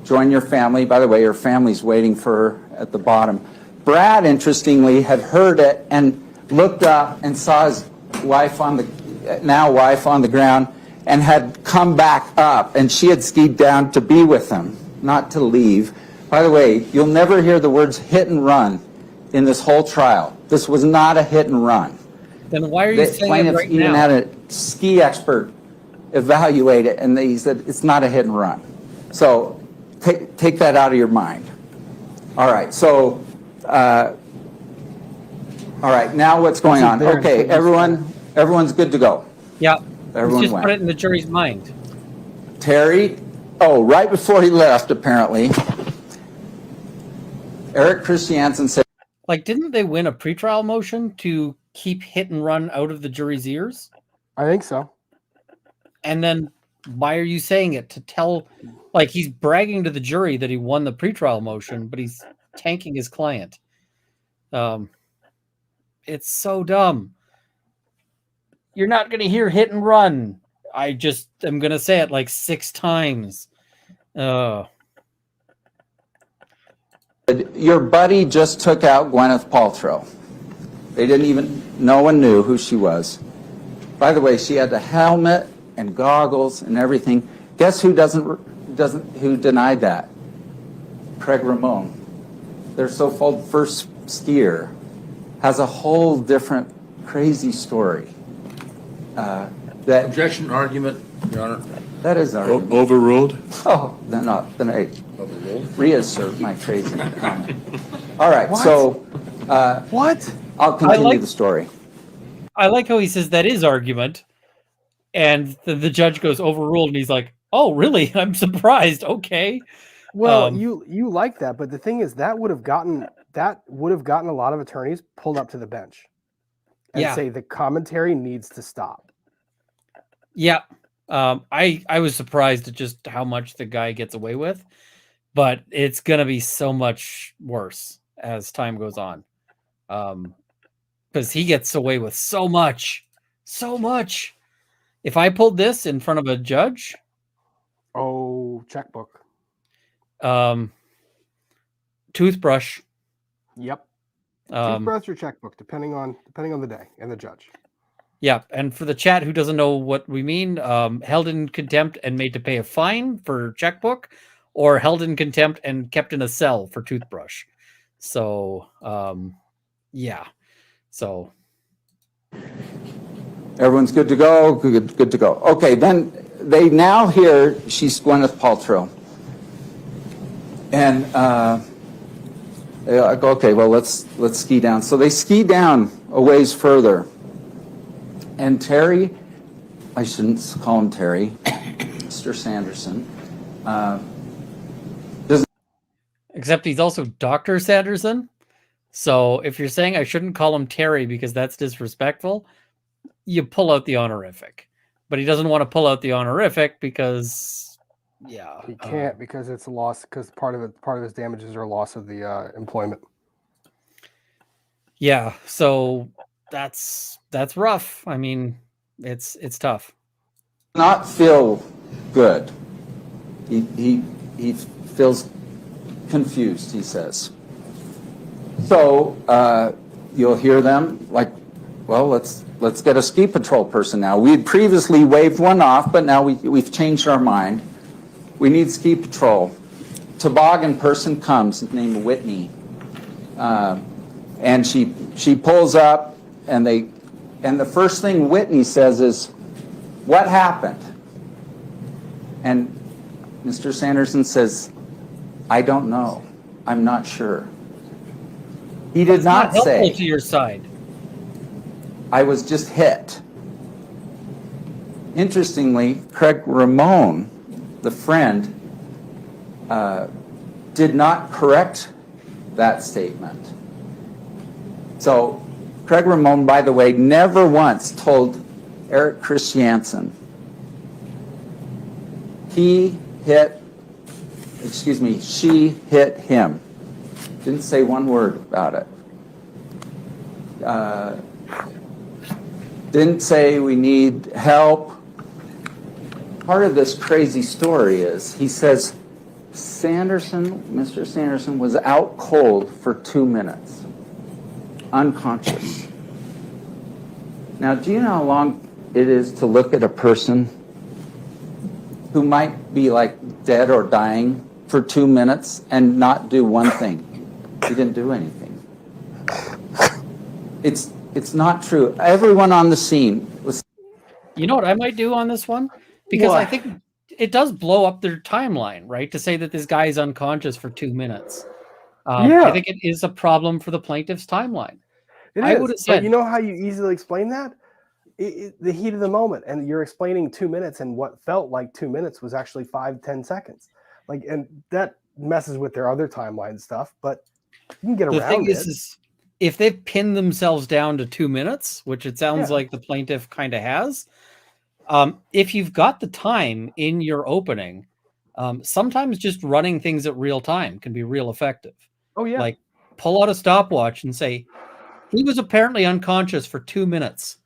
join your family. By the way, your family's waiting for her at the bottom. Brad, interestingly, had heard it and looked up and saw his wife on the ground and had come back up, and she had skied down to be with him, not to leave. By the way, you'll never hear the words hit and run in this whole trial. This was not a hit and run. Then why are you saying it right even now? had a ski expert evaluate it, and he said it's not a hit and run. So take that out of your mind. All right, so, all right, now what's going on? Okay, everyone's good to go. Yeah, Everyone let's just went. put it in the jury's mind. Terry, right before he left, apparently, Eric Christiansen said, Like, didn't they win a pretrial motion to keep hit and run out of the jury's ears? I think so. And then why are you saying it to tell, like, he's bragging to the jury that he won the pretrial motion, but he's tanking his client. It's so dumb. You're not going to hear hit and run. I just am going to say it like 6 times. your buddy just took out Gwyneth Paltrow. They didn't even, no one knew who she was. By the way, she had a helmet and goggles and everything. Guess who who denied that? Craig Ramon. Their so-called first skier has a whole different crazy story. That Objection, argument, Your Honor. that is our Overruled? Oh, then I Overruled. reassert my crazy comment. All right, What? so What? I'll continue like- the story. I like how he says that is argument, and the judge goes overruled, and he's like, "Oh, really? I'm surprised." Okay. Well, you like that, but the thing is, that would have gotten a lot of attorneys pulled up to the bench and Yeah. say the commentary needs to stop. Yeah. I was surprised at just how much the guy gets away with, but it's gonna be so much worse as time goes on. Because he gets away with so much. If I pulled this in front of a judge, Oh, checkbook. toothbrush. Yep. Um, Toothbrush or checkbook, depending on the day and the judge. yeah, and for the chat who doesn't know what we mean, held in contempt and made to pay a fine for checkbook, or held in contempt and kept in a cell for toothbrush. So, yeah. So, Everyone's good to go? Good to go. Okay, then they now hear she's Gwyneth Paltrow. And they're like, okay, well, let's ski down. So they ski down a ways further. And Terry, I shouldn't call him Terry, Mr. Sanderson, except he's also Dr. Sanderson. So if you're saying I shouldn't call him Terry because that's disrespectful, you pull out the honorific. But he doesn't want to pull out the honorific because, yeah, He can't because it's a loss. Because part of his damages are loss of the employment. yeah. So that's rough. I mean, it's tough. not feel good. He feels confused, he says. So you'll hear them like, well, let's get a ski patrol person now. We had previously waved one off, but now we've changed our mind. We need ski patrol. Toboggan person comes named Whitney, and she pulls up, and the first thing Whitney says is, "What happened?" And Mr. Sanderson says, "I don't know. I'm not sure." He did not helpful say, to your side. "I was just hit." Interestingly, Craig Ramon, the friend, did not correct that statement. So Craig Ramon, by the way, never once told Eric Christiansen she hit him. Didn't say one word about it. Didn't say we need help. Part of this crazy story is he says Mr. Sanderson was out cold for 2 minutes, unconscious. Now, do you know how long it is to look at a person who might be like dead or dying for 2 minutes and not do one thing. He didn't do anything. It's not true. Everyone on the scene was. You know what I might do on this one? Because What? I think it does blow up their timeline, right? To say that this guy is unconscious for 2 minutes. Yeah. I think it is a problem for the plaintiff's timeline. I would have But said, you know how you easily explain that? The heat of the moment, and you're explaining 2 minutes, and what felt like 2 minutes was actually 5-10 seconds. Like, and that messes with their other timeline stuff, but you can get the around thing it. is if they've pinned themselves down to 2 minutes, which it sounds Yeah. like the plaintiff kind of has, if you've got the time in your opening, sometimes just running things at real time can be real effective. Oh yeah. Like, pull out a stopwatch and say, he was apparently unconscious for 2 minutes.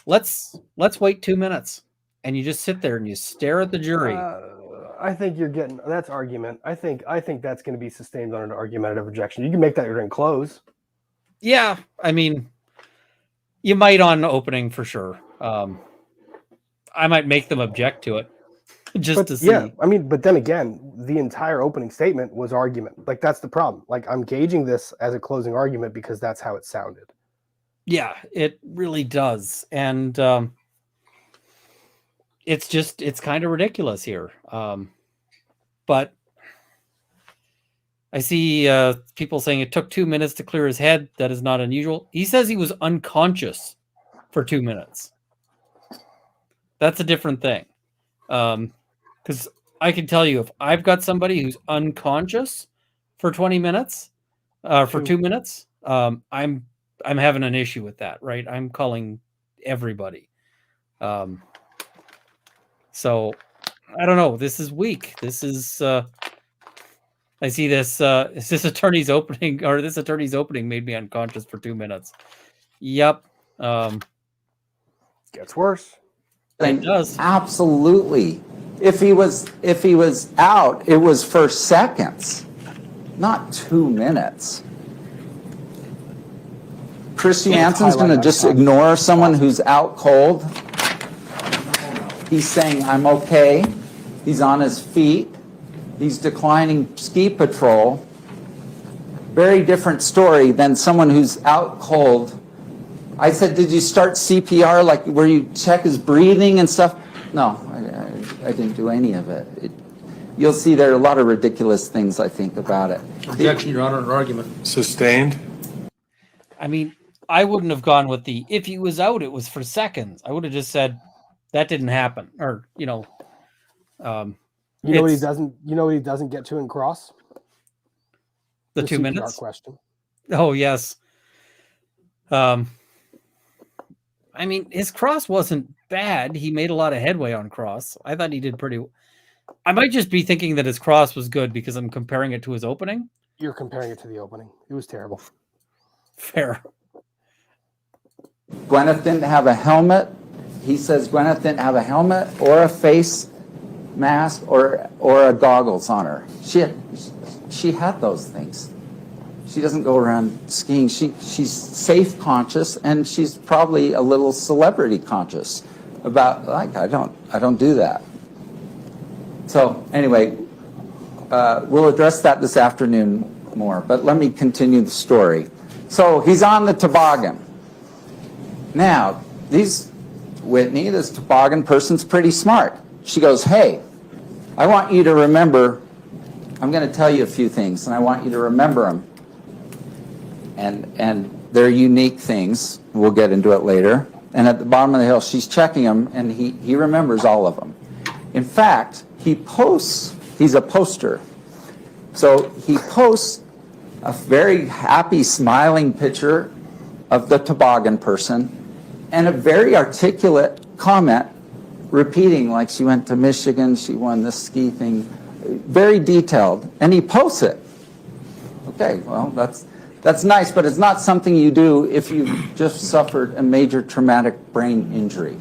Let's wait 2 minutes. And you just sit there and you stare at the jury. I think you're getting that's argument. I think that's going to be sustained on an argumentative objection. You can make that during close. Yeah, I mean, you might on opening for sure. I might make them object to it just to see. Yeah, I mean, but then again, the entire opening statement was argument. Like, that's the problem. Like, I'm gauging this as a closing argument because that's how it sounded. Yeah, it really does. And it's kind of ridiculous here. But I see people saying it took 2 minutes to clear his head. That is not unusual. He says he was unconscious for 2 minutes. That's a different thing. Because I can tell you, if I've got somebody who's unconscious for 20 minutes, for 2 minutes, I'm having an issue with that, right? I'm calling everybody. So I don't know. This is weak. This is I see this is this attorney's opening, or this attorney's opening made me unconscious for 2 minutes. Yep. Gets worse. It does. Absolutely. If he was out, it was for seconds, not 2 minutes. Chris Jansen's going to just ignore someone who's out cold. He's saying, I'm okay. He's on his feet. He's declining ski patrol. Very different story than someone who's out cold. I said, did you start CPR, like where you check his breathing and stuff? No, I didn't do any of it. You'll see there are a lot of ridiculous things, I think, about it. Objection, Your Honor, an argument. Sustained. I mean, I wouldn't have gone with the, if he was out, it was for seconds. I would have just said that didn't happen. Or, you know what he doesn't get to in cross? The 2 CPR minutes question. Oh, yes. I mean, his cross wasn't bad. He made a lot of headway on cross. I thought he did pretty. I might just be thinking that his cross was good because I'm comparing it to his opening. You're comparing it to the opening. It was terrible. Fair. Gwyneth didn't have a helmet. He says Gwyneth didn't have a helmet or a face mask or a goggles on her. She had those things. She doesn't go around skiing. She's safe conscious, and she's probably a little celebrity conscious about, like, I don't do that. So anyway, we'll address that this afternoon more, but let me continue the story. So he's on the toboggan. Now, Whitney, this toboggan person's pretty smart. She goes, hey, I want you to remember, I'm going to tell you a few things, and I want you to remember them. And they're unique things. We'll get into it later. And at the bottom of the hill, she's checking them, and he remembers all of them. In fact, he's a poster. So he posts a very happy, smiling picture of the toboggan person and a very articulate comment repeating, like she went to Michigan, she won this ski thing, very detailed, and he posts it. Okay, well, that's nice, but it's not something you do if you've just suffered a major traumatic brain injury.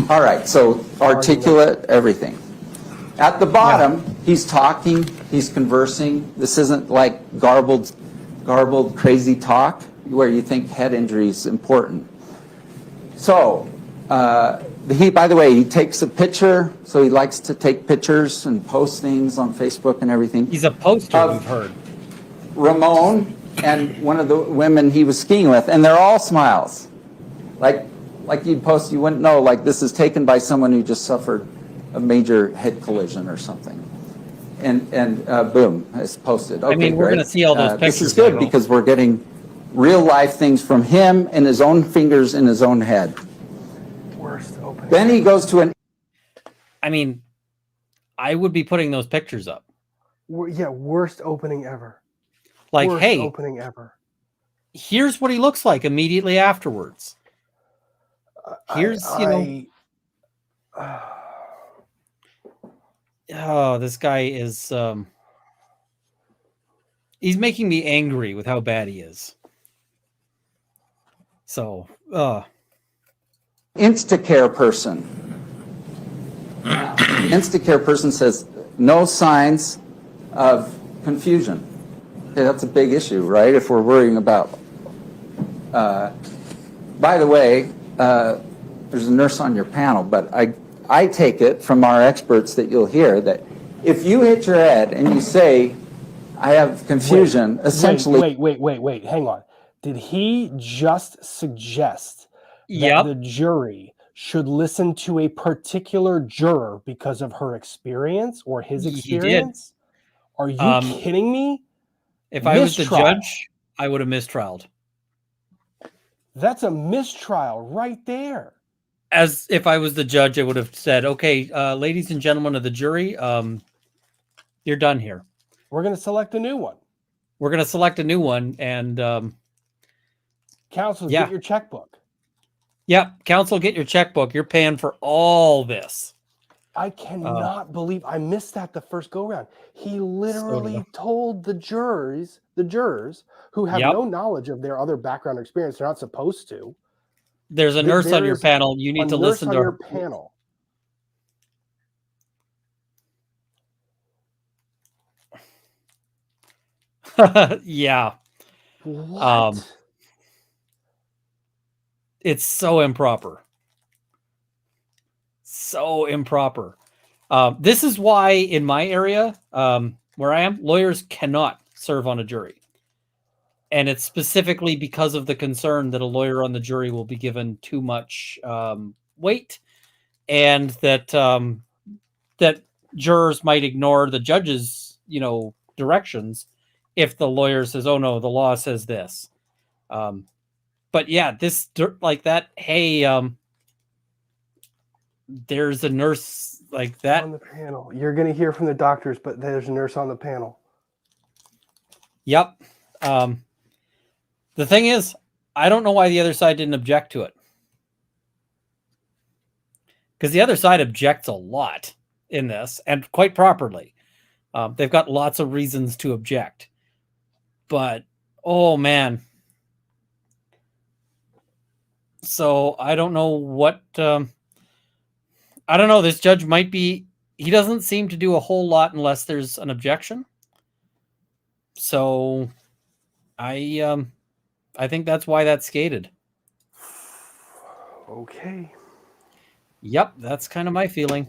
All right, so articulate, everything. At the bottom, he's talking, he's conversing. This isn't like garbled, crazy talk where you think head injury is important. So By the way, he takes a picture, so he likes to take pictures and post things on Facebook and everything. He's a poster, we've heard. Ramon and one of the women he was skiing with, and they're all smiles. Like you'd post, you wouldn't know, like this is taken by someone who just suffered a major head collision or something. And boom, it's posted. Okay, I mean, we're going to see all those pictures. This is good because we're getting real life things from him and his own fingers in his own head. Worst opening. Then he goes to an... I mean, I would be putting those pictures up. Yeah, worst opening ever. Like, worst hey, opening ever. Here's what he looks like immediately afterwards. Here's, oh, this guy is, he's making me angry with how bad he is. So, Instacare person. Instacare person says no signs of confusion. Okay, that's a big issue, right? If we're worrying about. By the way, there's a nurse on your panel, but I take it from our experts that you'll hear that if you hit your head and you say, I have confusion, essentially. Wait, hang on. Did he just suggest that the jury should listen to a particular juror because of her experience or his experience? Are you kidding me? If I was the judge, I would have mistrialed. That's a mistrial right there. As if I was the judge, I would have said, okay, ladies and gentlemen of the jury, you're done here. We're going to select a new one. We're going to select a new one. And counsel, get your checkbook. Yep. Counsel, get your checkbook. You're paying for all this. I cannot believe I missed that the first go round. He literally told the jurors who have no knowledge of their other background experience, they're not supposed to. There's a nurse on your panel. You need to listen to her. Panel. Yeah. What? It's so improper. So improper. This is why in my area, where I am, lawyers cannot serve on a jury. And it's specifically because of the concern that a lawyer on the jury will be given too much weight, and that that jurors might ignore the judge's, directions if the lawyer says, "Oh no, the law says this." But yeah, this like that. Hey, there's a nurse like that on the panel. You're going to hear from the doctors, but there's a nurse on the panel. Yep. The thing is, I don't know why the other side didn't object to it. Because the other side objects a lot in this, and quite properly. They've got lots of reasons to object. But, oh man. So, I don't know what... I don't know, this judge might be... He doesn't seem to do a whole lot unless there's an objection. So, I think that's why that's skated. Okay. Yep, that's kind of my feeling.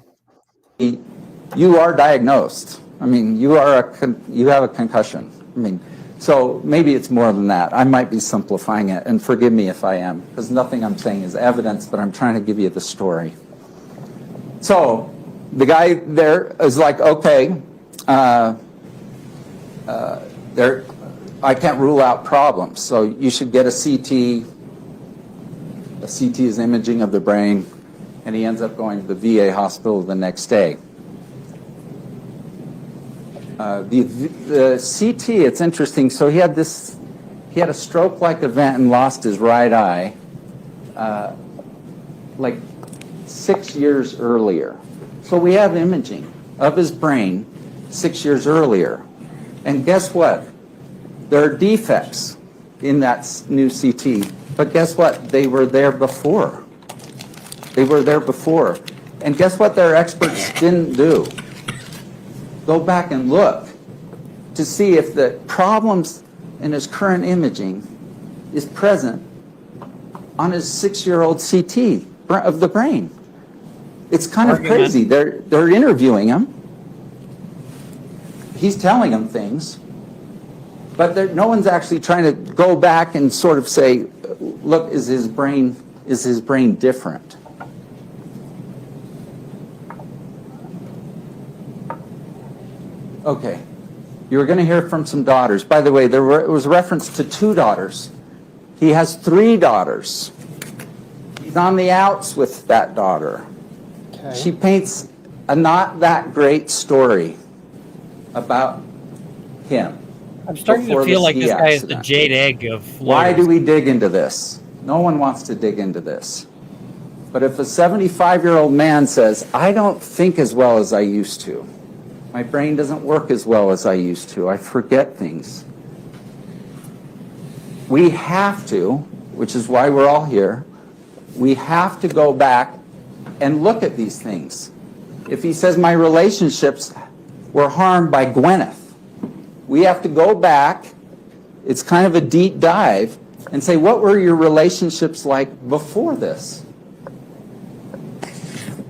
You are diagnosed. I mean, you have a concussion. I mean, so maybe it's more than that. I might be simplifying it, and forgive me if I am, because nothing I'm saying is evidence, but I'm trying to give you the story. So the guy there is like, okay, I can't rule out problems, so you should get a CT. A CT is imaging of the brain, and he ends up going to the VA hospital the next day. The CT, it's interesting. So he had a stroke-like event and lost his right eye, like 6 years earlier. So we have imaging of his brain 6 years earlier, and guess what? There are defects in that new CT, but guess what? They were there before. And guess what their experts didn't do? Go back and look to see if the problems in his current imaging is present on his 6-year-old CT of the brain. It's kind of crazy. They're interviewing him. He's telling them things, but no one's actually trying to go back and sort of say, look, is his brain different? Okay. You were going to hear from some daughters. By the way, it was reference to 2 daughters. He has 3 daughters. He's on the outs with that daughter. Okay. She paints a not that great story about him. I'm starting to feel like this guy is the jade egg of lawyers. Why do we dig into this? No one wants to dig into this. But if a 75-year-old man says, I don't think as well as I used to, my brain doesn't work as well as I used to, I forget things, we have to, which is why we're all here, we have to go back and look at these things. If he says my relationships were harmed by Gwyneth, we have to go back, it's kind of a deep dive, and say, what were your relationships like before this?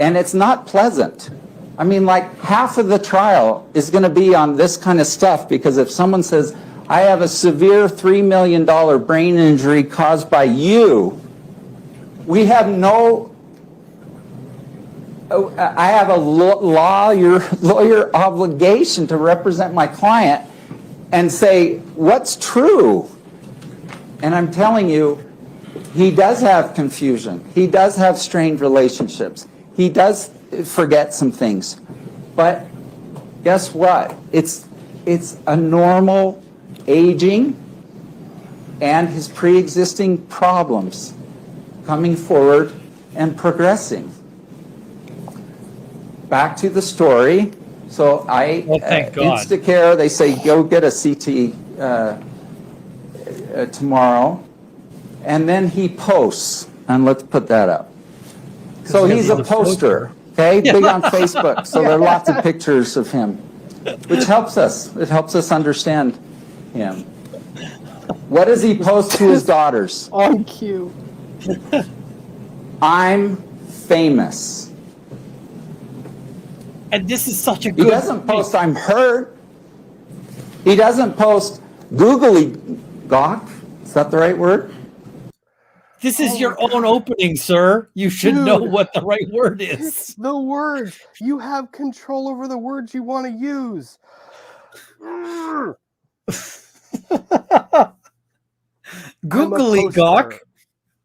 And it's not pleasant. I mean, like, half of the trial is going to be on this kind of stuff, because if someone says, I have a severe $3 million brain injury caused by you, we have no, I have a lawyer obligation to represent my client and say, what's true? And I'm telling you, he does have confusion. He does have strained relationships. He does forget some things. But guess what? It's a normal aging and his pre-existing problems coming forward and progressing. Back to the story. So Instacare, they say, go get a CT tomorrow. And then he posts, and let's put that up. So he's a poster, okay, big on Facebook. So there are lots of pictures of him, which helps us. It helps us understand him. What does he post to his daughters? On cue. I'm famous. And this is such a good... He doesn't post, I'm hurt. He doesn't post googly gawk. Is that the right word? This is your own opening, sir. You should know what the right word is. It's the words. You have control over the words you want to use. Googly gawk.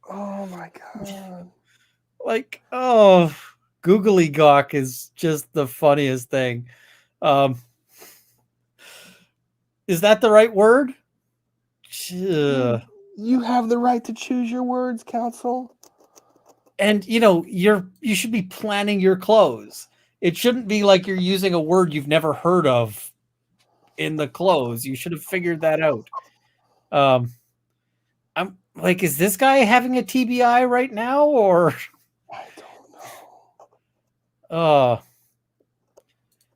Oh my God. Like, oh, googly gawk is just the funniest thing. Is that the right word? You have the right to choose your words, counsel. And you should be planning your close. It shouldn't be like you're using a word you've never heard of in the close. You should have figured that out. I'm like, is this guy having a TBI right now, or I don't know.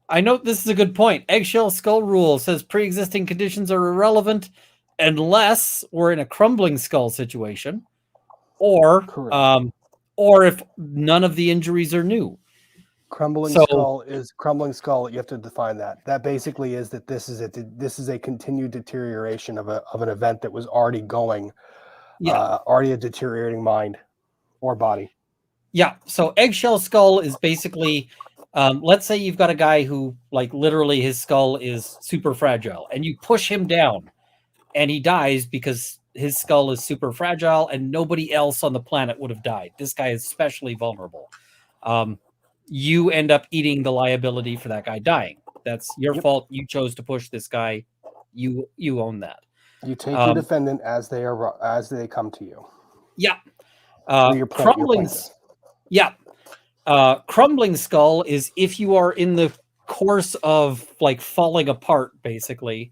I note this is a good point. Eggshell skull rule says pre-existing conditions are irrelevant unless we're in a crumbling skull situation, or if none of the injuries are new. Crumbling skull. You have to define that. That basically is that this is a continued deterioration of an event that was already going, already a deteriorating mind or body. Yeah. So eggshell skull is basically, let's say you've got a guy who, like, literally his skull is super fragile, and you push him down, and he dies because his skull is super fragile, and nobody else on the planet would have died. This guy is especially vulnerable. You end up eating the liability for that guy dying. That's your fault. You chose to push this guy. You own that. You take your defendant as they come to you. Yeah. Crumbling skull is if you are in the course of, like, falling apart, basically.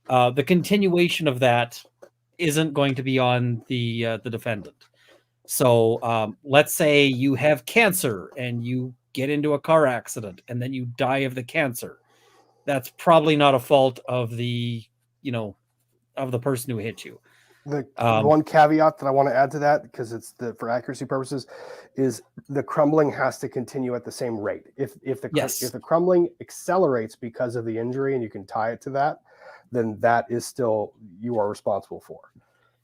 The continuation of that isn't going to be on the defendant. So let's say you have cancer and you get into a car accident and then you die of the cancer. That's probably not a fault of the person who hit you. The one caveat that I want to add to that, because it's for accuracy purposes, is the crumbling has to continue at the same rate. If the crumbling accelerates because of the injury, and you can tie it to that, then that is still you are responsible for.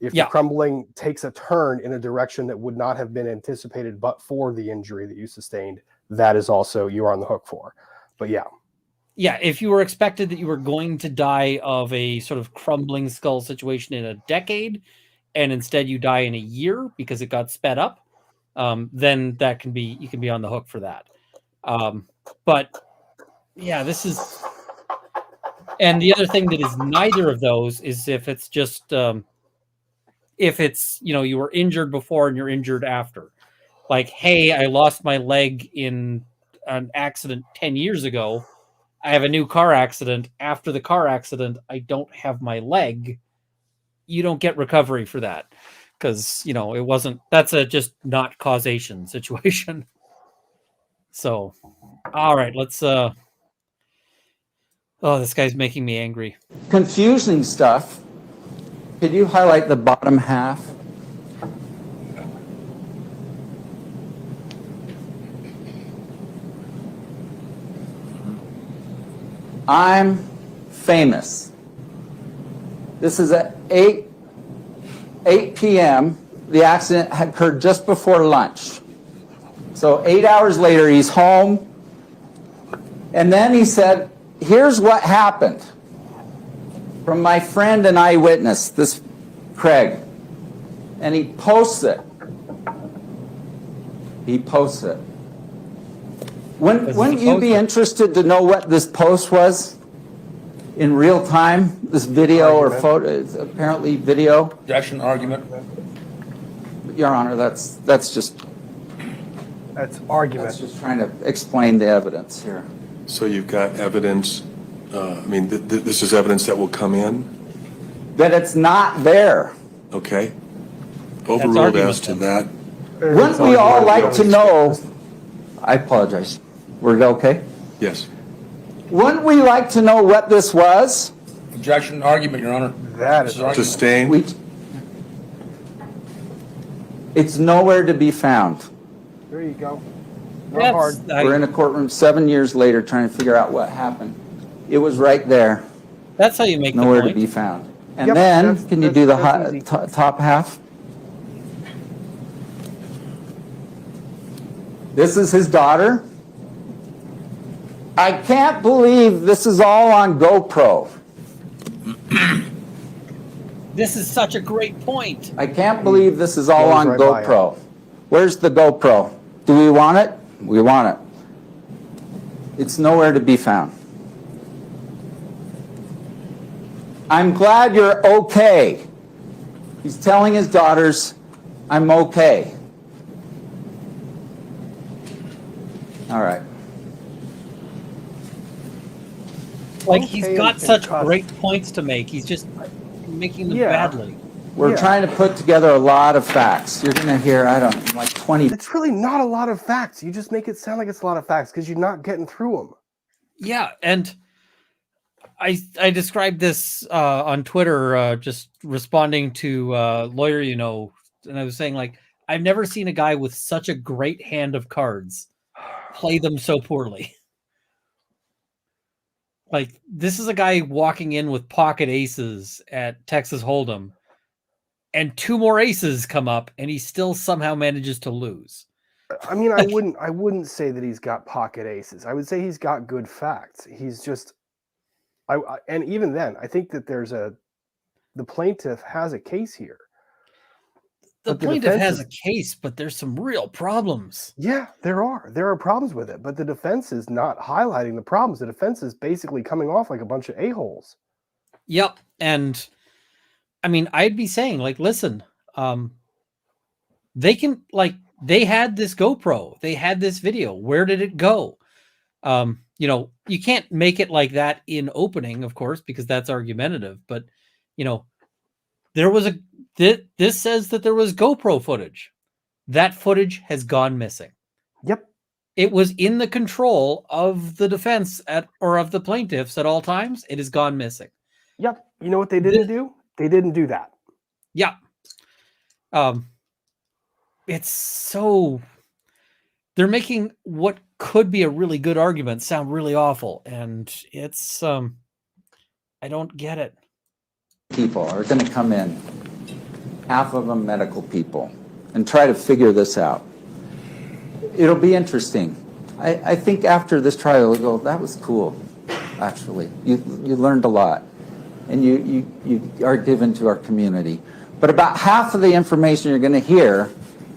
If the crumbling takes a turn in a direction that would not have been anticipated but for the injury that you sustained, that is also you are on the hook for. But yeah, if you were expected that you were going to die of a sort of crumbling skull situation in a decade, and instead you die in a year because it got sped up, then that can be, you can be on the hook for that. But yeah, this is, and the other thing that is neither of those is if it's just, if it's, you know, you were injured before and you're injured after. Like, hey, I lost my leg in an accident 10 years ago. I have a new car accident. After the car accident, I don't have my leg. You don't get recovery for that because, you know, it wasn't, that's a just not causation situation. So, all right, let's, oh, this guy's making me angry. Confusing stuff. Could you highlight the bottom half? I'm famous. This is at 8 p.m. The accident had occurred just before lunch. So 8 hours later, he's home. And then he said, here's what happened. From my friend and eyewitness, this Craig. And he posts it. He posts it. Wouldn't you be interested to know what this post was in real time? This video or photo, it's apparently video. Objection, argument. Your Honor, that's just argument. That's just trying to explain the evidence here. So you've got evidence. I mean, this is evidence that will come in. That it's not there. Okay. Overruled as to that. Wouldn't we all like to know? I apologize. We're okay? Yes. Wouldn't we like to know what this was? Objection, argument, Your Honor. That is sustained. It's nowhere to be found. There you go. We're in a courtroom 7 years later trying to figure out what happened. It was right there. That's how you make nowhere the point. To be found. And then, can you do the top half? This is his daughter. I can't believe this is all on GoPro. This is such a great point. I can't believe this is all on GoPro. Where's the GoPro? Do we want it? We want it. It's nowhere to be found. I'm glad you're okay. He's telling his daughters, I'm okay. All right. Like, he's got such great points to make. He's just making them badly. We're trying to put together a lot of facts. You're going to hear, I don't know, like 20. It's really not a lot of facts. You just make it sound like it's a lot of facts because you're not getting through them. Yeah, and I described this on Twitter, just responding to Lawyer, you know, and I was saying, like, I've never seen a guy with such a great hand of cards play them so poorly. Like, this is a guy walking in with pocket aces at Texas Hold'em, and 2 more aces come up, and he still somehow manages to lose. I mean, I wouldn't say that he's got pocket aces. I would say he's got good facts. He's just, and even then, I think that the plaintiff has a case here. The plaintiff has a case, but there's some real problems. Yeah, there are problems with it, but the defense is not highlighting the problems. The defense is basically coming off like a bunch of a-holes. Yep, and I mean, I'd be saying, like, listen, they can, like, they had this GoPro, they had this video. Where did it go? You know, you can't make it like that in opening, of course, because that's argumentative. But, you know, there was this says that there was GoPro footage. That footage has gone missing. Yep. It was in the control of the defense or of the plaintiffs at all times. It has gone missing. Yep. You know what they didn't do? They didn't do that. Yeah. It's so, they're making what could be a really good argument sound really awful, and it's I don't get it. People are going to come in, half of them medical people, and try to figure this out. It'll be interesting. I think after this trial, you'll go, that was cool, actually. You learned a lot, and you are given to our community. But about half of the information you're going to hear,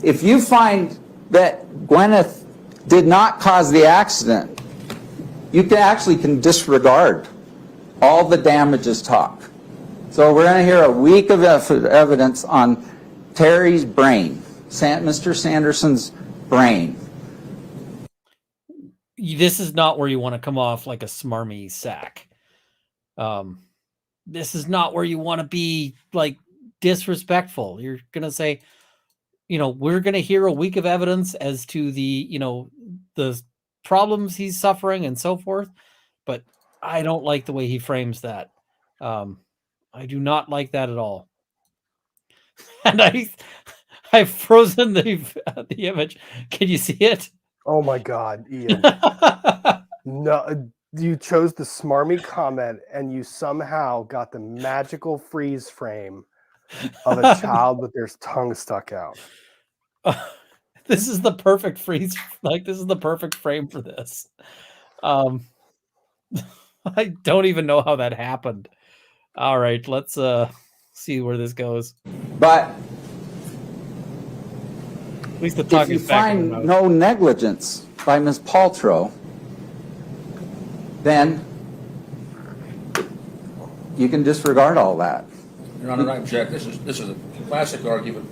if you find that Gwyneth did not cause the accident, you can disregard all the damages talk. So we're going to hear a week of evidence on Terry's brain, Mr. Sanderson's brain. This is not where you want to come off like a smarmy sack. This is not where you want to be like disrespectful. You're going to say, we're going to hear a week of evidence as to the, the problems he's suffering and so forth. But I don't like the way he frames that. I do not like that at all. And I've frozen the image. Can you see it? Oh my God, Ian. No, you chose the smarmy comment and you somehow got the magical freeze frame of a child with their tongue stuck out. This is the perfect freeze. This is the perfect frame for this. I don't even know how that happened. All right, let's see where this goes. But at least the talk if you is back in find no negligence by Ms. Paltrow, then you can disregard all that. Your Honor, I object. This is a classic argument.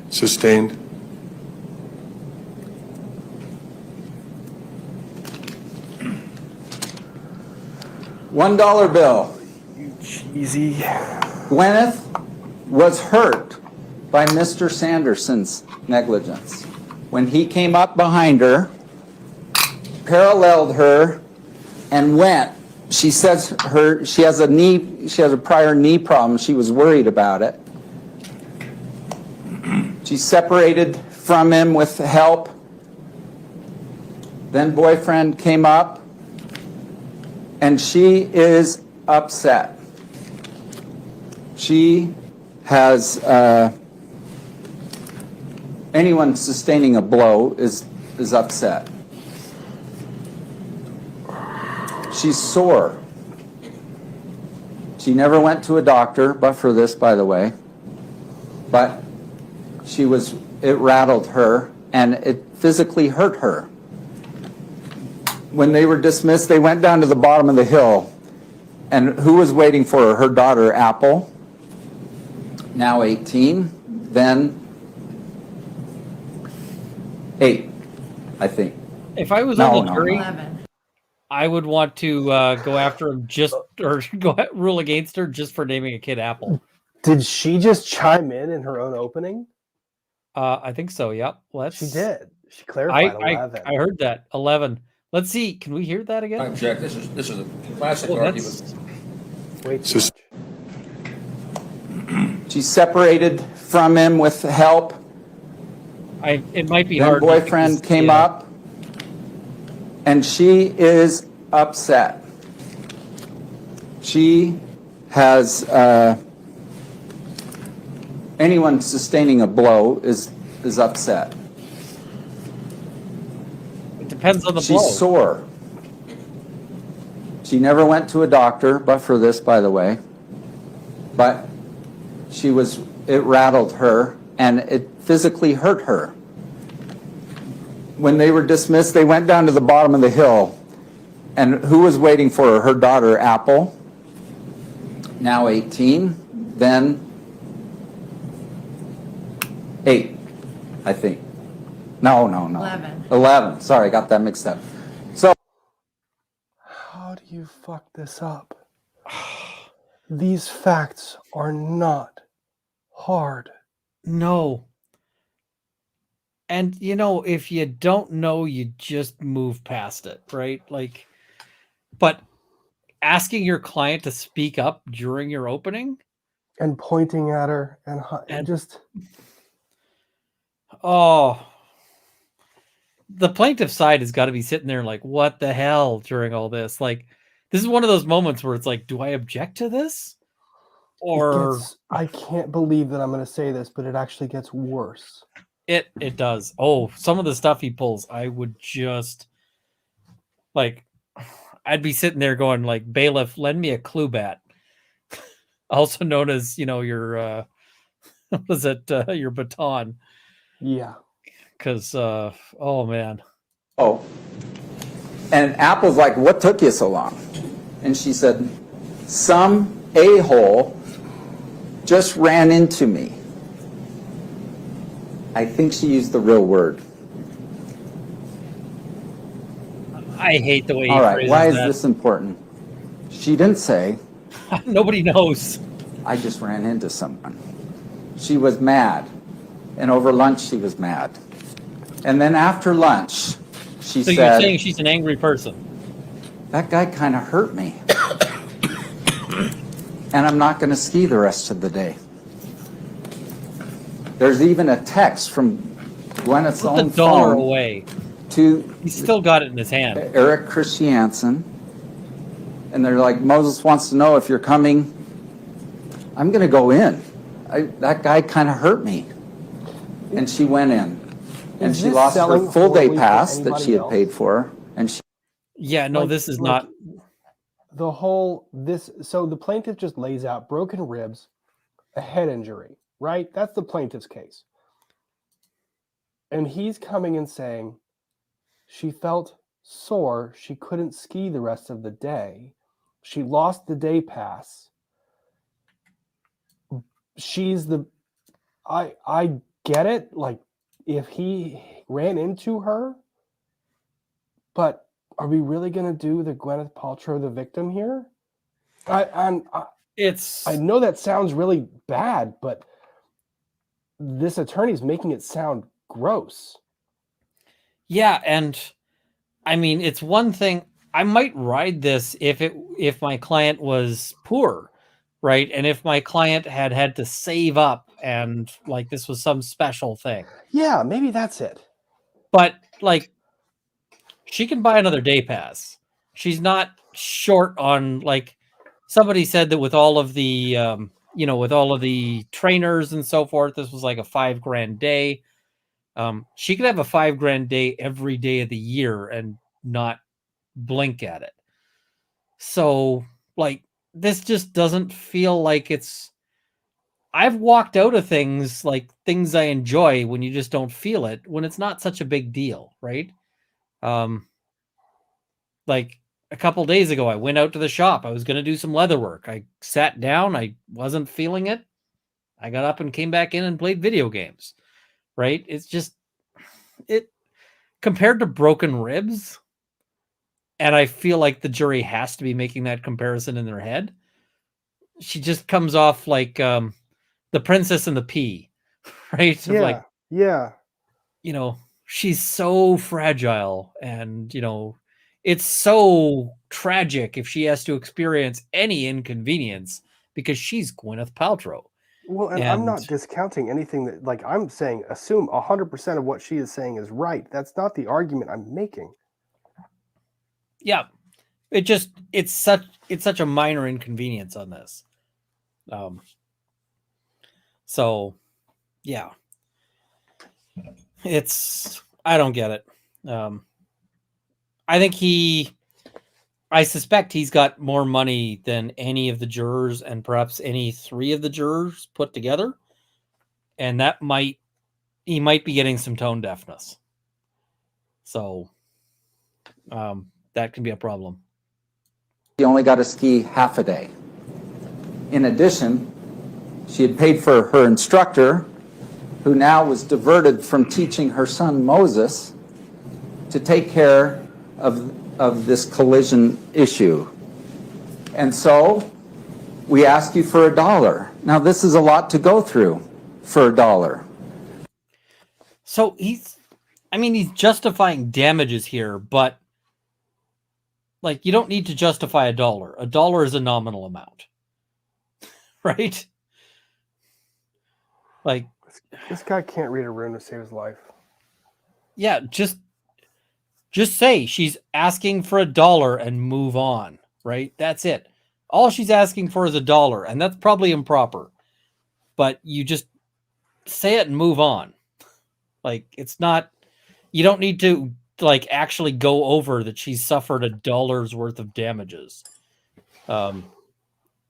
Sustained. $1 bill. You cheesy. Gwyneth was hurt by Mr. Sanderson's negligence. When he came up behind her, paralleled her, and went. She says she has a prior knee problem. She was worried about it. She separated from him with help. Then boyfriend came up, and she is upset. She has anyone sustaining a blow is upset. She's sore. She never went to a doctor, but for this, by the way. But it rattled her, and it physically hurt her. When they were dismissed, they went down to the bottom of the hill. And who was waiting for her? Her daughter, Apple, now 18, then 8, I think. If I was on the jury, I would want to go after him rule against her just for naming a kid Apple. Did she just chime in her own opening? I think so. Yep. She did. She clarified 11. I heard that 11. Let's see. Can we hear that again? I object. This is a classic argument. Wait. She separated from him with help. It might be then hard. Boyfriend came up, and she is upset. She has anyone sustaining a blow is upset. It depends on the blow. She's sore. She never went to a doctor, but for this, by the way. But it rattled her, and it physically hurt her. When they were dismissed, they went down to the bottom of the hill. And who was waiting for her? Her daughter, Apple, now 18, then 8, I think. No. 11. Sorry, I got that mixed up. So, how do you fuck this up? These facts are not hard. No. And, if you don't know, you just move past it, right? But asking your client to speak up during your opening, and pointing at her and just. Oh, the plaintiff side has got to be sitting there like, what the hell during all this? Like, this is one of those moments where it's like, do I object to this? Or I can't believe that I'm going to say this, but it actually gets worse. It does. Oh, some of the stuff he pulls, I would just like, I'd be sitting there going like, bailiff, lend me a clue bat. Also known as, your, what was it? Your baton. Yeah. Because, oh man. Oh, and Apple's like, what took you so long? And she said, some a-hole just ran into me. I think she used the real word. I hate the way he All right, why is that. this important? She didn't say. Nobody knows. I just ran into someone. She was mad. And over lunch, she was mad. And then after lunch, she said... So you're saying she's an angry person? That guy kind of hurt me. And I'm not going to ski the rest of the day. There's even a text from Gwyneth's own the dollar phone away. He's still got it in his hand. Eric Christiansen. And they're like, Moses wants to know if you're coming. I'm going to go in. That guy kind of hurt me. And she went in. And she lost her full day pass that she had paid for. And she... Yeah, no, this is not... So the plaintiff just lays out broken ribs, a head injury, right? That's the plaintiff's case. And he's coming and saying she felt sore. She couldn't ski the rest of the day. She lost the day pass. I get it. Like, if he ran into her, but are we really going to do the Gwyneth Paltrow the victim here? I know that sounds really bad, but this attorney's making it sound gross. Yeah, and I mean, it's one thing. I might ride this if my client was poor, right? And if my client had to save up and like this was some special thing. Yeah, maybe that's it. But like, she can buy another day pass. She's not short on, like, somebody said that with all of the, with all of the trainers and so forth, this was like a $5,000 day. She could have a $5,000 day every day of the year and not blink at it. So, like, this just doesn't feel like it's... I've walked out of things, like things I enjoy, when you just don't feel it, when it's not such a big deal, right? Like a couple days ago, I went out to the shop. I was going to do some leather work. I sat down. I wasn't feeling it. I got up and came back in and played video games, right? It's just, compared to broken ribs. And I feel like the jury has to be making that comparison in their head. She just comes off like, the Princess and the Pea, right? Yeah. Like, yeah. She's so fragile, and it's so tragic if she has to experience any inconvenience because she's Gwyneth Paltrow. Well, and I'm not discounting anything that, like, I'm saying assume 100% of what she is saying is right. That's not the argument I'm making. Yeah. It's such a minor inconvenience on this. So yeah. I don't get it. I suspect he's got more money than any of the jurors and perhaps any three of the jurors put together. And he might be getting some tone deafness. So, that can be a problem. She only got to ski half a day. In addition, she had paid for her instructor, who now was diverted from teaching her son Moses to take care of this collision issue. And so we ask you for $1. Now, this is a lot to go through for $1. So he's justifying damages here, but like, you don't need to justify $1. $1 is a nominal amount, right? Like, this guy can't read a rune to save his life. Yeah, just say she's asking for $1 and move on, right? That's it. All she's asking for is $1, and that's probably improper. But you just say it and move on. Like, it's not, you don't need to like actually go over that she's suffered $1 worth of damages.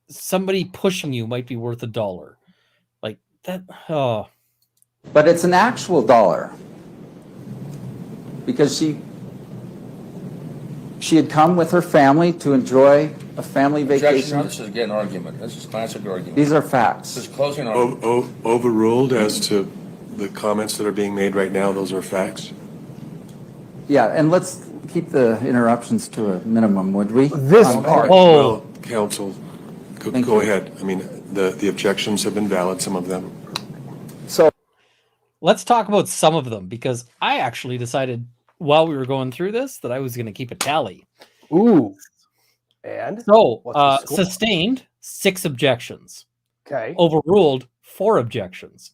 Somebody pushing you might be worth $1. Like that. Oh, But it's an actual dollar. Because she had come with her family to enjoy a family vacation. This is again argument. This is classic argument. These are facts. This is closing argument. Overruled as to the comments that are being made right now, those are facts? Yeah, and let's keep the interruptions to a minimum, would we? This part. Well, counsel, go ahead. I mean, the objections have been valid, some of them. So let's talk about some of them, because I actually decided while we were going through this that I was going to keep a tally. Ooh. And so sustained 6 objections. Okay. Overruled 4 objections.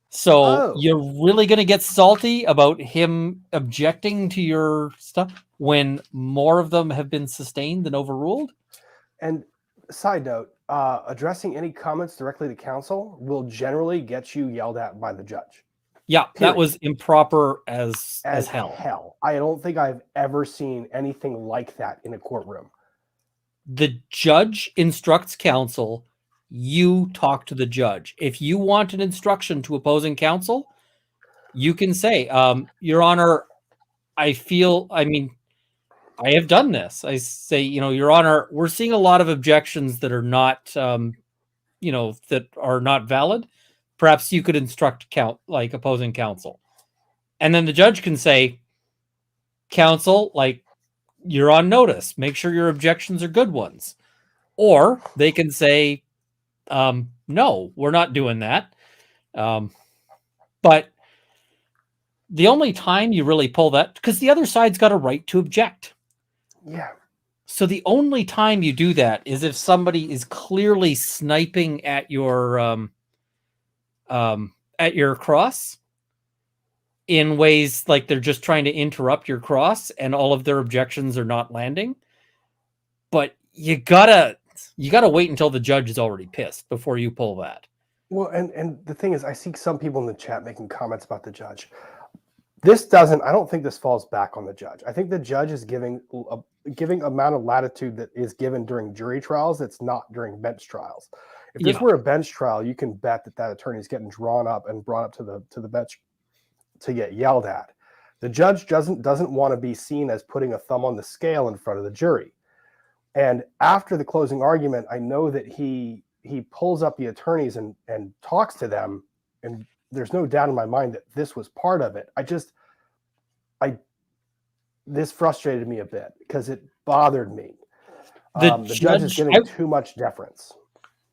So you're really going to get salty about him objecting to your stuff when more of them have been sustained than overruled? And side note, addressing any comments directly to counsel will generally get you yelled at by the judge. Yeah, Period. That was improper as hell. I don't think I've ever seen anything like that in a courtroom. The judge instructs counsel. You talk to the judge. If you want an instruction to opposing counsel, you can say, Your Honor, I have done this. I say, Your Honor, we're seeing a lot of objections that are not, that are not valid. Perhaps you could instruct opposing counsel. And then the judge can say, counsel, you're on notice. Make sure your objections are good ones. Or they can say, no, we're not doing that. But the only time you really pull that, because the other side's got a right to object. Yeah. So the only time you do that is if somebody is clearly sniping at your cross in ways like they're just trying to interrupt your cross and all of their objections are not landing. But you gotta wait until the judge is already pissed before you pull that. Well, and the thing is, I see some people in the chat making comments about the judge. I don't think this falls back on the judge. I think the judge is giving amount of latitude that is given during jury trials that's not during bench trials. If this were a bench trial, you can bet that attorney is getting drawn up and brought up to the bench to get yelled at. The judge doesn't want to be seen as putting a thumb on the scale in front of the jury. And after the closing argument, I know that he pulls up the attorneys and talks to them, and there's no doubt in my mind that this was part of it. This frustrated me a bit because it bothered me. The judge is giving too much deference.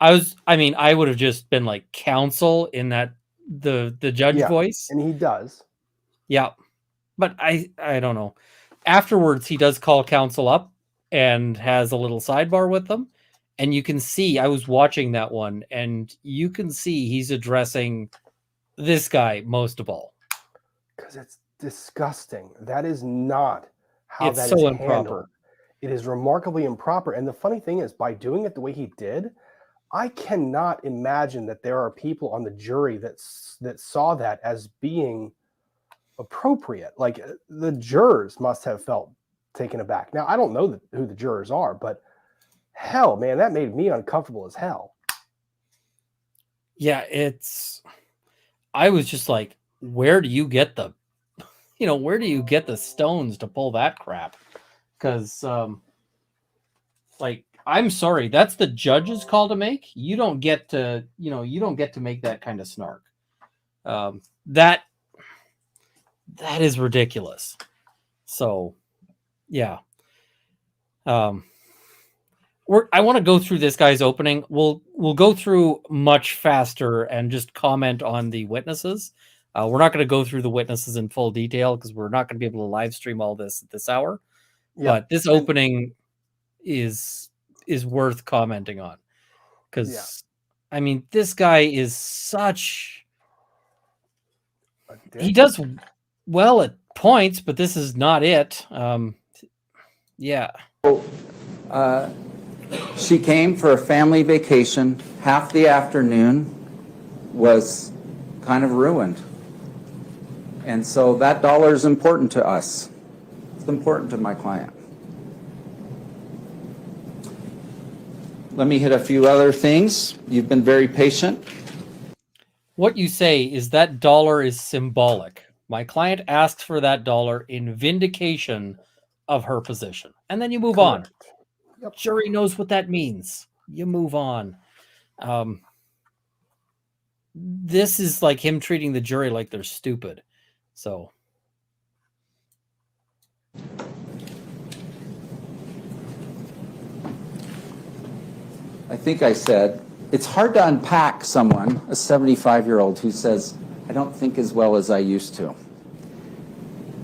I would have just been like counsel in that the judge voice. And he does. Yeah. But I don't know. Afterwards, he does call counsel up and has a little sidebar with them. And you can see, I was watching that one, and you can see he's addressing this guy most of all. Because it's disgusting. That is not how that is improper. Handled. It is remarkably improper. And the funny thing is, by doing it the way he did, I cannot imagine that there are people on the jury that saw that as being appropriate. Like, the jurors must have felt taken aback. Now, I don't know who the jurors are, but hell, man, that made me uncomfortable as hell. Yeah, I was just like, where do you get the stones to pull that crap? Because, I'm sorry, that's the judge's call to make. You don't get to make that kind of snark. That is ridiculous. So, yeah. I want to go through this guy's opening. We'll go through much faster and just comment on the witnesses. We're not going to go through the witnesses in full detail because we're not going to be able to live stream all this at this hour. Yeah. But this opening is worth commenting on because, I mean, this guy is such He does well at points, but this is not it. Yeah. She came for a family vacation. Half the afternoon was kind of ruined. And so that dollar is important to us. It's important to my client. Let me hit a few other things. You've been very patient. What you say is that dollar is symbolic. My client asked for that dollar in vindication of her position. And then you move on. Yep. Jury knows what that means. You move on. This is like him treating the jury like they're stupid. So. I think I said, it's hard to unpack someone, a 75-year-old, who says, I don't think as well as I used to.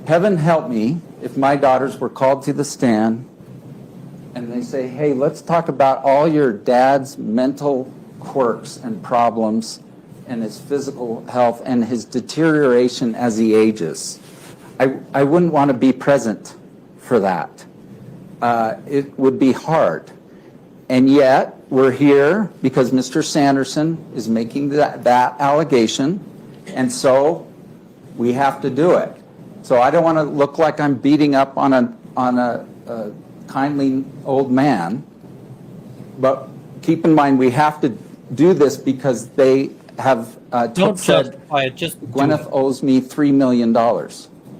Heaven help me if my daughters were called to the stand and they say, hey, let's talk about all your dad's mental quirks and problems and his physical health and his deterioration as he ages. I wouldn't want to be present for that. It would be hard. And yet, we're here because Mr. Sanderson is making that allegation, and so we have to do it. So I don't want to look like I'm beating up on a kindly old man, but keep in mind we have to do this because they have don't justify it. Just Gwyneth owes me $3 million. I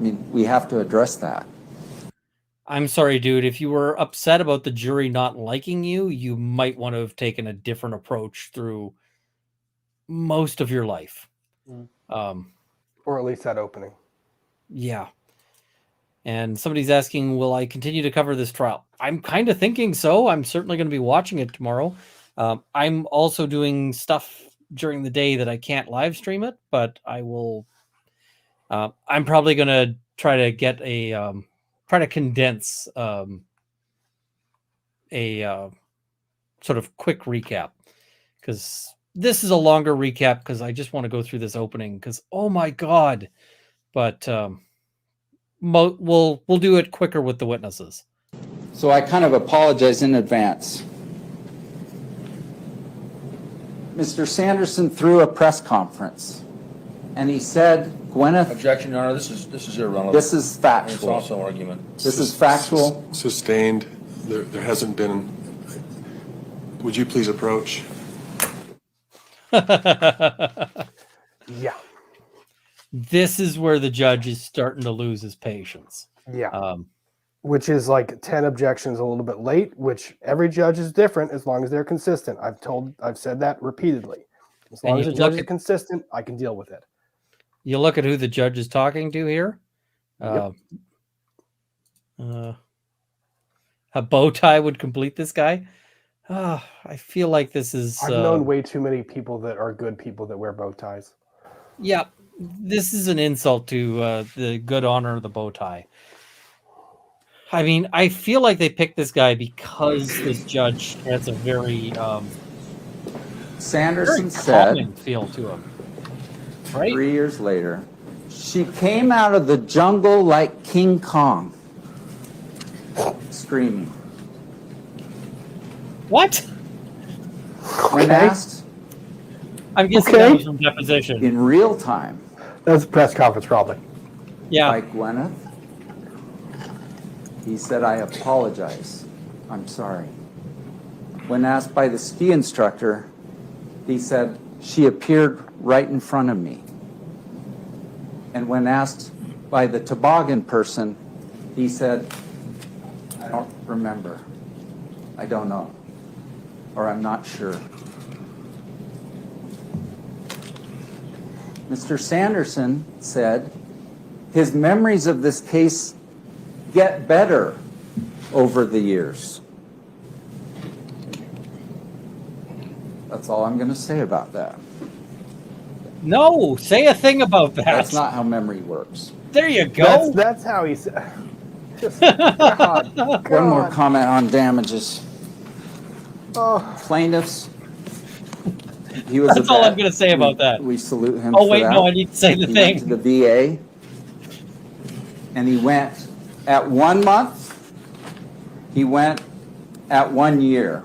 mean, we have to address that. I'm sorry, dude. If you were upset about the jury not liking you, you might want to have taken a different approach through most of your life. Or at least that opening. Yeah. And somebody's asking, will I continue to cover this trial? I'm kind of thinking so. I'm certainly going to be watching it tomorrow. I'm also doing stuff during the day that I can't live stream it, but I will. I'm probably going to try to get try to condense a sort of quick recap, because this is a longer recap because I just want to go through this opening because oh my god. But we'll do it quicker with the witnesses. So I kind of apologize in advance. Mr. Sanderson threw a press conference and he said, Gwyneth. Objection, Your Honor. This is irrelevant. This is factual. It's also argument. This is factual. Sustained. There hasn't been. Would you please approach? Yeah. This is where the judge is starting to lose his patience. Yeah. Which is like 10 objections a little bit late, which every judge is different as long as they're consistent. I've said that repeatedly. As long as the judge is consistent, I can deal with it. You look at who the judge is talking to here. Yep. A bow tie would complete this guy. I feel like this is... I've known way too many people that are good people that wear bow ties. Yeah, this is an insult to the good honor of the bow tie. I mean, I feel like they picked this guy because this judge has a very Sanderson said, feel to him. Right? 3 years later, she came out of the jungle like King Kong, screaming. What? When asked, I'm guessing that was from deposition. In real time. That was a press conference, probably. Yeah. By Gwyneth, he said, I apologize. I'm sorry. When asked by the ski instructor, he said, she appeared right in front of me. And when asked by the toboggan person, he said, I don't remember. I don't know. Or I'm not sure. Mr. Sanderson said his memories of this case get better over the years. That's all I'm going to say about that. No, say a thing about that. That's not how memory works. There you go. That's how he said. God. One more comment on damages. Plaintiffs He was That's a all vet. I'm going to say about that. We salute him. Oh, for wait, that. no, I need to say the he thing. Went to the VA, and he went at 1 month. He went at 1 year.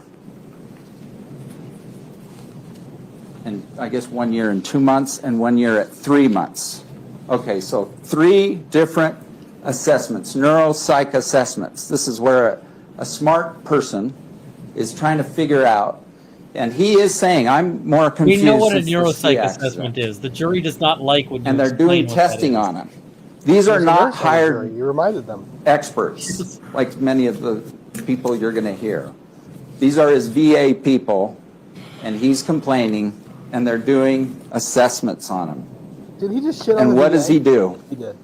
And I guess 1 year and 2 months, and 1 year at 3 months. Okay, so 3 different assessments, neuropsych assessments. This is where a smart person is trying to figure out, and he is saying, I'm more We confused. know what a since the neuropsych ski assessment accident." is. The jury does not like when you And they're explain doing what that testing is. on him. These are There's a not nurse on the jury. hired You reminded them. experts, like many of the people you're going to hear. These are his VA people, and he's complaining, and they're doing assessments on him. Did he just shit on And the what VA? does he do? He did.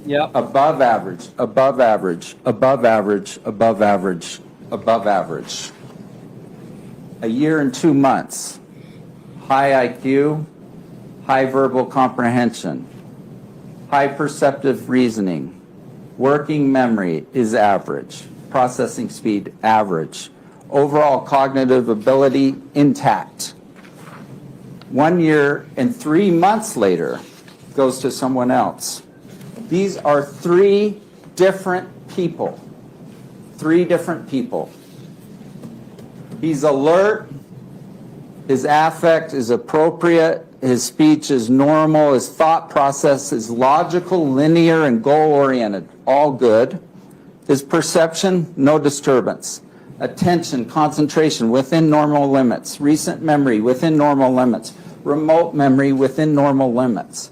Yep. Above average, above average, above average, above average, above average. A year and 2 months. High IQ, high verbal comprehension, high perceptive reasoning. Working memory is average. Processing speed, average. Overall cognitive ability, intact. 1 year and 3 months later, goes to someone else. These are 3 different people. 3 different people. He's alert. His affect is appropriate. His speech is normal. His thought process is logical, linear, and goal-oriented. All good. His perception, no disturbance. Attention, concentration within normal limits. Recent memory within normal limits. Remote memory within normal limits.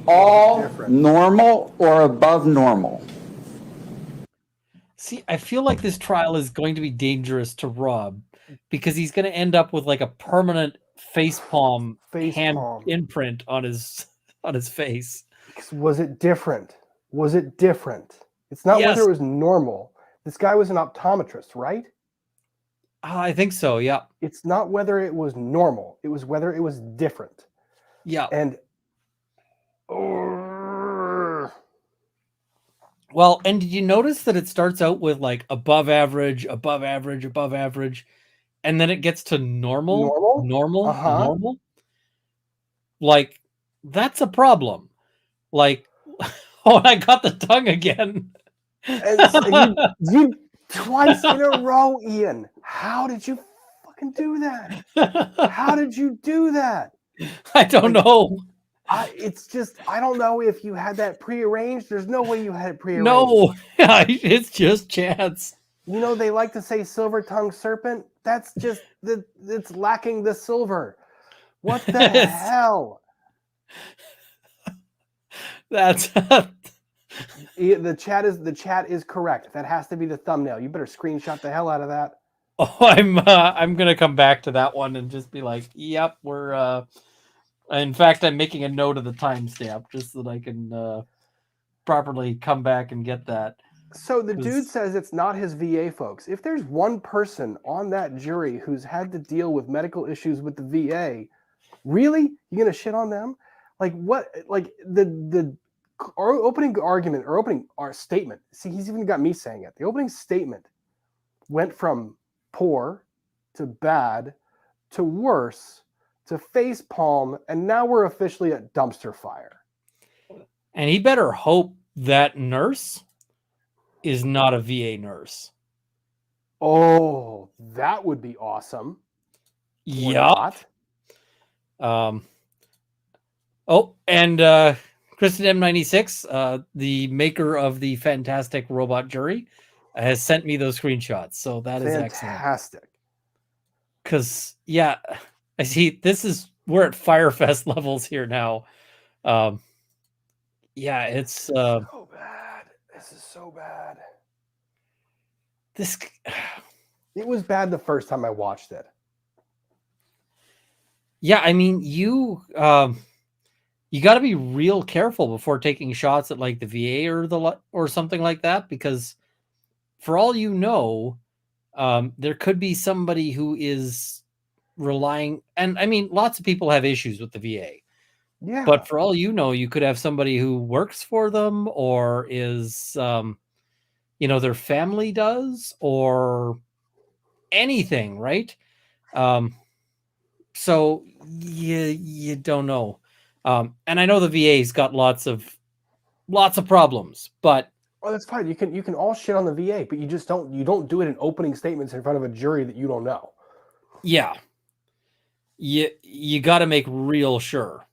All normal or above normal. See, I feel like this trial is going to be dangerous to Rob because he's going to end up with like a permanent facepalm hand imprint on his face. Was it different? Was it different? It's not whether it was normal. This guy was an optometrist, right? I think so, yeah. It's not whether it was normal. It was whether it was different. Yeah. And well, and did you notice that it starts out with like above average, above average, above average, and then it gets to normal, normal? Like, that's a problem. Like, oh, I got the tongue again. And you twice in a row, Ian. How did you fucking do that? How did you do that? I don't know. It's just, I don't know if you had that prearranged. There's no way you had it prearranged. No, it's just chance. You know, they like to say silver-tongued serpent. That's just, it's lacking the silver. What the hell? That's the chat is correct. That has to be the thumbnail. You better screenshot the hell out of that. Oh, I'm gonna come back to that one and just be like, yep, we're in fact I'm making a note of the timestamp just so that I can properly come back and get that. So the dude says it's not his VA folks. If there's one person on that jury who's had to deal with medical issues with the VA, really? You're gonna shit on them? Like what? Like the opening argument or opening statement. See, he's even got me saying it. The opening statement went from poor to bad to worse to face palm, and now we're officially at dumpster fire. And he better hope that nurse is not a VA nurse. Oh, that would be awesome. Yeah. Oh, and Kristen M96, the maker of the fantastic robot jury, has sent me those screenshots. So that is fantastic. Because, yeah, I see we're at Firefest levels here now. Yeah, it's so bad. This is so bad. It was bad the first time I watched it. Yeah, I mean, you got to be real careful before taking shots at like the VA or something like that, because for all you know, there could be somebody who is relying, and I mean, lots of people have issues with the VA. Yeah. But for all you know, you could have somebody who works for them or is, their family does or anything, right? So you don't know. And I know the VA's got lots of problems, but well, that's fine. You can all shit on the VA, but you don't do it in opening statements in front of a jury that you don't know. Yeah. You got to make real sure.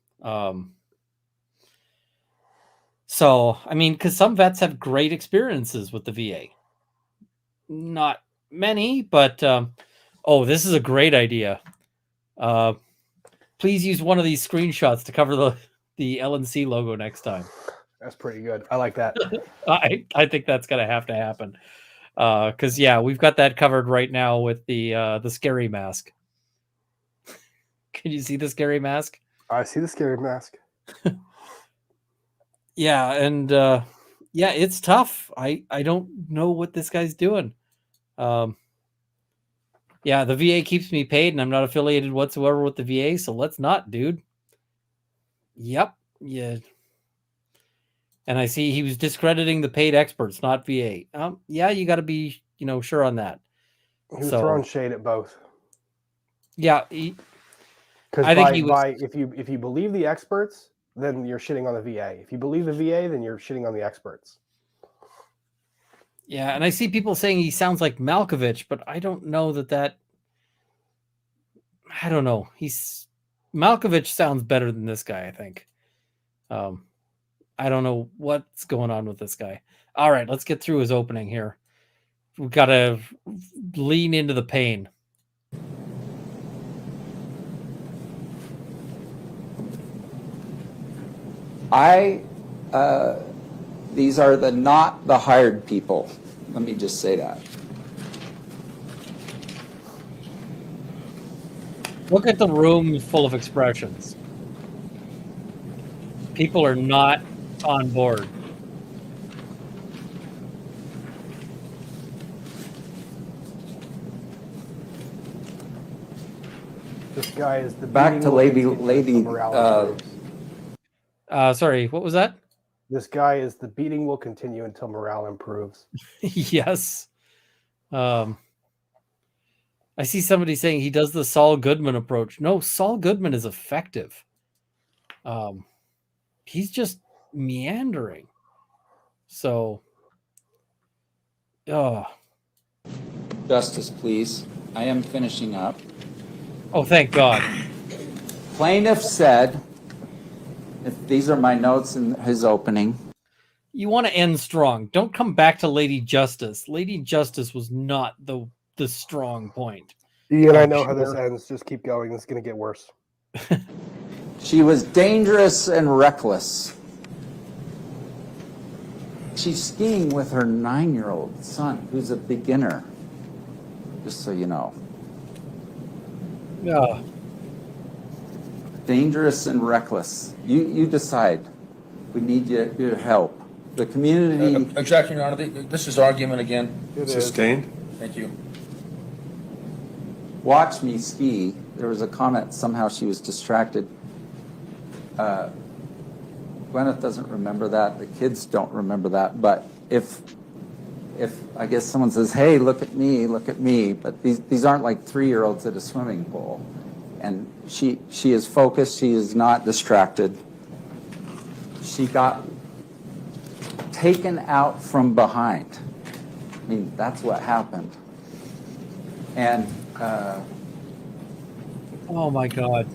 So, I mean, because some vets have great experiences with the VA. Not many, but this is a great idea. Please use one of these screenshots to cover the LNC logo next time. That's pretty good. I like that. I think that's gonna have to happen. Because we've got that covered right now with the scary mask. Can you see the scary mask? I see the scary mask. Yeah, and it's tough. I don't know what this guy's doing. The VA keeps me paid, and I'm not affiliated whatsoever with the VA, so let's not, dude. Yep. Yeah. And I see he was discrediting the paid experts, not VA. You got to be, sure on that. He was throwing shade at both. Yeah. Because if you believe the experts, then you're shitting on the VA. If you believe the VA, then you're shitting on the experts. Yeah, and I see people saying he sounds like Malkovich, but I don't know that. I don't know. Malkovich sounds better than this guy, I think. I don't know what's going on with this guy. All right, let's get through his opening here. We've got to lean into the pain. These are not the hired people. Let me just say that. Look at the room full of expressions. People are not on board. This guy is the back to lady. Sorry, what was that? This guy is the beating will continue until morale improves. Yes. I see somebody saying he does the Saul Goodman approach. No, Saul Goodman is effective. He's just meandering. So, Justice, please. I am finishing up. Oh, thank God. Plaintiff said, if these are my notes in his opening. You want to end strong. Don't come back to Lady Justice. Lady Justice was not the strong point. Yeah, and I know how this ends. Just keep going. It's going to get worse. She was dangerous and reckless. She's skiing with her 9-year-old son, who's a beginner. Just so you know. Yeah. Dangerous and reckless. You decide. We need your help. The community. Objection, Your Honor. This is argument again. Sustained. Thank you. Watch me ski. There was a comment somehow she was distracted. Gwyneth doesn't remember that. The kids don't remember that. But if I guess someone says, "Hey, look at me," but these aren't like 3-year-olds at a swimming pool. And she is focused. She is not distracted. She got taken out from behind. I mean, that's what happened. And oh my God.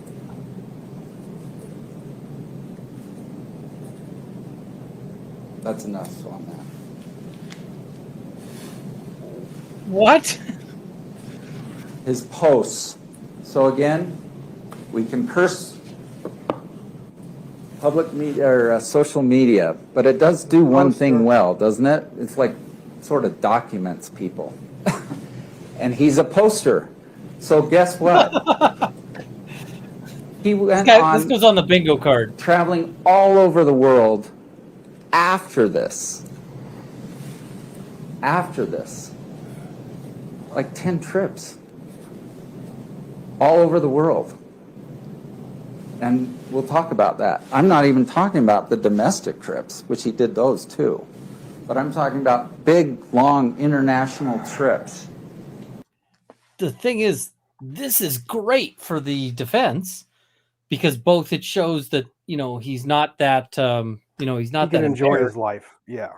That's enough on that. What? His posts. So again, we can curse public media or social media, but it does do one thing well, doesn't it? It's like sort of documents people. And he's a poster. So guess what? He went on. This goes on the bingo card. Traveling all over the world after this. Like 10 trips. All over the world. And we'll talk about that. I'm not even talking about the domestic trips, which he did those too. But I'm talking about big, long international trips. The thing is, this is great for the defense because both it shows that, he's not that, he's not He can that enjoy impaired. his life. Yeah.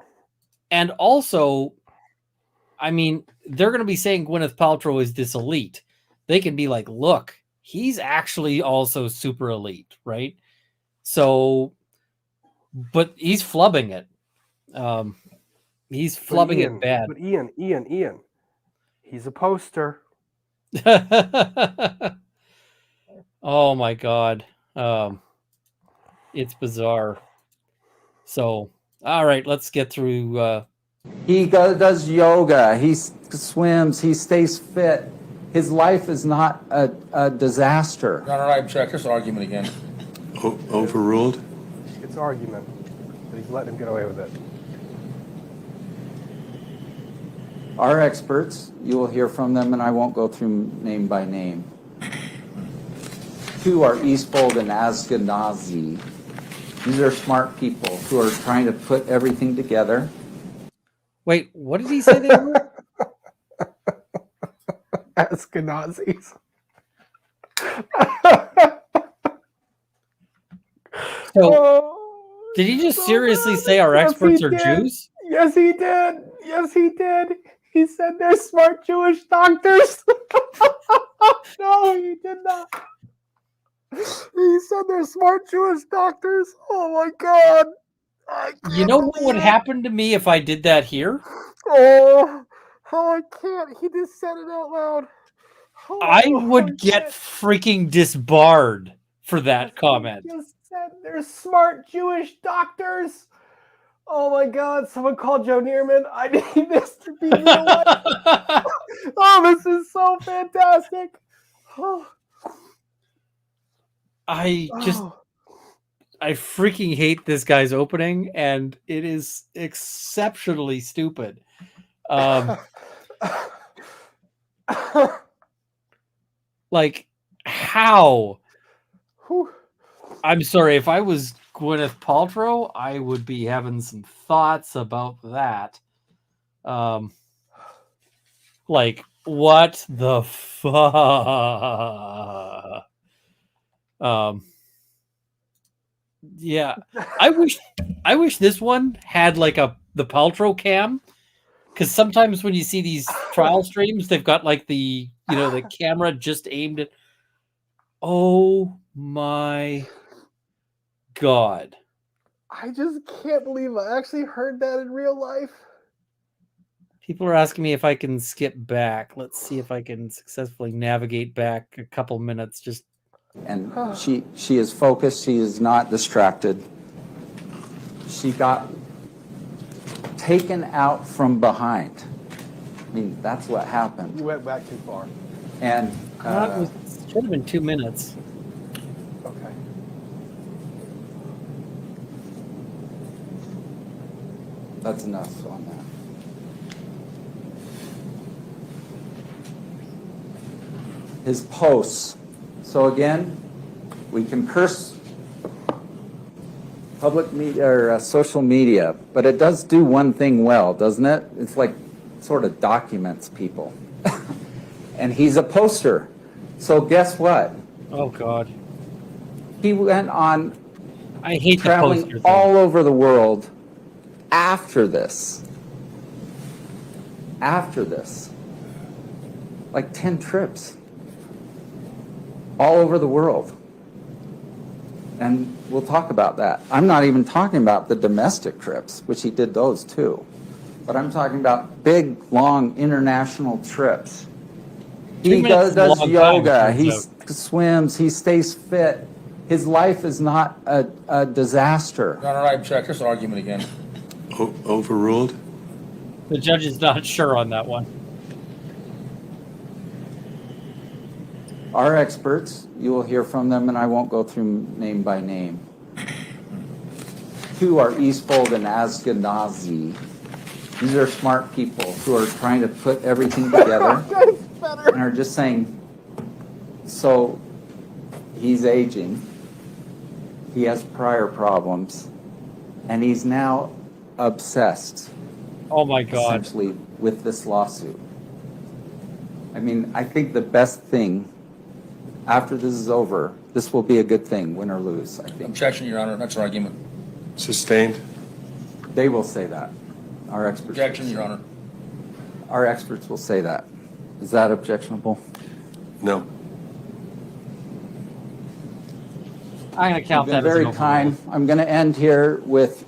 And also, I mean, they're going to be saying Gwyneth Paltrow is this elite. They can be like, look, he's actually also super elite, right? So, but he's flubbing it. He's flubbing it bad. But Ian, he's a poster. Oh my God. It's bizarre. So, all right, let's get through. He does yoga. He swims. He stays fit. His life is not a disaster. Your Honor, I object this argument again. Overruled? It's argument, but he's letting him get away with it. Our experts, you will hear from them, and I won't go through name by name. 2 are Eastfold and Ashkenazi. These are smart people who are trying to put everything together. Wait, what did he say they were? Ashkenazis. So, did he just seriously say our experts are Jews? Yes, he did. Yes, he did. He said they're smart Jewish doctors. No, he did not. He said they're smart Jewish doctors. Oh my God. You know what would happen to me if I did that here? Oh, I can't. He just said it out loud. Oh, I would get freaking disbarred for that comment. He just said they're smart Jewish doctors. Oh my God, someone called Joe Neerman. I need this to be real life. Oh, this is so fantastic. Oh. I freaking hate this guy's opening, and it is exceptionally stupid. Like, how? I'm sorry, if I was Gwyneth Paltrow, I would be having some thoughts about that. Like, what the fuck? Yeah, I wish this one had like the Paltrow cam, because sometimes when you see these trial streams, they've got like the camera just aimed at. Oh my God! I just can't believe I actually heard that in real life. People are asking me if I can skip back. Let's see if I can successfully navigate back a couple minutes. Just. And she is focused. She is not distracted. She got taken out from behind. I mean, that's what happened. You went back too far. And It should have been 2 minutes. Okay. That's enough on that. His posts. So again, we can curse public media or social media, but it does do one thing well, doesn't it? It's like sort of documents people. And he's a poster. So guess what? Oh God. He went on I hate traveling the all over the world after this. After this. Like 10 trips. All over the world. And we'll talk about that. I'm not even talking about the domestic trips, which he did those too. But I'm talking about big, long international trips. He does yoga, he swims, he stays fit. His life is not a disaster. Your Honor, I object this argument again. Overruled? The judge is not sure on that one. Our experts, you will hear from them, and I won't go through name by name. 2 are Eastfold and Ashkenazi. These are smart people who are trying to put everything together and are just saying, so he's aging, he has prior problems, and he's now obsessed. Oh my God. Essentially with this lawsuit. I mean, I think the best thing after this is over, this will be a good thing, win or lose, I think. Objection, Your Honor. That's an argument. Sustained. They will say that. Our experts. Objection, Your Honor. Our experts will say that. Is that objectionable? No. I'm going to count You've been that as very an kind. overrule. I'm going to end here with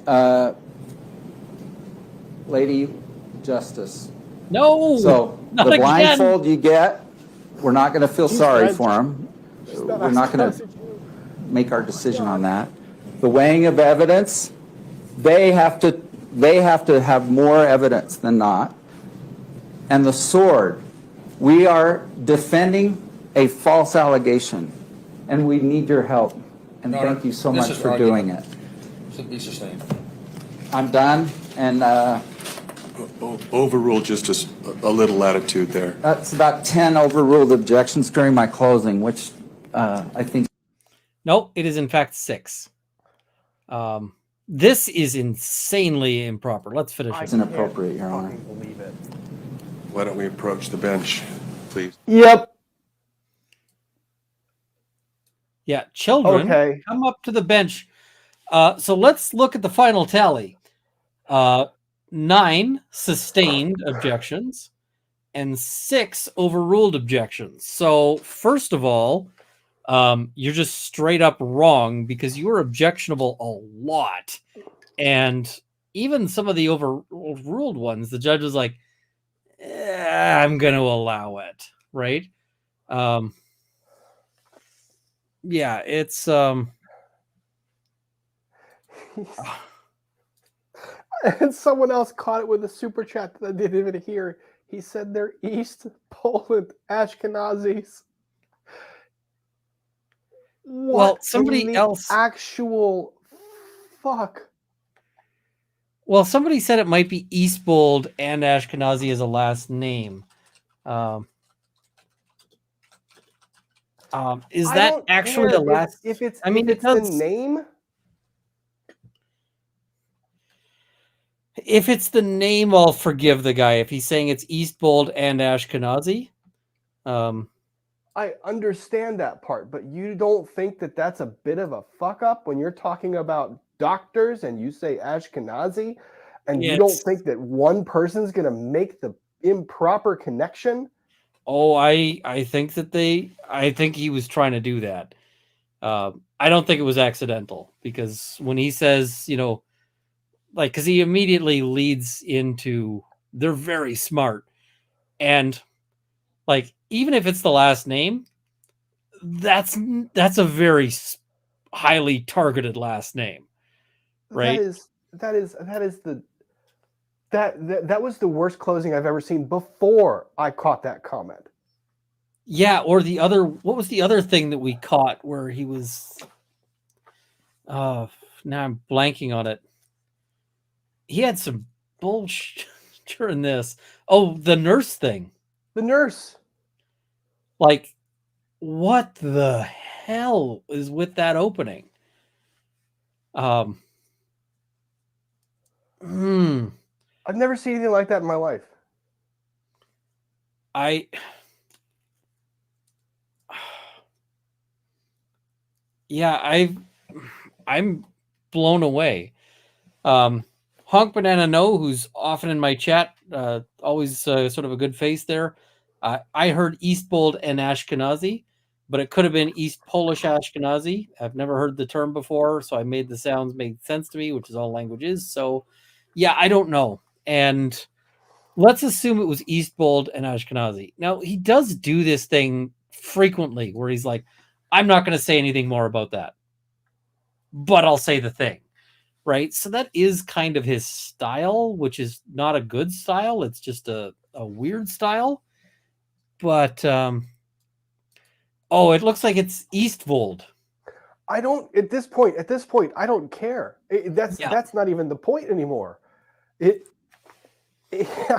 Lady Justice. No. So not the again. blindfold you get, we're not going to feel sorry not- for him. She's We're not going to asking make our decision on that. The weighing of evidence, they have to have more evidence than not. And the sword, we are defending a false allegation, and we need your help. And Your Honor, thank you so this much is for your doing argument. it. Should be sustained. I'm done, and Overruled just a little latitude there. that's about 10 overruled objections during my closing, which I think. No, it is in fact 6. This is insanely improper. Let's finish It's it. inappropriate, Your Honor. fucking believe it. Why don't we approach the bench, please? Yep. Yeah, children, Okay. come up to the bench. So let's look at the final tally. 9 sustained objections and 6 overruled objections. So first of all, you're just straight up wrong because you were objectionable a lot. And even some of the overruled ones, the judge was like, I'm going to allow it. Right. Yeah, it's And someone else caught it with a super chat that I didn't even hear. He said they're East Poland Ashkenazis. Well, somebody in the else- actual fuck. Well, somebody said it might be Eastbold and Ashkenazi as a last name. Is I that don't actually care the last? if it's I mean, if it's it does- the name. If it's the name, I'll forgive the guy. If he's saying it's Eastbold and Ashkenazi, I understand that part, but you don't think that that's a bit of a fuck up when you're talking about doctors and you say Ashkenazi, and you don't It's- think that one person's going to make the improper connection? oh, I think that I think he was trying to do that. I don't think it was accidental because when he says, like, because he immediately leads into they're very smart, and like even if it's the last name, that's a very highly targeted last name, right? That was the worst closing I've ever seen before I caught that comment. Yeah, or what was the other thing that we caught where he was now I'm blanking on it. He had some bullshit during this. Oh, the nurse thing. The nurse. Like, what the hell is with that opening? I've never seen anything like that in my life. I'm blown away. Honk Banana No, who's often in my chat, always sort of a good face there. I heard Eastbold and Ashkenazi, but it could have been East Polish Ashkenazi. I've never heard the term before, so I made the sounds made sense to me, which is all language is. So, yeah, I don't know. And let's assume it was Eastbold and Ashkenazi. Now, he does do this thing frequently where he's like, I'm not going to say anything more about that, but I'll say the thing. Right. So that is kind of his style, which is not a good style. It's just a weird style. But it looks like it's Eastvold. I don't at this point, I don't care. That's not even the point anymore. I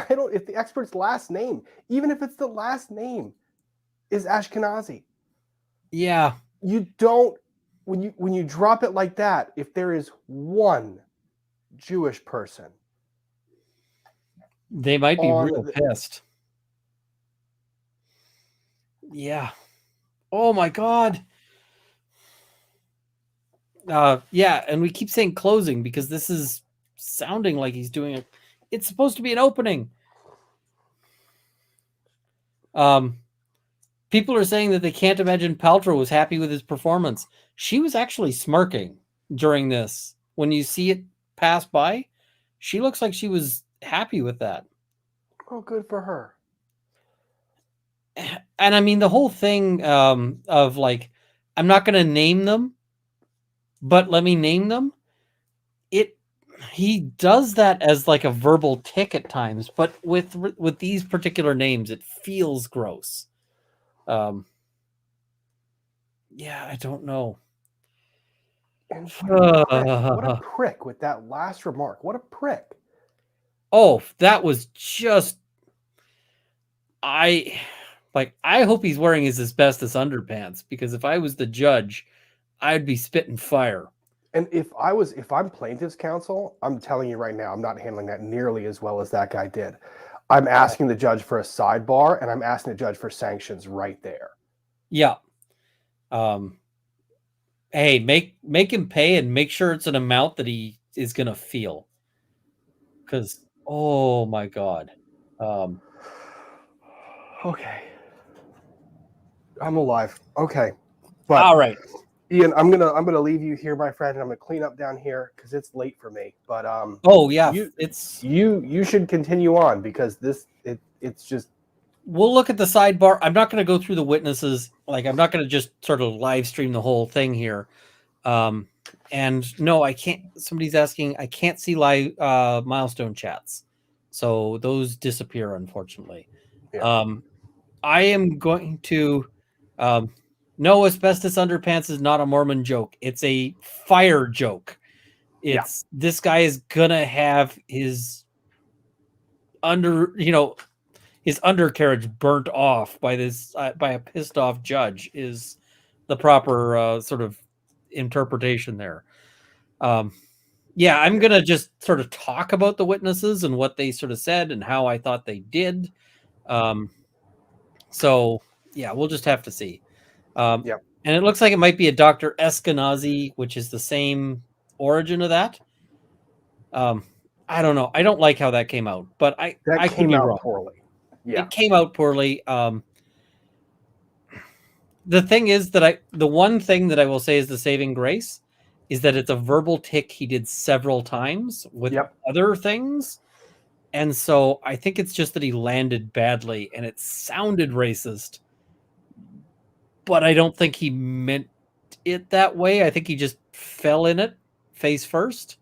don't if the expert's last name, even if it's the last name, is Ashkenazi. Yeah. You don't when you drop it like that, if there is one Jewish person, they might be real pissed. Yeah. Oh my God. Yeah, and we keep saying closing because this is sounding like he's doing it. It's supposed to be an opening. People are saying that they can't imagine Paltrow was happy with his performance. She was actually smirking during this. When you see it pass by, she looks like she was happy with that. Oh, good for her. And I mean, the whole thing of like, I'm not going to name them, but let me name them. He does that as like a verbal tick at times, but with these particular names, it feels gross. Yeah, I don't know. And what a prick with that last remark. What a prick. Oh, that was just I hope he's wearing his asbestos underpants, because if I was the judge, I'd be spitting fire. And if I'm plaintiff's counsel, I'm telling you right now, I'm not handling that nearly as well as that guy did. I'm asking the judge for a sidebar, and I'm asking the judge for sanctions right there. Yeah. Hey, make him pay, and make sure it's an amount that he is gonna feel. Because oh my God. Okay. I'm alive. Okay. But all right. Ian, I'm gonna leave you here, my friend, and I'm gonna clean up down here because it's late for me. But oh yeah, you should continue on, because it's just. We'll look at the sidebar. I'm not going to go through the witnesses. Like, I'm not going to just sort of live stream the whole thing here. And no, I can't. Somebody's asking. I can't see live milestone chats, so those disappear, unfortunately. Yeah. I am going to. No, asbestos underpants is not a Mormon joke. It's a fire joke. It's this guy is gonna have his his undercarriage burnt off by this by a pissed off judge is the proper sort of interpretation there. Yeah, I'm gonna just sort of talk about the witnesses and what they sort of said and how I thought they did. So yeah, we'll just have to see. And it looks like it might be a Dr. Eskenazi, which is the same origin of that. I don't know. I don't like how that came out, but I came out poorly. Yeah, it came out poorly. The thing is that the one thing that I will say is the saving grace is that it's a verbal tick he did several times with other things. And so I think it's just that he landed badly and it sounded racist, but I don't think he meant it that way. I think he just fell in it face first.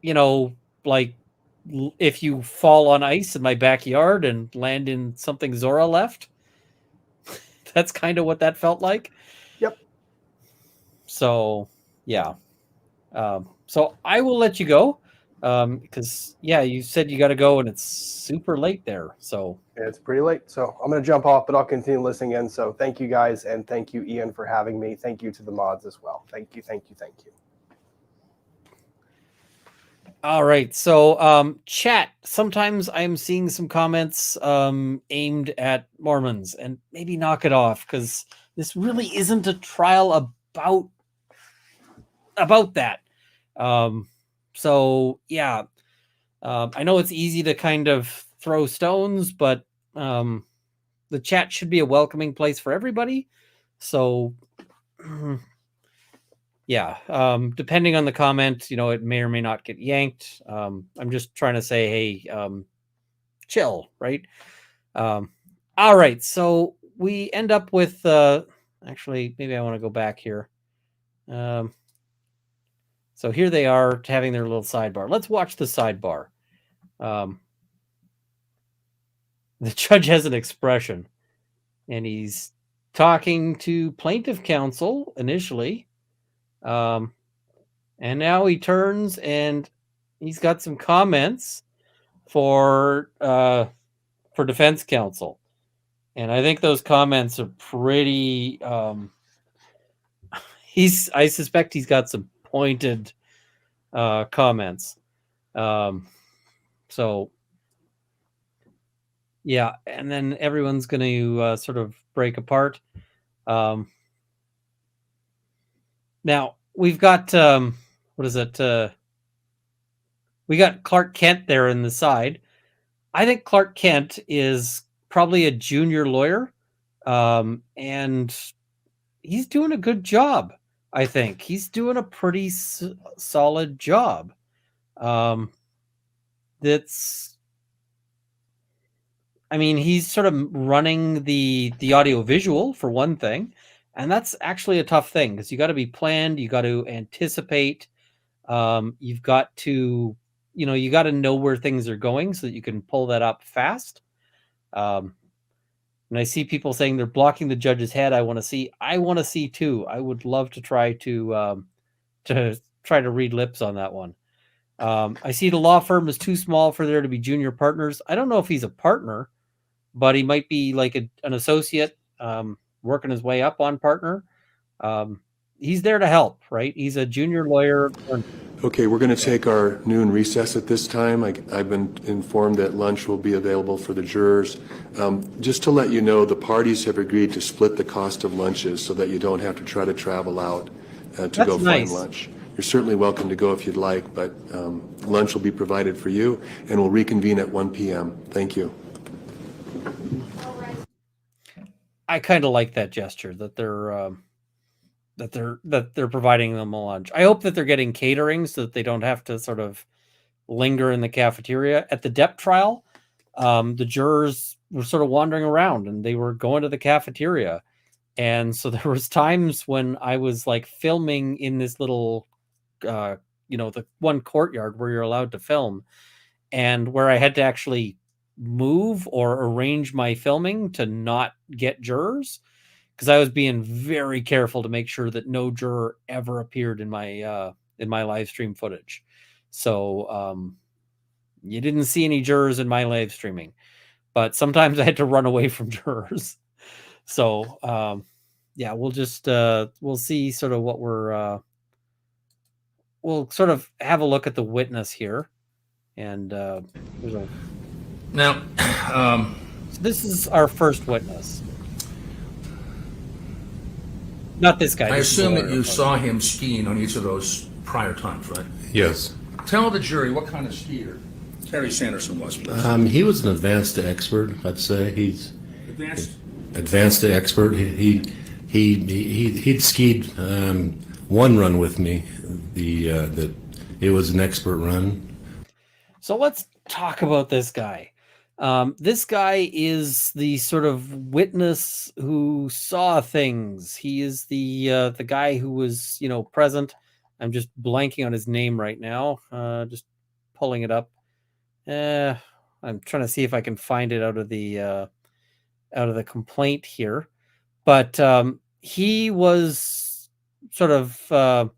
You know, like if you fall on ice in my backyard and land in something Zora left, that's kind of what that felt like. Yep. So, yeah. So I will let you go because, yeah, you said you got to go and it's super late there. So yeah, it's pretty late. So I'm going to jump off, but I'll continue listening in. So thank you guys. And thank you, Ian, for having me. Thank you to the mods as well. Thank you. Thank you. Thank you. All right. So chat, sometimes I'm seeing some comments aimed at Mormons, and maybe knock it off because this really isn't a trial about that. So yeah, I know it's easy to kind of throw stones, but the chat should be a welcoming place for everybody. So yeah, depending on the comment, it may or may not get yanked. I'm just trying to say, hey, chill, right? All right, so we end up with actually, maybe I want to go back here. So here they are having their little sidebar. Let's watch the sidebar. The judge has an expression, and he's talking to plaintiff counsel initially. And now he turns and he's got some comments for defense counsel. And I think those comments are pretty I suspect he's got some pointed comments. So Yeah, and then everyone's going to sort of break apart. Now we've got what is it? We got Clark Kent there in the side. I think Clark Kent is probably a junior lawyer, and he's doing a good job. I think he's doing a pretty solid job. That's, I mean, he's sort of running the audio visual for one thing, and that's actually a tough thing because you got to be planned, you got to anticipate, you've got to, you got to know where things are going so that you can pull that up fast. And I see people saying they're blocking the judge's head. I want to see too. I would love to try to read lips on that one. I see the law firm is too small for there to be junior partners. I don't know if he's a partner, but he might be like an associate, working his way up on partner. He's there to help, right? He's a junior lawyer. Okay, we're going to take our noon recess at this time. I've been informed that lunch will be available for the jurors. Just to let you know, the parties have agreed to split the cost of lunches so that you don't have to try to travel out to go find lunch. You're certainly welcome to go if you'd like, but lunch will be provided for you, and we'll reconvene at 1 p.m. Thank you. I kind of like that gesture that they're providing them a lunch. I hope that they're getting catering so that they don't have to sort of linger in the cafeteria. At the Depp trial, the jurors were sort of wandering around and they were going to the cafeteria. And so there was times when I was like filming in this little, the one courtyard where you're allowed to film, and where I had to actually move or arrange my filming to not get jurors, because I was being very careful to make sure that no juror ever appeared in my live stream footage. So you didn't see any jurors in my live streaming, but sometimes I had to run away from jurors. So yeah, we'll just we'll see sort of what we'll sort of have a look at the witness here, and Now, so this is our first witness. Not this guy. I assume that you saw him skiing on each of those prior times, right? Yes. Tell the jury what kind of skier Terry Sanderson was, please. He was an advanced to expert, I'd say. He's Advanced to expert. He'd skied one run with me. It was an expert run. So let's talk about this guy. This guy is the sort of witness who saw things. He is the guy who was, present. I'm just blanking on his name right now. Just pulling it up. I'm trying to see if I can find it out of the complaint here. But he was sort of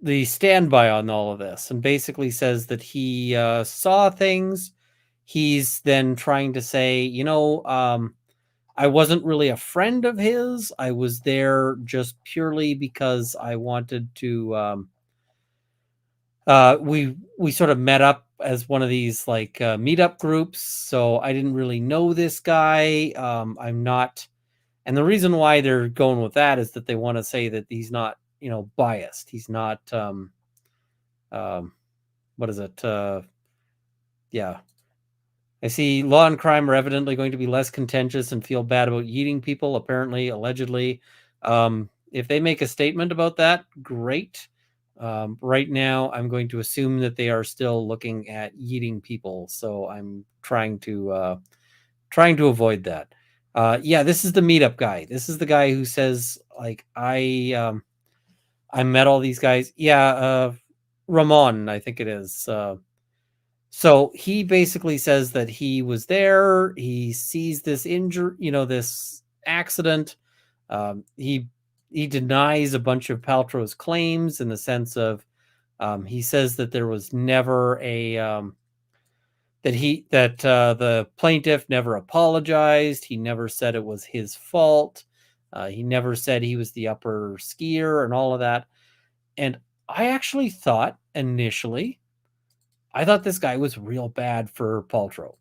the standby on all of this, and basically says that he saw things. He's then trying to say, I wasn't really a friend of his. I was there just purely because I wanted to. We sort of met up as one of these like meetup groups, so I didn't really know this guy. I'm not, and the reason why they're going with that is that they want to say that he's not, biased. He's not. What is it? Yeah. I see law and crime are evidently going to be less contentious and feel bad about yeeting people, apparently, allegedly. If they make a statement about that, great. Right now, I'm going to assume that they are still looking at yeeting people, so I'm trying to avoid that. Yeah, this is the meetup guy. This is the guy who says, like, I met all these guys. Yeah, Ramon, I think it is. So he basically says that he was there. He sees this injury, this accident. He denies a bunch of Paltrow's claims in the sense of he says that there was never a that the plaintiff never apologized. He never said it was his fault. He never said he was the upper skier and all of that. And I actually thought initially, I thought this guy was real bad for Paltrow.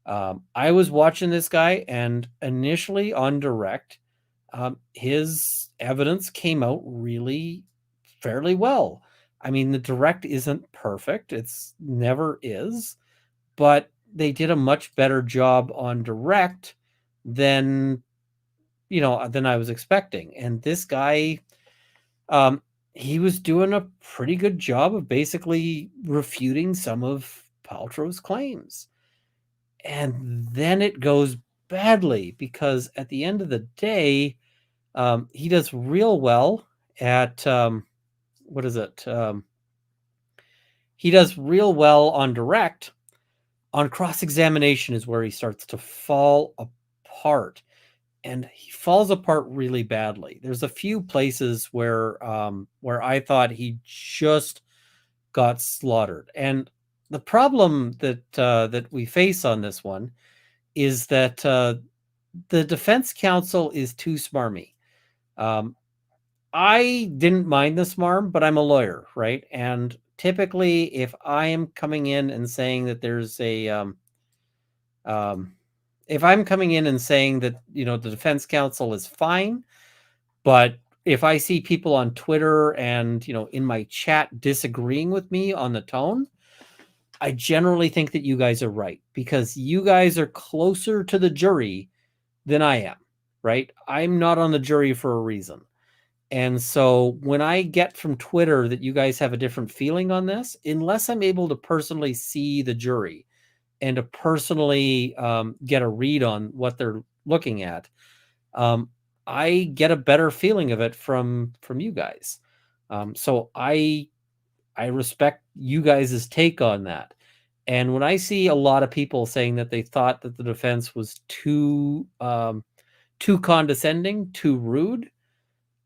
I was watching this guy, and initially on direct, his evidence came out really fairly well. I mean, the direct isn't perfect. It's never is, but they did a much better job on direct than, than I was expecting. And this guy, he was doing a pretty good job of basically refuting some of Paltrow's claims. And then it goes badly because at the end of the day, he does real well at what is it? He does real well on direct. On cross-examination is where he starts to fall apart, and he falls apart really badly. There's a few places where I thought he just got slaughtered, and the problem that we face on this one is that the defense counsel is too smarmy. I didn't mind the smarm, but I'm a lawyer, right? And typically, if I am coming in and saying that there's a, if I'm coming in and saying that, the defense counsel is fine, but if I see people on Twitter and, in my chat disagreeing with me on the tone, I generally think that you guys are right because you guys are closer to the jury than I am, right? I'm not on the jury for a reason. And so when I get from Twitter that you guys have a different feeling on this, unless I'm able to personally see the jury and to personally get a read on what they're looking at, I get a better feeling of it from you guys. So I respect you guys' take on that. And when I see a lot of people saying that they thought that the defense was too condescending, too rude,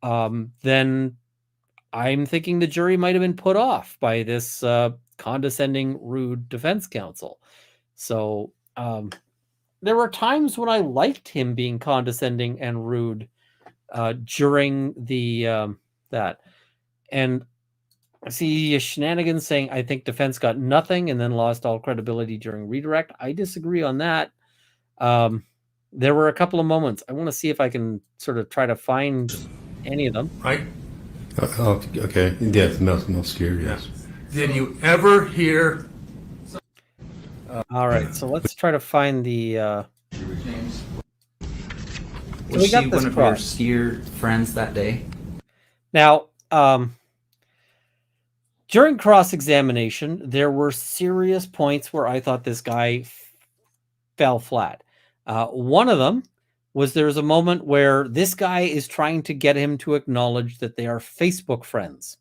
then I'm thinking the jury might have been put off by this condescending, rude defense counsel. So there were times when I liked him being condescending and rude during the that. And I see Shenanigans saying, I think defense got nothing and then lost all credibility during redirect. I disagree on that. There were a couple of moments. I want to see if I can sort of try to find any of them. Right? Okay. Yes, no scare, yes. Did you ever hear? All right, so let's try to find the. James, So was we got she this one of your cross. skier friends that day? Now, during cross-examination, there were serious points where I thought this guy fell flat. One of them was there's a moment where this guy is trying to get him to acknowledge that they are Facebook friends.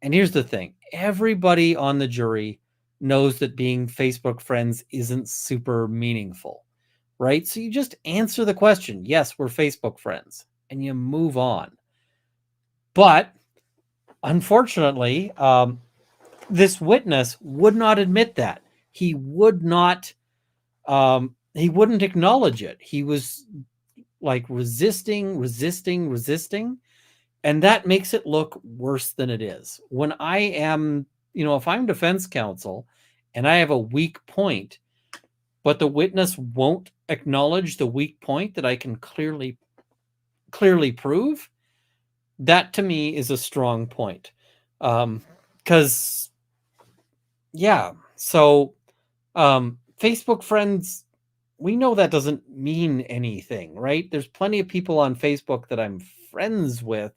And here's the thing. Everybody on the jury knows that being Facebook friends isn't super meaningful, right? So you just answer the question. Yes, we're Facebook friends, and you move on. But unfortunately, this witness would not admit that. He would not, he wouldn't acknowledge it. He was like resisting. And that makes it look worse than it is. When I am, if I'm defense counsel and I have a weak point, but the witness won't acknowledge the weak point that I can clearly prove, that to me is a strong point. Because, so Facebook friends, we know that doesn't mean anything, right? There's plenty of people on Facebook that I'm friends with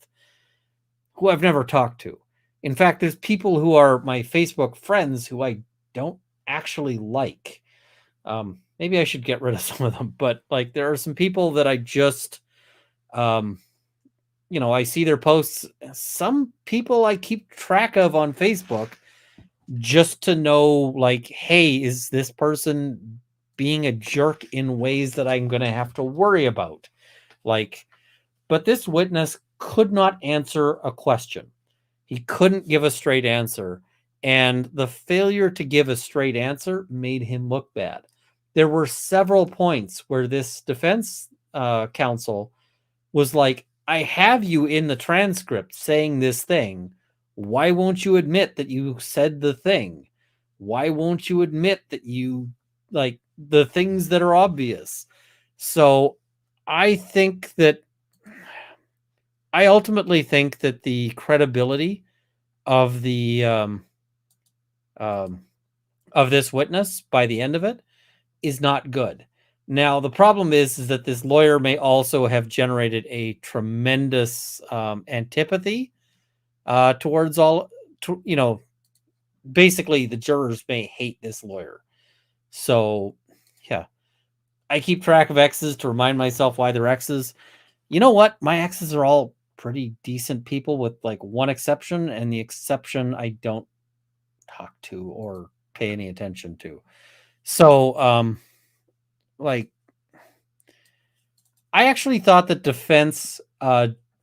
who I've never talked to. In fact, there's people who are my Facebook friends who I don't actually like. Maybe I should get rid of some of them, but like there are some people that I just, I see their posts. Some people I keep track of on Facebook just to know, like, hey, is this person being a jerk in ways that I'm going to have to worry about? Like, but this witness could not answer a question. He couldn't give a straight answer. And the failure to give a straight answer made him look bad. There were several points where this defense counsel was like, I have you in the transcript saying this thing. Why won't you admit that you said the thing? Why won't you admit that you the things that are obvious. So I ultimately think that the credibility of the of this witness by the end of it is not good. Now, the problem is that this lawyer may also have generated a tremendous antipathy towards basically the jurors may hate this lawyer. So, yeah, I keep track of X's to remind myself why they're X's. You know what? My X's are all pretty decent people with like one exception, and the exception I don't talk to or pay any attention to. So, like, I actually thought that defense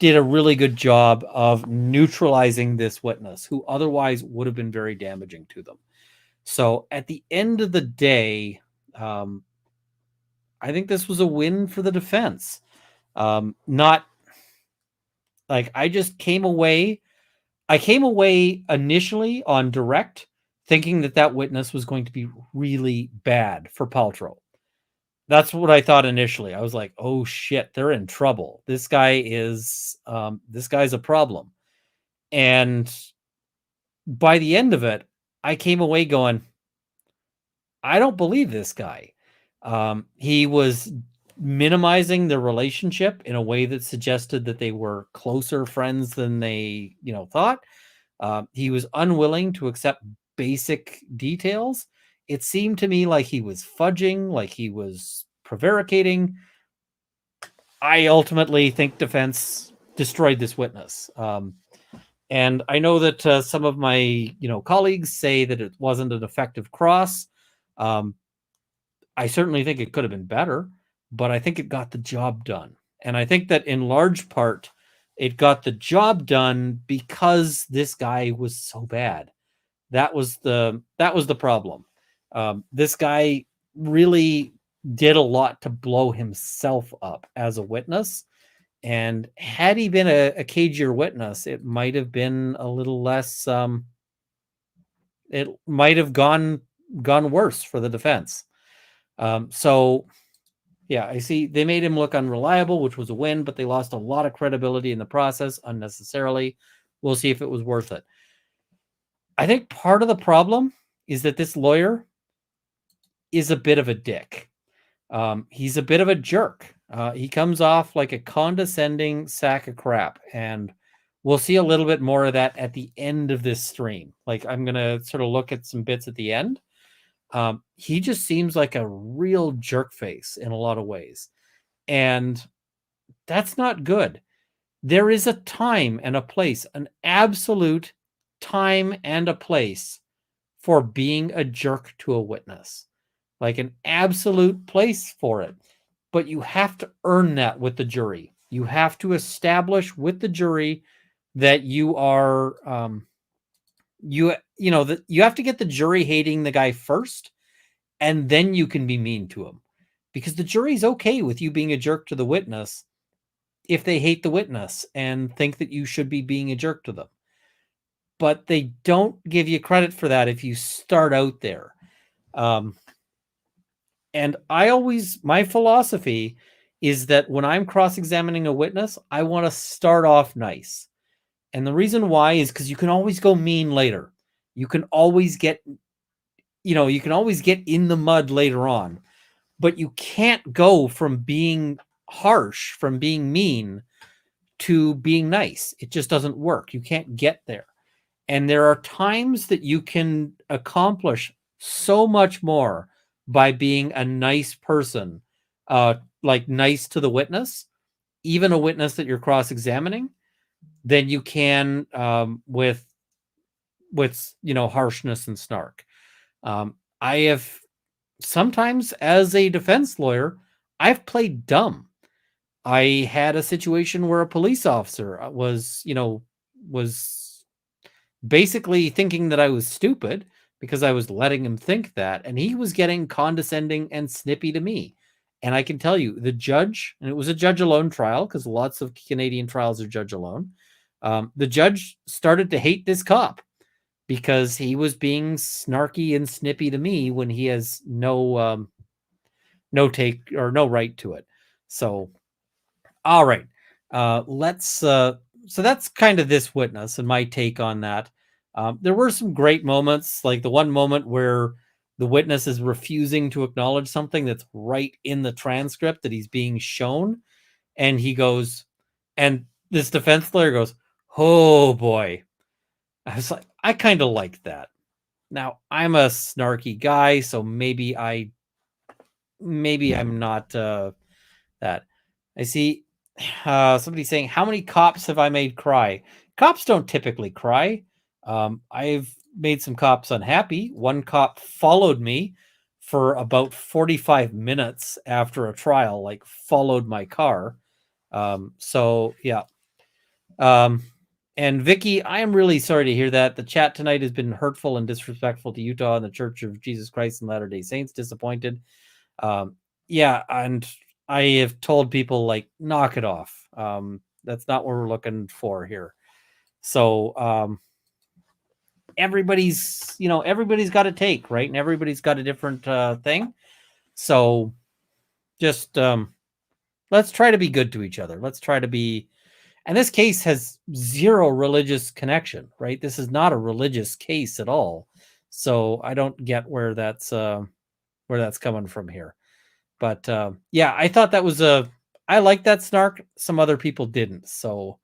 did a really good job of neutralizing this witness who otherwise would have been very damaging to them. So at the end of the day, I think this was a win for the defense. Not like I came away initially on direct thinking that witness was going to be really bad for Paltrow. That's what I thought initially. I was like, oh shit, they're in trouble. This guy's a problem. And by the end of it, I came away going, I don't believe this guy. He was minimizing their relationship in a way that suggested that they were closer friends than they, thought. He was unwilling to accept basic details. It seemed to me like he was fudging, like he was prevaricating. I ultimately think defense destroyed this witness. And I know that some of my, colleagues say that it wasn't an effective cross. I certainly think it could have been better, but I think it got the job done. And I think that in large part, it got the job done because this guy was so bad. That was the problem. This guy really did a lot to blow himself up as a witness. And had he been a cagier witness, it might have been a little less, it might have gone worse for the defense. So yeah, I see they made him look unreliable, which was a win, but they lost a lot of credibility in the process unnecessarily. We'll see if it was worth it. I think part of the problem is that this lawyer is a bit of a dick. He's a bit of a jerk. He comes off like a condescending sack of crap, and we'll see a little bit more of that at the end of this stream. Like, I'm going to sort of look at some bits at the end. He just seems like a real jerk face in a lot of ways, and that's not good. There is a time and a place, an absolute time and a place for being a jerk to a witness, like an absolute place for it. But you have to earn that with the jury. You have to establish with the jury that you are, you have to get the jury hating the guy first, and then you can be mean to him, because the jury's okay with you being a jerk to the witness if they hate the witness and think that you should be being a jerk to them. But they don't give you credit for that if you start out there. And my philosophy is that when I'm cross-examining a witness, I want to start off nice. And the reason why is because you can always go mean later. You can always get, you can always get in the mud later on, but you can't go from being harsh, from being mean to being nice. It just doesn't work. You can't get there. And there are times that you can accomplish so much more by being a nice person, like nice to the witness, even a witness that you're cross-examining, than you can with harshness and snark. I have sometimes, as a defense lawyer, I've played dumb. I had a situation where a police officer was basically thinking that I was stupid because I was letting him think that, and he was getting condescending and snippy to me. And I can tell you, the judge, and it was a judge alone trial because lots of Canadian trials are judge alone. The judge started to hate this cop because he was being snarky and snippy to me when he has no no take or no right to it. So, all right, let's. So that's kind of this witness and my take on that. There were some great moments, like the one moment where the witness is refusing to acknowledge something that's right in the transcript that he's being shown, and he goes, and this defense lawyer goes, "Oh boy." I was like, I kind of like that. Now, I'm a snarky guy, so maybe I'm not that. I see somebody saying, how many cops have I made cry? Cops don't typically cry. I've made some cops unhappy. One cop followed me for about 45 minutes after a trial, like followed my car. So yeah. And Vicky, I am really sorry to hear that. The chat tonight has been hurtful and disrespectful to Utah and the Church of Jesus Christ and Latter-day Saints. Disappointed. Yeah, and I have told people, like, knock it off. That's not what we're looking for here. So everybody's got a take, right? And everybody's got a different thing. So just let's try to be good to each other. Let's try to be. And this case has zero religious connection, right? This is not a religious case at all. So I don't get where that's coming from here. But yeah, I thought that was I like that snark. Some other people didn't. So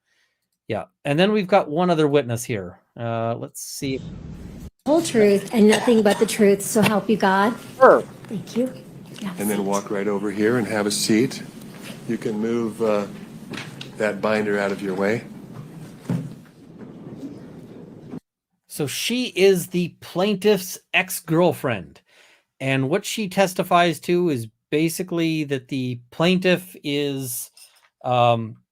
yeah. And then we've got one other witness here. Let's see. Whole truth and nothing but the truth. So help you God. Sure. Thank you. And then walk right over here and have a seat. You can move that binder out of your way. So she is the plaintiff's ex-girlfriend. And what she testifies to is basically that the plaintiff is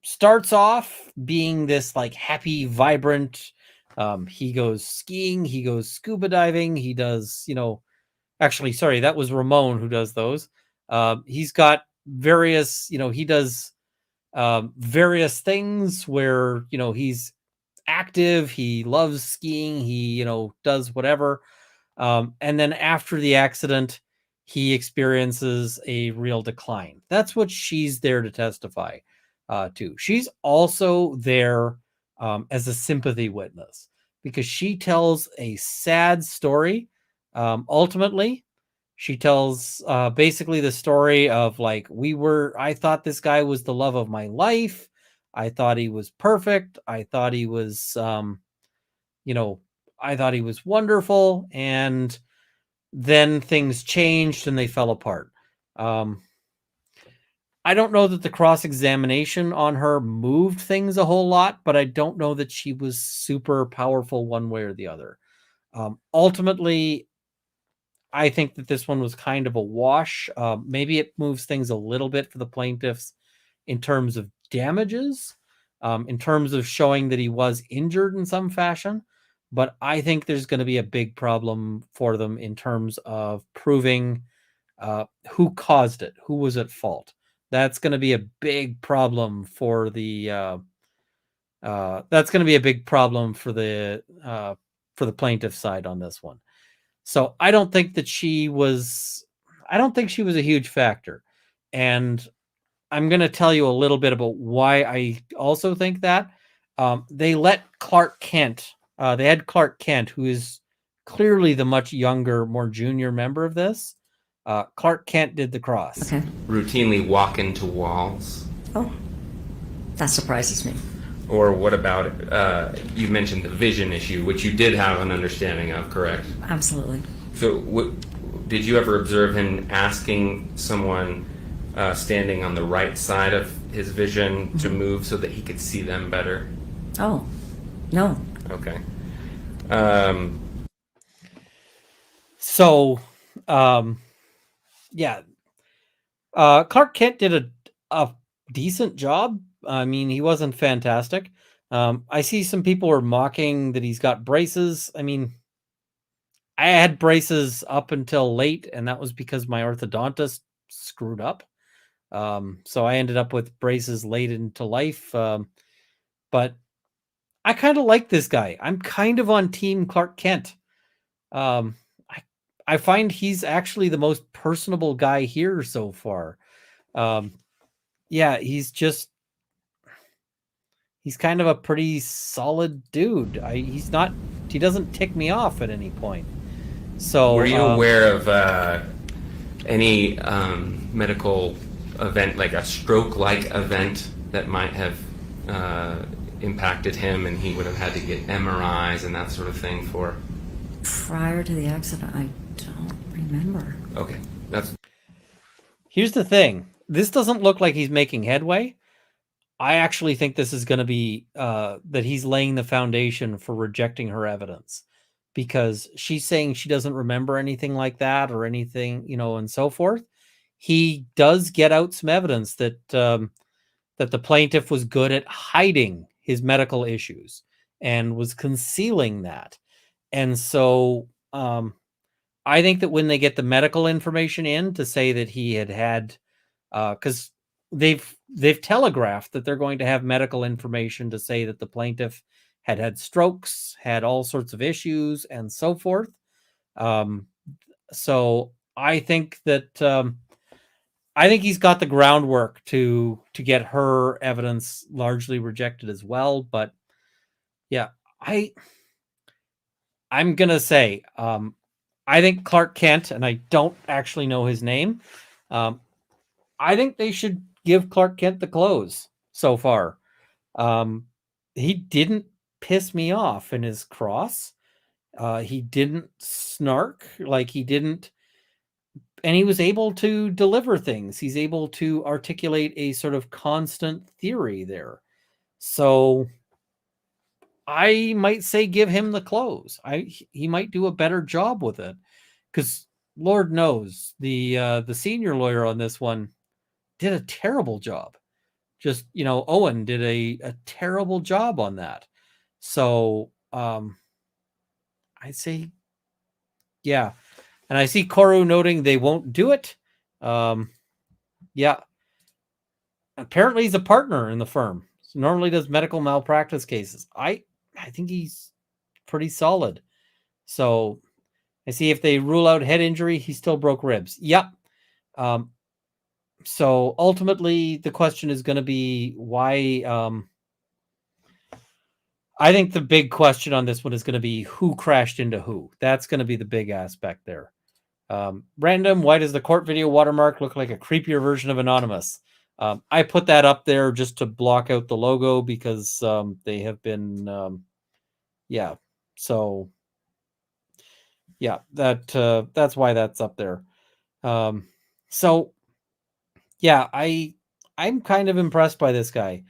starts off being this like happy, vibrant. He goes skiing, he goes scuba diving, he does, actually, sorry, that was Ramon who does those. He's got various, he does various things where, he's active, he loves skiing, he, does whatever. And then after the accident, he experiences a real decline. That's what she's there to testify to. She's also there as a sympathy witness because she tells a sad story. Ultimately, she tells basically the story of like, I thought this guy was the love of my life. I thought he was perfect. I thought he was, I thought he was wonderful. And then things changed and they fell apart. I don't know that the cross-examination on her moved things a whole lot, but I don't know that she was super powerful one way or the other. Ultimately, I think that this one was kind of a wash. Maybe it moves things a little bit for the plaintiffs in terms of damages, in terms of showing that he was injured in some fashion. But I think there's going to be a big problem for them in terms of proving who caused it, who was at fault. That's going to be a big problem for the. That's going to be a big problem for the plaintiff side on this one. So I don't think that she was. I don't think she was a huge factor, and I'm going to tell you a little bit about why I also think that. They let Clark Kent. They had Clark Kent, who is clearly the much younger, more junior member of this. Clark Kent did the cross. Okay. Routinely walk into walls. Oh, that surprises me. Or what about, you mentioned the vision issue, which you did have an understanding of, correct? Absolutely. So did you ever observe him asking someone standing on the right side of his vision to move so that he could see them better? Oh, no. Okay. Yeah. Clark Kent did a decent job. I mean, he wasn't fantastic. I see some people are mocking that he's got braces. I mean, I had braces up until late, and that was because my orthodontist screwed up. So I ended up with braces late into life. But I kind of like this guy. I'm kind of on team Clark Kent. I I find he's actually the most personable guy here so far. Yeah, he's kind of a pretty solid dude. He doesn't tick me off at any point. So were you aware of any medical event, like a stroke-like event that might have impacted him, and he would have had to get MRIs and that sort of thing for? Prior to the accident, I don't remember. Okay, here's the thing. This doesn't look like he's making headway. I actually think this is going to be that he's laying the foundation for rejecting her evidence, because she's saying she doesn't remember anything like that or anything, and so forth. He does get out some evidence that that the plaintiff was good at hiding his medical issues and was concealing that. And so I think that when they get the medical information in to say that he had because they've telegraphed that they're going to have medical information to say that the plaintiff had strokes, had all sorts of issues, and so forth. So I think that I think he's got the groundwork to get her evidence largely rejected as well. But yeah, I'm gonna say I think Clark Kent, and I don't actually know his name. I think they should give Clark Kent the close so far. He didn't piss me off in his cross. He didn't snark, like he didn't, and he was able to deliver things. He's able to articulate a sort of constant theory there. So I might say give him the close. He might do a better job with it, because Lord knows the senior lawyer on this one did a terrible job. Just, Owen did a terrible job on that. So I'd say, yeah. And I see Koru noting they won't do it. Yeah. Apparently he's a partner in the firm. So normally does medical malpractice cases. I think he's pretty solid. So I see if they rule out head injury, he still broke ribs. Yep. So ultimately the question is going to be why. I think the big question on this one is going to be who crashed into who. That's going to be the big aspect there. Random, why does the court video watermark look like a creepier version of Anonymous? I put that up there just to block out the logo because they have been, yeah. So, yeah, that's why that's up there. So, yeah, I'm kind of impressed by this guy.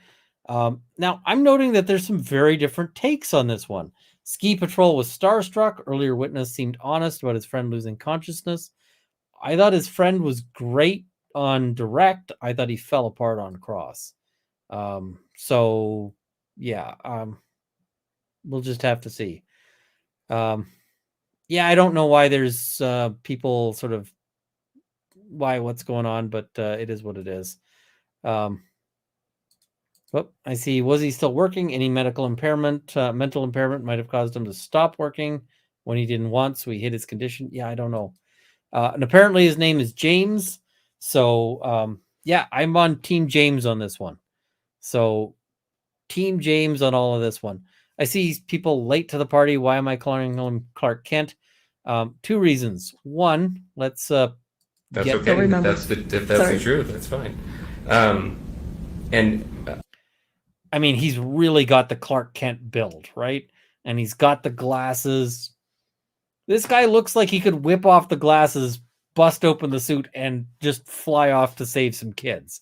Now, I'm noting that there's some very different takes on this one. Ski Patrol was starstruck. Earlier witness seemed honest about his friend losing consciousness. I thought his friend was great on direct. I thought he fell apart on cross. So, yeah, we'll just have to see. Yeah, I don't know why there's people sort of what's going on, but it is what it is. I see. Was he still working? Any medical impairment, mental impairment might have caused him to stop working when he didn't want, so he hid his condition. Yeah, I don't know. And apparently his name is James. So, yeah, I'm on Team James on this one. So, Team James on all of this one. I see people late to the party. Why am I calling him Clark Kent? 2 reasons. One, let's that's okay. If that's the truth, that's fine. I mean, he's really got the Clark Kent build, right? And he's got the glasses. This guy looks like he could whip off the glasses, bust open the suit, and just fly off to save some kids.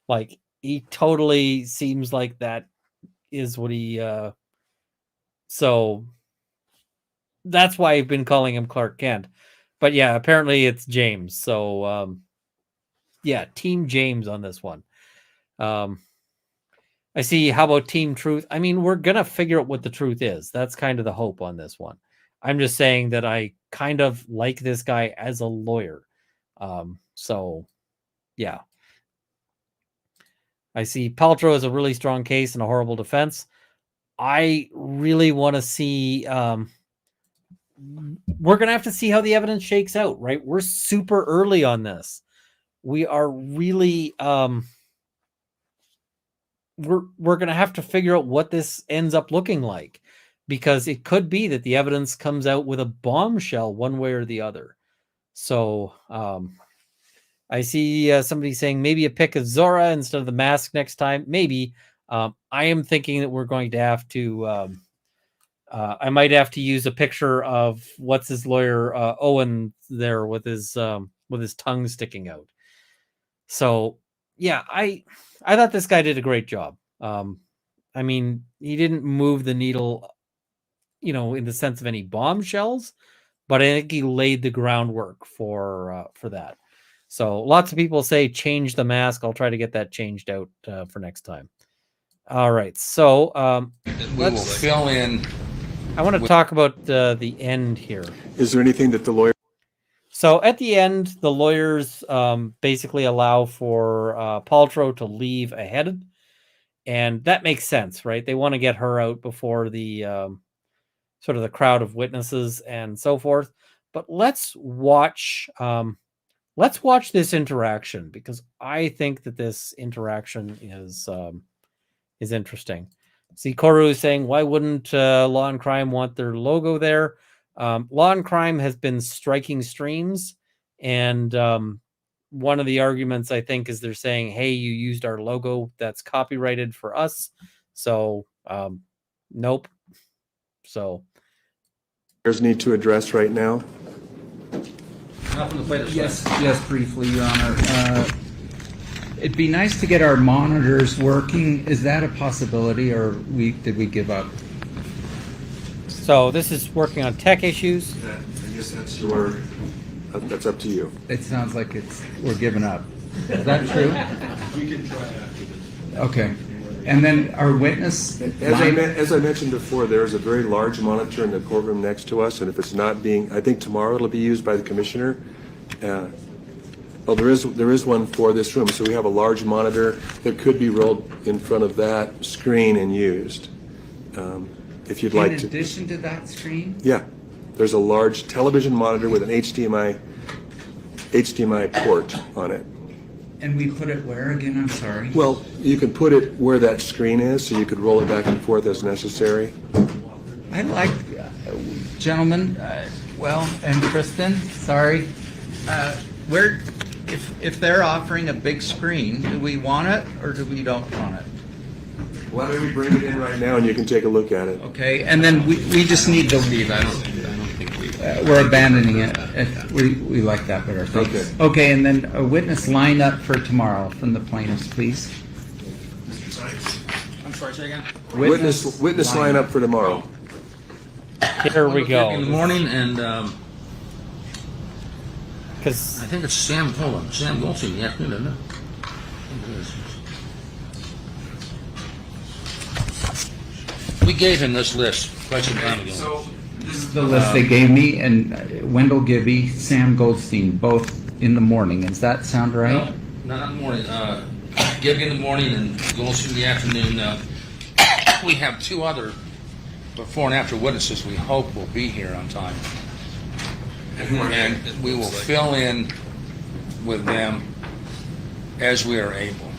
Like, he totally seems like that is what he... So, that's why I've been calling him Clark Kent. But yeah, apparently it's James. So, yeah, Team James on this one. I see. How about Team Truth? I mean, we're going to figure out what the truth is. That's kind of the hope on this one. I'm just saying that I kind of like this guy as a lawyer. So, yeah. I see Paltrow has a really strong case and a horrible defense. I really want to see we're going to have to see how the evidence shakes out, right? We're super early on this. We are really, we're going to have to figure out what this ends up looking like, because it could be that the evidence comes out with a bombshell one way or the other. So I see somebody saying maybe a pic of Zora instead of the mask next time. Maybe. I am thinking that we're going to have to, I might have to use a picture of what's his lawyer, Owen, there with his tongue sticking out. So yeah, I thought this guy did a great job. I mean, he didn't move the needle, in the sense of any bombshells, but I think he laid the groundwork for that. So lots of people say change the mask. I'll try to get that changed out for next time. All right, so we will fill in. I want to talk about the end here. Is there anything that the lawyer? So at the end, the lawyers basically allow for Paltrow to leave ahead, and that makes sense, right? They want to get her out before the sort of the crowd of witnesses and so forth. But let's watch this interaction, because I think that this interaction is interesting. See, Koru is saying, why wouldn't Law and Crime want their logo there? Law and Crime has been striking streams, and one of the arguments, I think, is they're saying, hey, you used our logo that's copyrighted for us. So, nope. So, There's need to address right now. Yes, briefly, Your Honor. It'd be nice to get our monitors working. Is that a possibility, or did we give up? So this is working on tech issues. I guess that's up to you. It sounds like we're giving up. Is that true? We can try after this. Okay. And then our witness... As I mentioned before, there is a very large monitor in the courtroom next to us, and if it's not being, I think tomorrow it'll be used by the commissioner. Well, there is one for this room, so we have a large monitor that could be rolled in front of that screen and used. If you'd like to. In addition to that screen? Yeah, there's a large television monitor with an HDMI port on it. And we put it where again? I'm sorry. Well, you can put it where that screen is, so you could roll it back and forth as necessary. I'd like, gentlemen, and Kristen, sorry, if they're offering a big screen, do we want it or do we don't want it? Why don't we bring it in right now and you can take a look at it? Okay, and then we just need to leave. I don't think we're abandoning it. We like that better. Thanks. Okay, and then a witness line up for tomorrow from the plaintiffs, please. I'm sorry, say again? Witness line up for tomorrow. Here we go. In the morning, and because I think it's Sam Goldstein in the afternoon, isn't it? We gave him this list quite some time ago. So this is the list they gave me, and Wendell Gibby, Sam Goldstein, both in the morning. Does that sound right? No, not in the morning. Gibby in the morning and Goldstein in the afternoon. We have two other before and after witnesses we hope will be here on time. And we will fill in with them as we are able.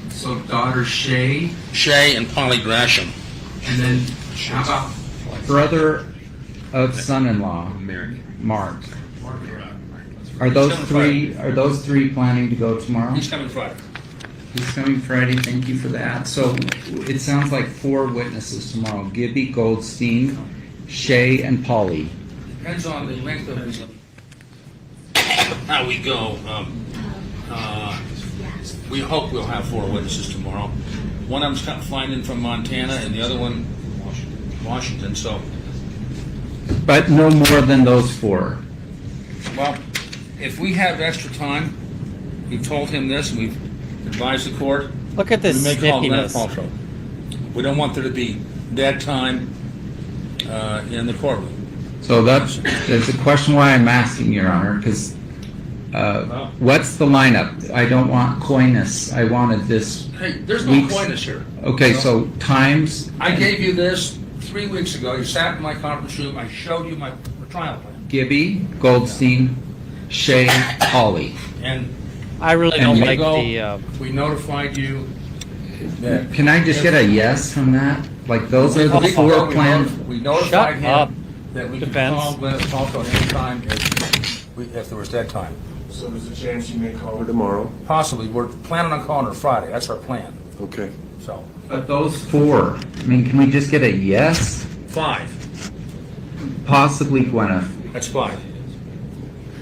So daughter Shay and Polly Gresham. And then how about brother of son-in-law, Mark? Are those three planning to go tomorrow? He's coming Friday. He's coming Friday. Thank you for that. So it sounds like 4 witnesses tomorrow: Gibby, Goldstein, Shay, and Polly. Depends on the length of how we go. We hope we'll have 4 witnesses tomorrow. One of them's flying in from Montana, and the other one, Washington. So, but no more than those 4. Well, if we have extra time, we've told him this, and we've advised the court. Look at this snippiness. Paltrow. We don't want there to be dead time in the courtroom. So that's a question why I'm asking, Your Honor, because what's the lineup? I don't want coyness. I wanted this. Hey, there's no coyness here. Okay, so times. I gave you this 3 weeks ago. You sat in my conference room. I showed you my trial plan. Gibby, Goldstein, Shea, Hawley. And I really don't like we notified you. Can I just get a yes from that? Like, those are the four plans. We notified Shut up. him that we could Defense. call Gwyneth Paltrow at any time if there was dead time. So there's a chance you may call her tomorrow? Possibly. We're planning on calling her Friday. That's our plan. Okay. So But those four, I mean, can we just get a yes? 5. Possibly Gwyneth. That's 5.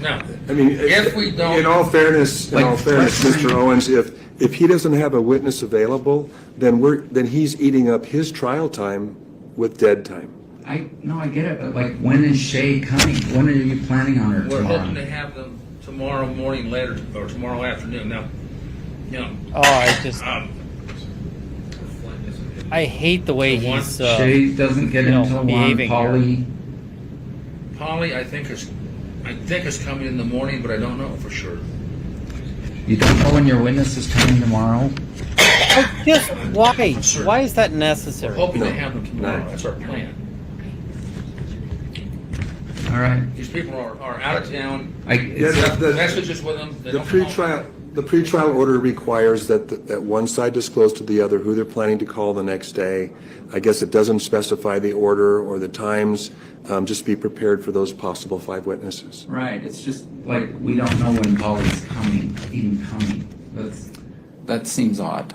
Now, I mean, if we don't, in all fairness, Mr. Owens, if he doesn't have a witness available, then he's eating up his trial time with dead time. I get it, but like, when is Shea coming? When are you planning on her we're hoping to tomorrow? have them tomorrow morning, later, or tomorrow afternoon. Now, I hate the way he's Shea doesn't get until 1. behaving here. Polly, I think is coming in the morning, but I don't know for sure. You don't know when your witness is coming tomorrow? Just why? Why is that necessary? We're hoping to have them tomorrow. That's our plan. All right. These people are out of town. The Messages with them. They don't call. The pretrial order requires that one side disclose to the other who they're planning to call the next day. I guess it doesn't specify the order or the times. Just be prepared for those possible 5 witnesses. Right, it's just like, we don't know when Polly's even coming. That seems odd.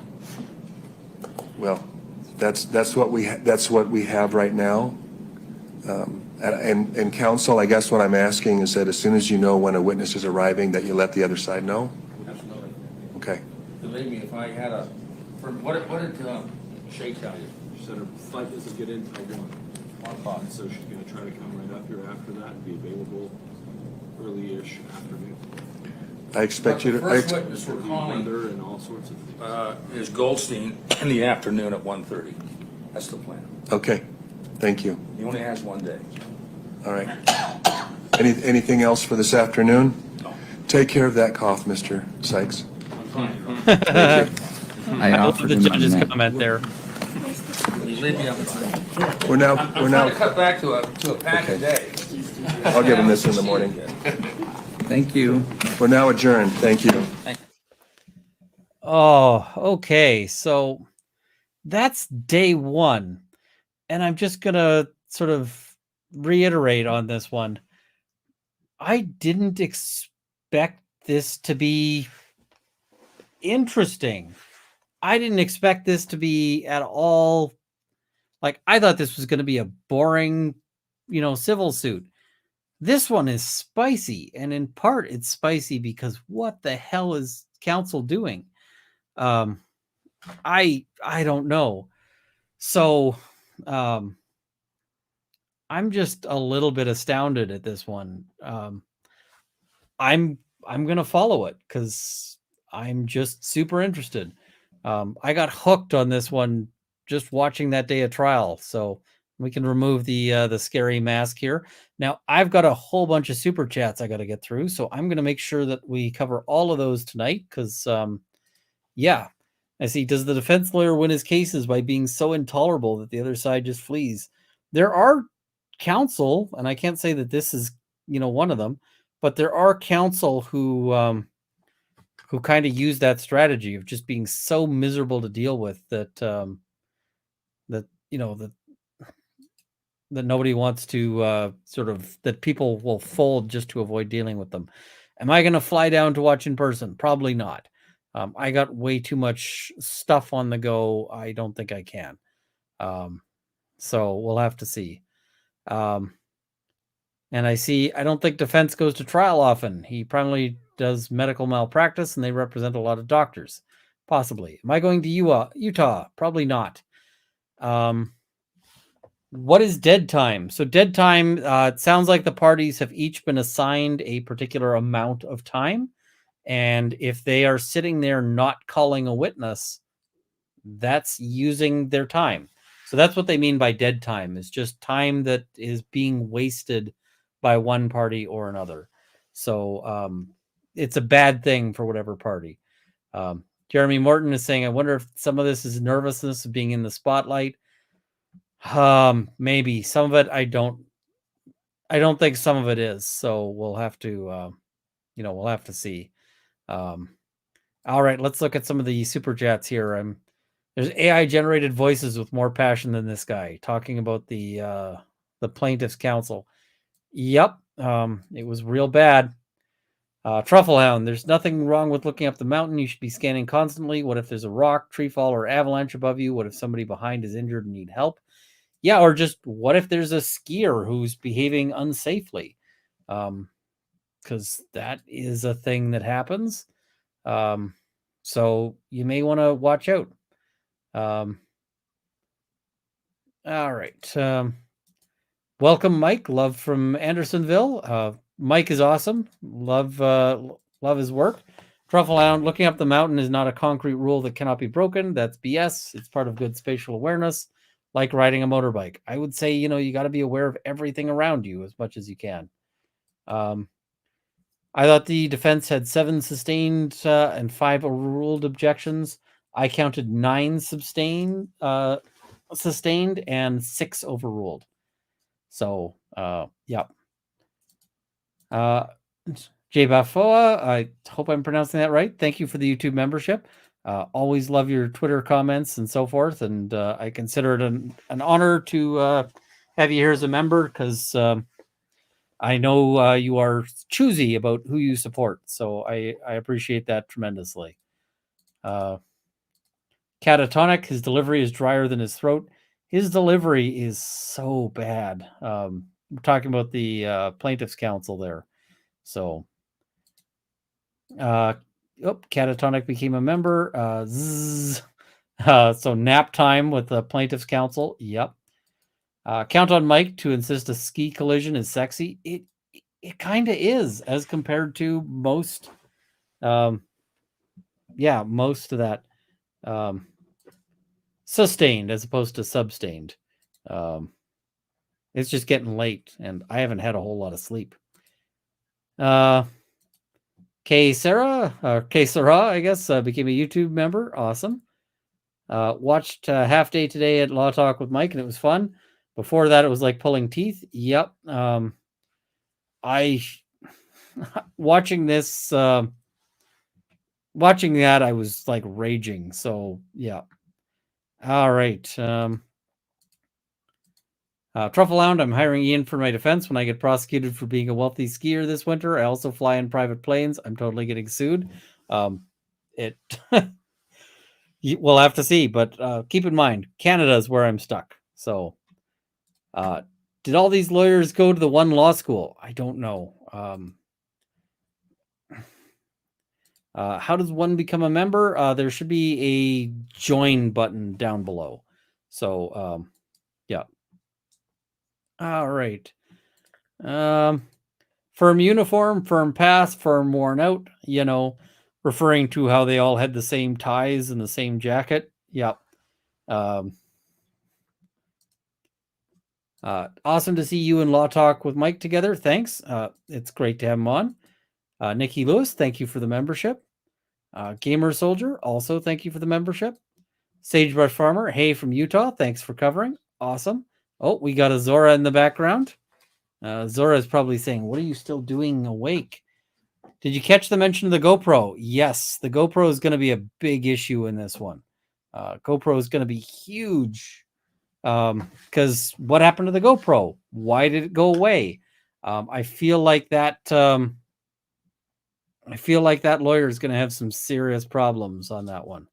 Well, that's what we have right now. And counsel, I guess what I'm asking is that as soon as you know when a witness is arriving, that you let the other side know? Absolutely. Okay. Believe me, if I had a, what did Shea tell you? She said her flight doesn't get in until 1 o'clock, so she's going to try to come right up here after that and be available early-ish afternoon. I expect you to. The first witness we're calling Weather and all sorts of things. is Goldstein in the afternoon at 1:30. That's the plan. Okay. Thank you. He only has 1 day. All right. Anything else for this afternoon? No. Take care of that cough, Mr. Sykes. I'm fine. Thank you. I the judge's comment there. Leave me up. We're now. I'm trying to cut back to a pack a day. I'll give him this in the morning. Thank you. We're now adjourned. Thank you. Oh, okay. So that's day 1. And I'm just going to sort of reiterate on this one. I didn't expect this to be interesting. I didn't expect this to be at all. Like, I thought this was going to be a boring, civil suit. This one is spicy, and in part it's spicy because what the hell is counsel doing? I don't know. So I'm just a little bit astounded at this one. I'm gonna follow it because I'm just super interested. I got hooked on this one just watching that day of trial. So we can remove the scary mask here. Now I've got a whole bunch of super chats I got to get through, so I'm gonna make sure that we cover all of those tonight because yeah. I see. Does the defense lawyer win his cases by being so intolerable that the other side just flees? There are counsel, and I can't say that this is, one of them, but there are counsel who kind of use that strategy of just being so miserable to deal with that that nobody wants to that people will fold just to avoid dealing with them. Am I going to fly down to watch in person? Probably not. I got way too much stuff on the go. I don't think I can. So we'll have to see. And I don't think defense goes to trial often. He primarily does medical malpractice and they represent a lot of doctors. Possibly. Am I going to Utah? Probably not. What is dead time? So dead time, it sounds like the parties have each been assigned a particular amount of time. And if they are sitting there not calling a witness, that's using their time. So that's what they mean by dead time, is just time that is being wasted by one party or another. So it's a bad thing for whatever party. Jeremy Morton is saying, I wonder if some of this is nervousness of being in the spotlight. Maybe some of it, I don't I don't think some of it is. So we'll have to, we'll have to see. All right, let's look at some of the super chats here. There's AI generated voices with more passion than this guy talking about the plaintiff's counsel. Yep, it was real bad. Trufflehound, there's nothing wrong with looking up the mountain. You should be scanning constantly. What if there's a rock, tree fall, or avalanche above you? What if somebody behind is injured and need help? Yeah, or just what if there's a skier who's behaving unsafely? Because that is a thing that happens. So you may want to watch out. All right. Welcome, Mike. Love from Andersonville. Mike is awesome. Love his work. Trufflehound, looking up the mountain is not a concrete rule that cannot be broken. That's BS. It's part of good spatial awareness, like riding a motorbike. I would say, you got to be aware of everything around you as much as you can. I thought the defense had 7 sustained and 5 overruled objections. I counted 9 sustained and 6 overruled. So, yep. Jay Bafoa, I hope I'm pronouncing that right. Thank you for the YouTube membership. Always love your Twitter comments and so forth. And I consider it an honor to have you here as a member because I know you are choosy about who you support. So I appreciate that tremendously. Catatonic, his delivery is drier than his throat. His delivery is so bad. We're talking about the plaintiff's counsel there. So, Catatonic became a member. So nap time with the plaintiff's counsel. Yep. Count on Mike to insist a ski collision is sexy. It kind of is as compared to most. Most of that. Sustained as opposed to substained. It's just getting late and I haven't had a whole lot of sleep. K Sarah, I guess, became a YouTube member. Awesome. Watched Half Day today at Law Talk with Mike and it was fun. Before that, it was like pulling teeth. Yep. Watching that, I was like raging. So yeah. All right. Trufflehound, I'm hiring Ian for my defense when I get prosecuted for being a wealthy skier this winter. I also fly in private planes. I'm totally getting sued. We'll have to see, but keep in mind, Canada is where I'm stuck. So did all these lawyers go to the one law school? I don't know. How does one become a member? There should be a join button down below. So, yeah. All right. Firm uniform, firm pass, firm worn out, referring to how they all had the same ties and the same jacket. Yep. Awesome to see you in Law Talk with Mike together. Thanks. It's great to have him on. Nikki Lewis, thank you for the membership. Gamer Soldier, also thank you for the membership. Sagebrush Farmer, hey from Utah, thanks for covering. Awesome. Oh, we got a Zora in the background. Zora is probably saying, what are you still doing awake? Did you catch the mention of the GoPro? Yes, the GoPro is going to be a big issue in this one. GoPro is going to be huge. Because what happened to the GoPro? Why did it go away? I feel like that lawyer is going to have some serious problems on that one.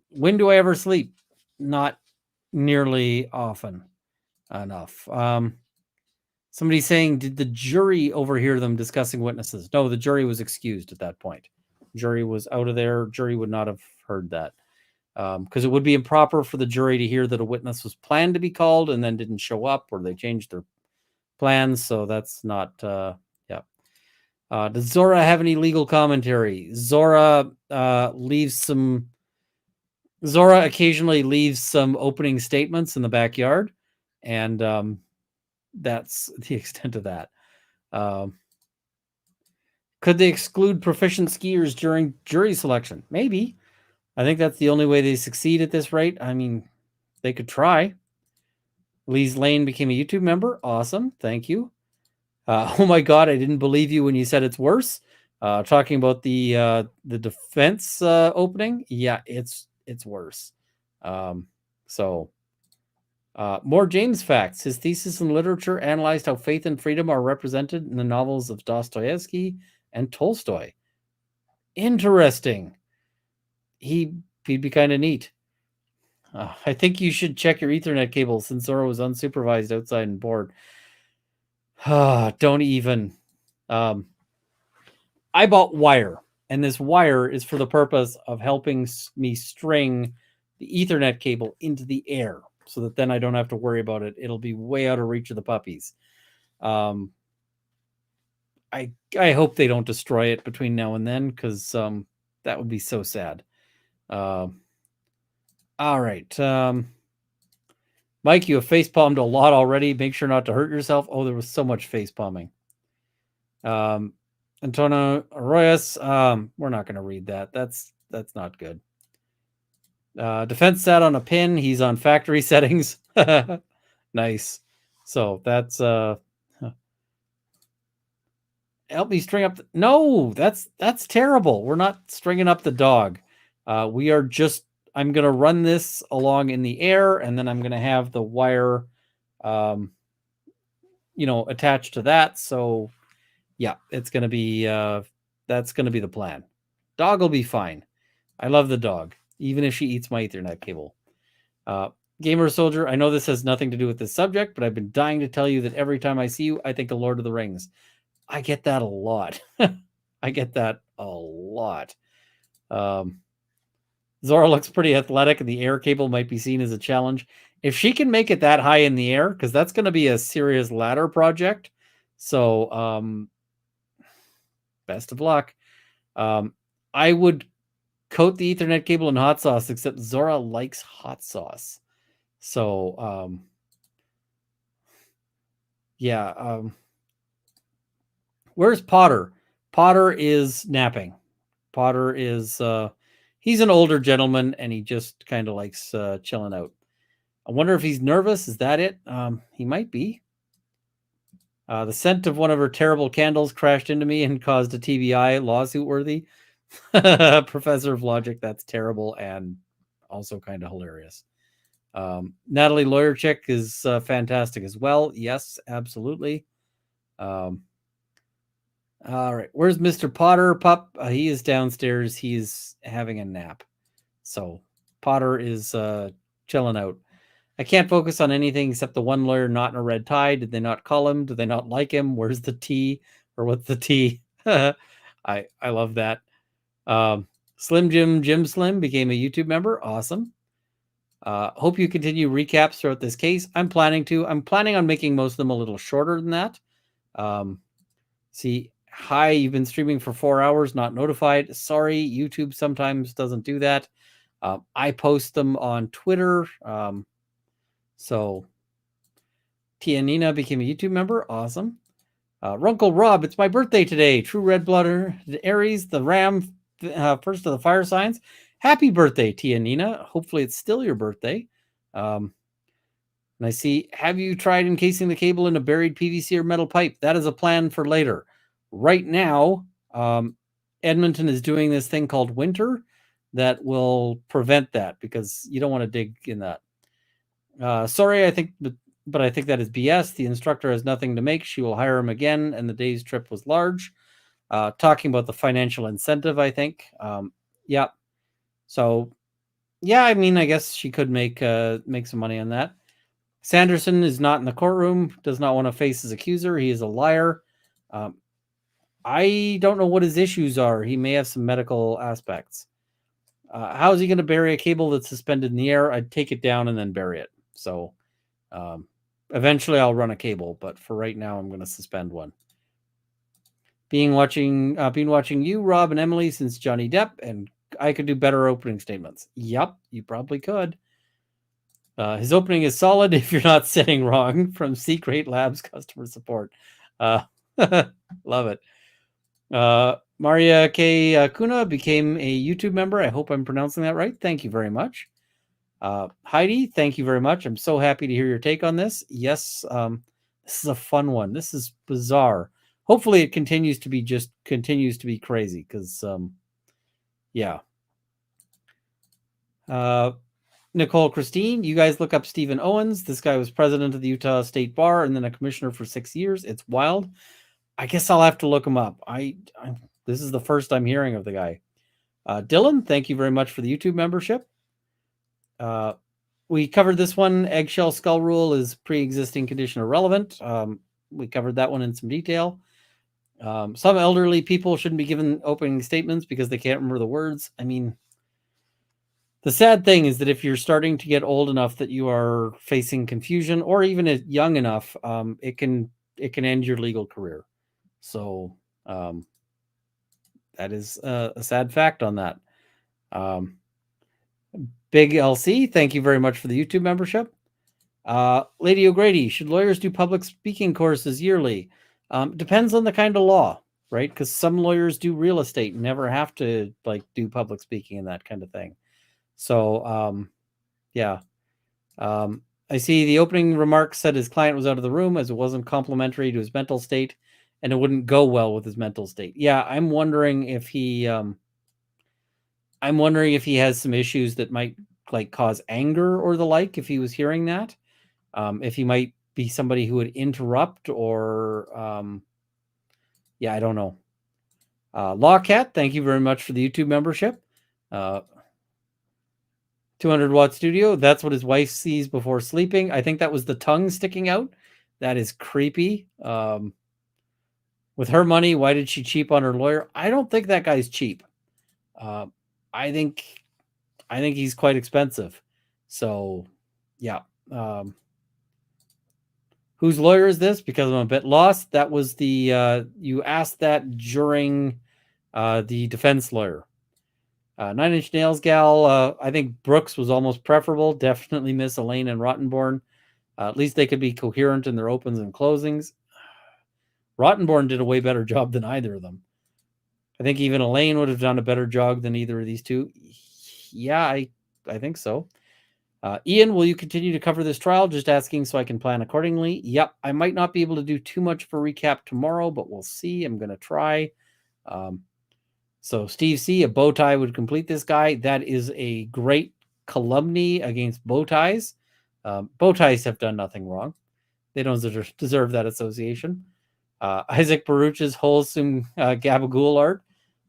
When do I ever sleep? Not nearly often enough. Somebody saying, did the jury overhear them discussing witnesses? No, the jury was excused at that point. Jury was out of there. Jury would not have heard that. Because it would be improper for the jury to hear that a witness was planned to be called and then didn't show up or they changed their plans. So that's not, yeah. Does Zora have any legal commentary? Zora occasionally leaves some opening statements in the backyard. And that's the extent of that. Could they exclude proficient skiers during jury selection? Maybe. I think that's the only way they succeed at this rate. I mean, they could try. Lee's Lane became a YouTube member. Awesome. Thank you. Oh my God, I didn't believe you when you said it's worse. Talking about the defense opening, yeah, it's worse. More James facts. His thesis in literature analyzed how faith and freedom are represented in the novels of Dostoevsky and Tolstoy. Interesting. He'd be kind of neat. I think you should check your Ethernet cable since Zora was unsupervised outside and bored. Don't even. I bought wire, and this wire is for the purpose of helping me string the Ethernet cable into the air so that then I don't have to worry about it. It'll be way out of reach of the puppies. I hope they don't destroy it between now and then, because that would be so sad. All right. Mike, you have face-palmed a lot already. Make sure not to hurt yourself. Oh, there was so much face-palming. Antonio Arroyas, we're not going to read that. That's not good. Defense sat on a pin. He's on factory settings. Nice. So that's help me string up. No, that's terrible. We're not stringing up the dog. We are just. I'm going to run this along in the air, and then I'm going to have the wire, attached to that. So, yeah, it's going to be. That's going to be the plan. Dog will be fine. I love the dog, even if she eats my Ethernet cable. Gamer Soldier, I know this has nothing to do with this subject, but I've been dying to tell you that every time I see you, I think of Lord of the Rings. I get that a lot. I get that a lot. Zora looks pretty athletic, and the air cable might be seen as a challenge. If she can make it that high in the air, because that's going to be a serious ladder project. So, best of luck. I would coat the Ethernet cable in hot sauce, except Zora likes hot sauce. So, yeah. Where's Potter? Potter is napping. Potter is, he's an older gentleman, and he just kind of likes chilling out. I wonder if he's nervous. Is that it? He might be. The scent of one of her terrible candles crashed into me and caused a TBI, lawsuit worthy. Professor of Logic, that's terrible and also kind of hilarious. Natalie Lawyer Chick is fantastic as well. Yes, absolutely. All right, where's Mr. Potter? Pup, he is downstairs. He's having a nap. So Potter is chilling out. I can't focus on anything except the one lawyer not in a red tie. Did they not call him? Do they not like him? Where's the T? Or what's the T? I love that. Slim Jim Slim became a YouTube member. Awesome. Hope you continue recaps throughout this case. I'm planning on making most of them a little shorter than that. See, hi, you've been streaming for 4 hours, not notified. Sorry, YouTube sometimes doesn't do that. I post them on Twitter. So Tia Nina became a YouTube member. Awesome. Runkle Rob, it's my birthday today. True red blooded Aries, the Ram, first of the fire signs. Happy birthday, Tia Nina. Hopefully it's still your birthday. And I see, have you tried encasing the cable in a buried PVC or metal pipe? That is a plan for later. Right now, Edmonton is doing this thing called winter that will prevent that, because you don't want to dig in that. Sorry, I think, but I think that is BS. The instructor has nothing to make. She will hire him again, and the day's trip was large. Talking about the financial incentive, I think. Yeah. So, yeah, I mean, I guess she could make some money on that. Sanderson is not in the courtroom, does not want to face his accuser. He is a liar. I don't know what his issues are. He may have some medical aspects. How is he going to bury a cable that's suspended in the air? I'd take it down and then bury it. So eventually I'll run a cable, but for right now I'm going to suspend one. Been watching you, Rob, and Emily since Johnny Depp, and I could do better opening statements. Yep, you probably could. His opening is solid if you're not sitting wrong. From Secret Labs customer support. Love it. Maria K. Kuna became a YouTube member. I hope I'm pronouncing that right. Thank you very much. Heidi, thank you very much. I'm so happy to hear your take on this. Yes, the This is a fun one. This is bizarre. Hopefully it continues to be crazy because, yeah. Nicole Christine, you guys look up Stephen Owens. This guy was president of the Utah State Bar and then a commissioner for 6 years. It's wild. I guess I'll have to look him up. This is the first I'm hearing of the guy. Dylan, thank you very much for the YouTube membership. We covered this one. Eggshell skull rule is pre-existing condition irrelevant. We covered that one in some detail. Some elderly people shouldn't be given opening statements because they can't remember the words. I mean, the sad thing is that if you're starting to get old enough that you are facing confusion, or even young enough, it can end your legal career. So that is a sad fact on that. Big LC, thank you very much for the YouTube membership. Lady O'Grady, should lawyers do public speaking courses yearly? Depends on the kind of law, right? Because some lawyers do real estate and never have to do public speaking and that kind of thing. So, yeah. I see the opening remarks said his client was out of the room as it wasn't complimentary to his mental state and it wouldn't go well with his mental state. Yeah, I'm wondering if he has some issues that might cause anger or the like if he was hearing that. If he might be somebody who would interrupt or yeah, I don't know. Lawcat, thank you very much for the YouTube membership. 200 Watt Studio, that's what his wife sees before sleeping. I think that was the tongue sticking out. That is creepy. With her money, why did she cheap on her lawyer? I don't think that guy's cheap. I think he's quite expensive. So, yeah. Whose lawyer is this? Because I'm a bit lost. That was the you asked that during the defense lawyer. 9 Inch Nails gal. I think Brooks was almost preferable. Definitely miss Elaine and Rottenborn. At least they could be coherent in their opens and closings. Rottenborn did a way better job than either of them. I think even Elaine would have done a better job than either of these two. Yeah, I think so. Ian, will you continue to cover this trial? Just asking so I can plan accordingly. Yep, I might not be able to do too much for recap tomorrow, but we'll see. I'm going to try. So Steve C., a bow tie would complete this guy. That is a great calumny against bow ties. Bow ties have done nothing wrong. They don't deserve that association. Isaac Baruch's wholesome gabagool art.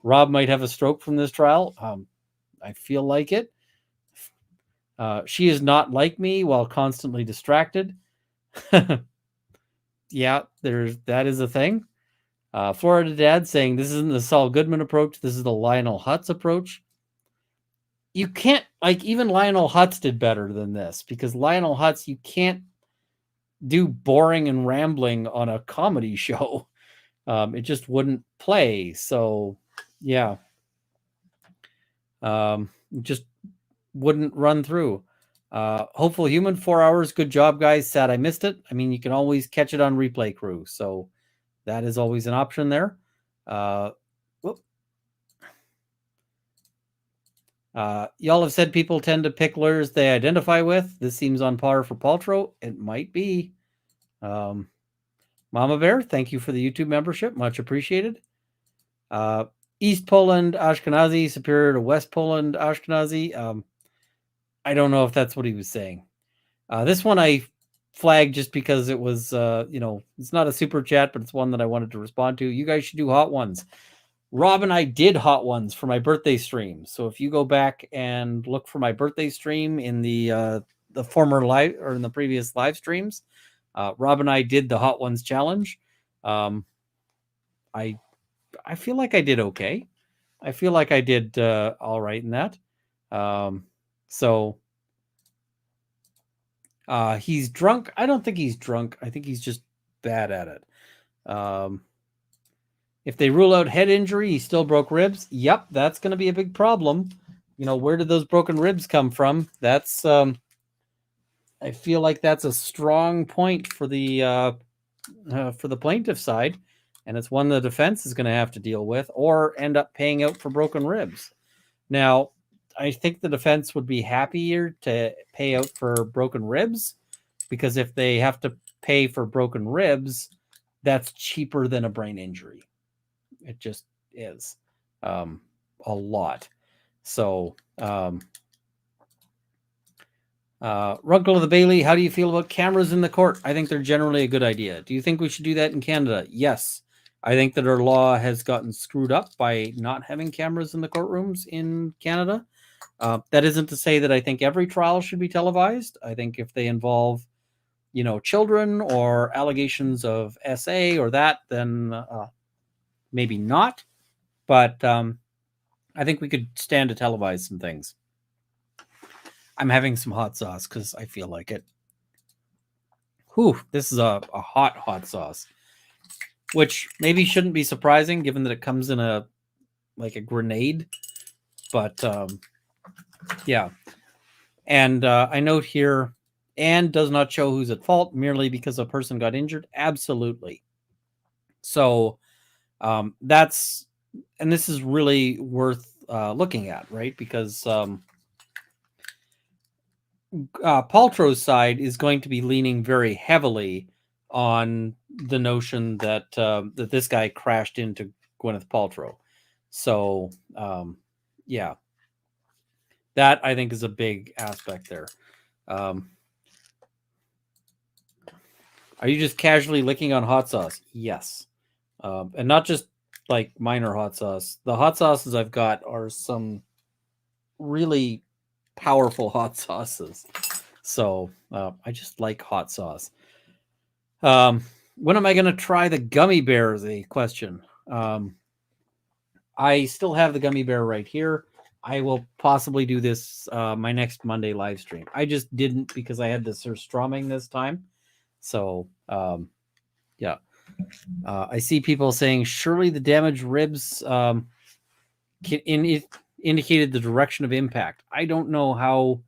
Rob might have a stroke from this trial. I feel like it. She is not like me while constantly distracted. Yeah, that is a thing. Florida Dad saying this isn't the Saul Goodman approach. This is the Lionel Hutz approach. You can't, even Lionel Hutz did better than this because Lionel Hutz, you can't do boring and rambling on a comedy show. It just wouldn't play. So, yeah. Just wouldn't run through. Hopeful Human, 4 hours. Good job, guys. Sad I missed it. I mean, you can always catch it on Replay Crew. So that is always an option there. Y'all have said people tend to pick lawyers they identify with. This seems on par for Paltrow. It might be. Mama Bear, thank you for the YouTube membership. Much appreciated. East Poland Ashkenazi superior to West Poland Ashkenazi. I don't know if that's what he was saying. This one I flagged just because it was, it's not a super chat, but it's one that I wanted to respond to. You guys should do hot ones. Rob and I did hot ones for my birthday stream. So if you go back and look for my birthday stream in the former live or in the previous live streams, Rob and I did the hot ones challenge. I feel like I did okay. I feel like I did all right in that. He's drunk. I don't think he's drunk. I think he's just bad at it. If they rule out head injury, he still broke ribs. Yep, that's going to be a big problem. Where did those broken ribs come from? That's I feel like that's a strong point for the plaintiff side, and it's one the defense is going to have to deal with or end up paying out for broken ribs. Now, I think the defense would be happier to pay out for broken ribs because if they have to pay for broken ribs, that's cheaper than a brain injury. It just is a lot. So, Runkle of the Bailey, how do you feel about cameras in the court? I think they're generally a good idea. Do you think we should do that in Canada? Yes. I think that our law has gotten screwed up by not having cameras in the courtrooms in Canada. That isn't to say that I think every trial should be televised. I think if they involve, children or allegations of SA or that, then maybe not. But I think we could stand to televise some things. I'm having some hot sauce because I feel like it. Whew, this is a hot sauce, which maybe shouldn't be surprising given that it comes in a grenade. But yeah. And I note here, and does not show who's at fault merely because a person got injured. Absolutely. So this is really worth looking at, right? Because Paltrow's side is going to be leaning very heavily on the notion that that this guy crashed into Gwyneth Paltrow. So, yeah, that I think is a big aspect there. Are you just casually licking on hot sauce? Yes. And not just like minor hot sauce. The hot sauces I've got are some really powerful hot sauces. So I just like hot sauce. When am I going to try the gummy bear is a question. I still have the gummy bear right here. I will possibly do this my next Monday live stream. I just didn't because I had the surströmming this time. So, yeah. I see people saying, surely the damaged ribs indicated the direction of impact. I don't know how...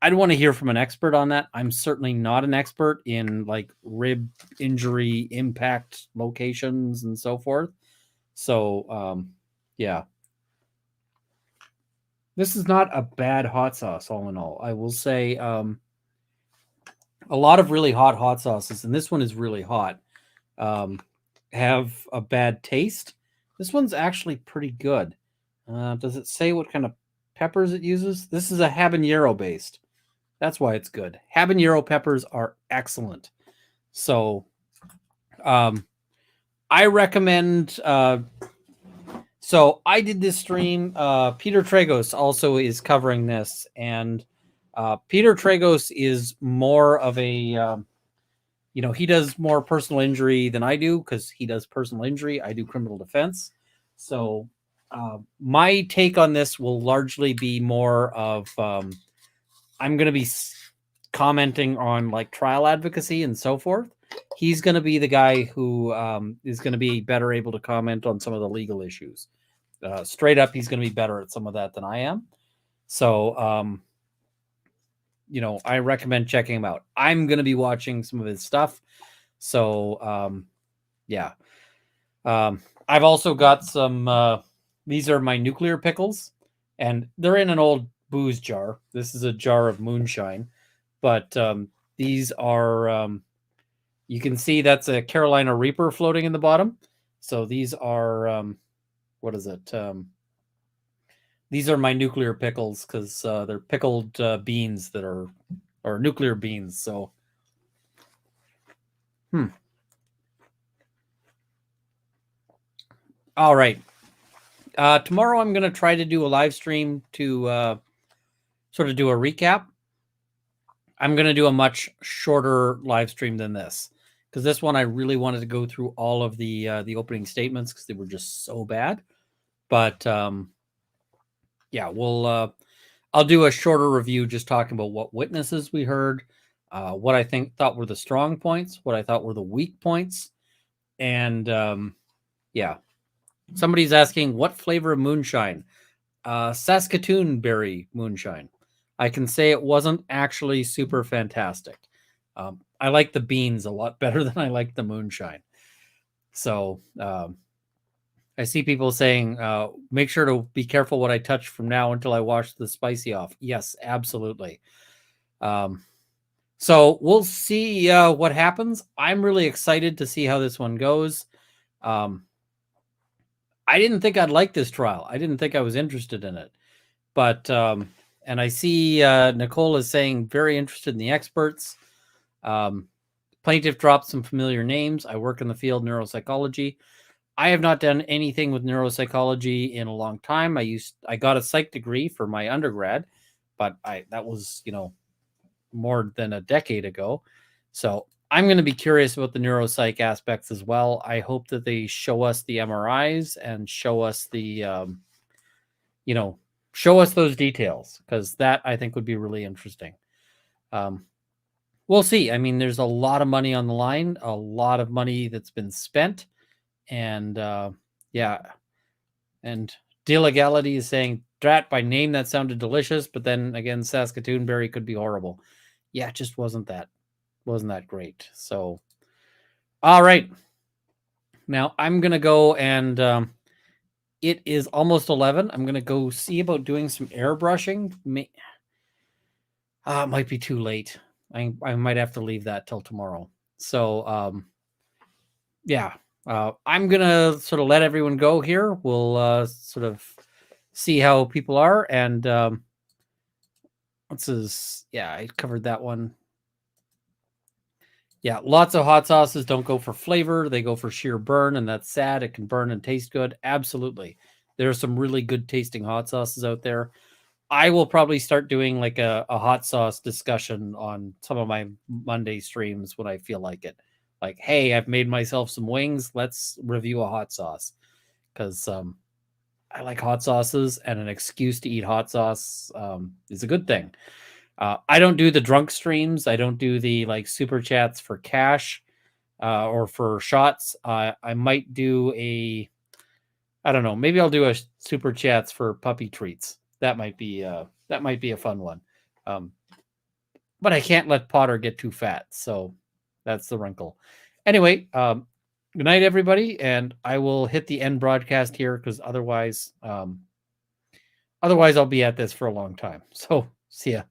I'd want to hear from an expert on that. I'm certainly not an expert in rib injury impact locations and so forth. So, yeah. This is not a bad hot sauce, all in all. I will say a lot of really hot sauces, and this one is really hot, have a bad taste. This one's actually pretty good. Does it say what kind of peppers it uses? This is a habanero based. That's why it's good. Habanero peppers are excellent. So I recommend... so I did this stream. Peter Tragos also is covering this. And Peter Tragos is more of a... he does more personal injury than I do because he does personal injury. I do criminal defense. So my take on this will largely be more of... I'm going to be commenting on trial advocacy and so forth. He's going to be the guy who is going to be better able to comment on some of the legal issues. Straight up, he's going to be better at some of that than I am. So, I recommend checking him out. I'm going to be watching some of his stuff. So, yeah. I've also got some, these are my nuclear pickles, and they're in an old booze jar. This is a jar of moonshine, but these are you can see that's a Carolina Reaper floating in the bottom. So these are what is it? These are my nuclear pickles because they're pickled beans that are or nuclear beans. So all right. Tomorrow I'm going to try to do a live stream to sort of do a recap. I'm going to do a much shorter live stream than this because this one I really wanted to go through all of the opening statements because they were just so bad. But yeah, I'll do a shorter review just talking about what witnesses we heard, what I thought were the strong points, what I thought were the weak points, and yeah. Somebody's asking what flavor of moonshine? Saskatoon berry moonshine. I can say it wasn't actually super fantastic. I like the beans a lot better than I like the moonshine. So I see people saying, make sure to be careful what I touch from now until I wash the spicy off. Yes, absolutely. So we'll see what happens. I'm really excited to see how this one goes. I didn't think I'd like this trial. I didn't think I was interested in it. But, and I see Nicole is saying very interested in the experts. Plaintiff dropped some familiar names. I work in the field neuropsychology. I have not done anything with neuropsychology in a long time. I got a psych degree for my undergrad, but that was, more than a decade ago. So I'm going to be curious about the neuropsych aspects as well. I hope that they show us the MRIs and show us the, show us those details, because that I think would be really interesting. We'll see. I mean, there's a lot of money on the line, a lot of money that's been spent. And yeah. And Delegality is saying, Drat, by name that sounded delicious, but then again, Saskatoon berry could be horrible. Yeah, it just wasn't that great. So, all right. Now I'm gonna go and it is almost 11. I'm gonna go see about doing some airbrushing. It might be too late. I might have to leave that till tomorrow. So yeah. I'm gonna sort of let everyone go here. We'll sort of see how people are, and I covered that one. Yeah, lots of hot sauces don't go for flavor. They go for sheer burn, and that's sad. It can burn and taste good. Absolutely. There are some really good tasting hot sauces out there. I will probably start doing like a hot sauce discussion on some of my Monday streams when I feel like it. Like, hey, I've made myself some wings. Let's review a hot sauce. Because I like hot sauces, and an excuse to eat hot sauce is a good thing. I don't do the drunk streams. I don't do the like super chats for cash or for shots. I might do I don't know. Maybe I'll do a super chats for puppy treats. That might be a fun one. But I can't let Potter get too fat, so that's the wrinkle. Anyway, good night, everybody, and I will hit the end broadcast here because otherwise I'll be at this for a long time. So see ya.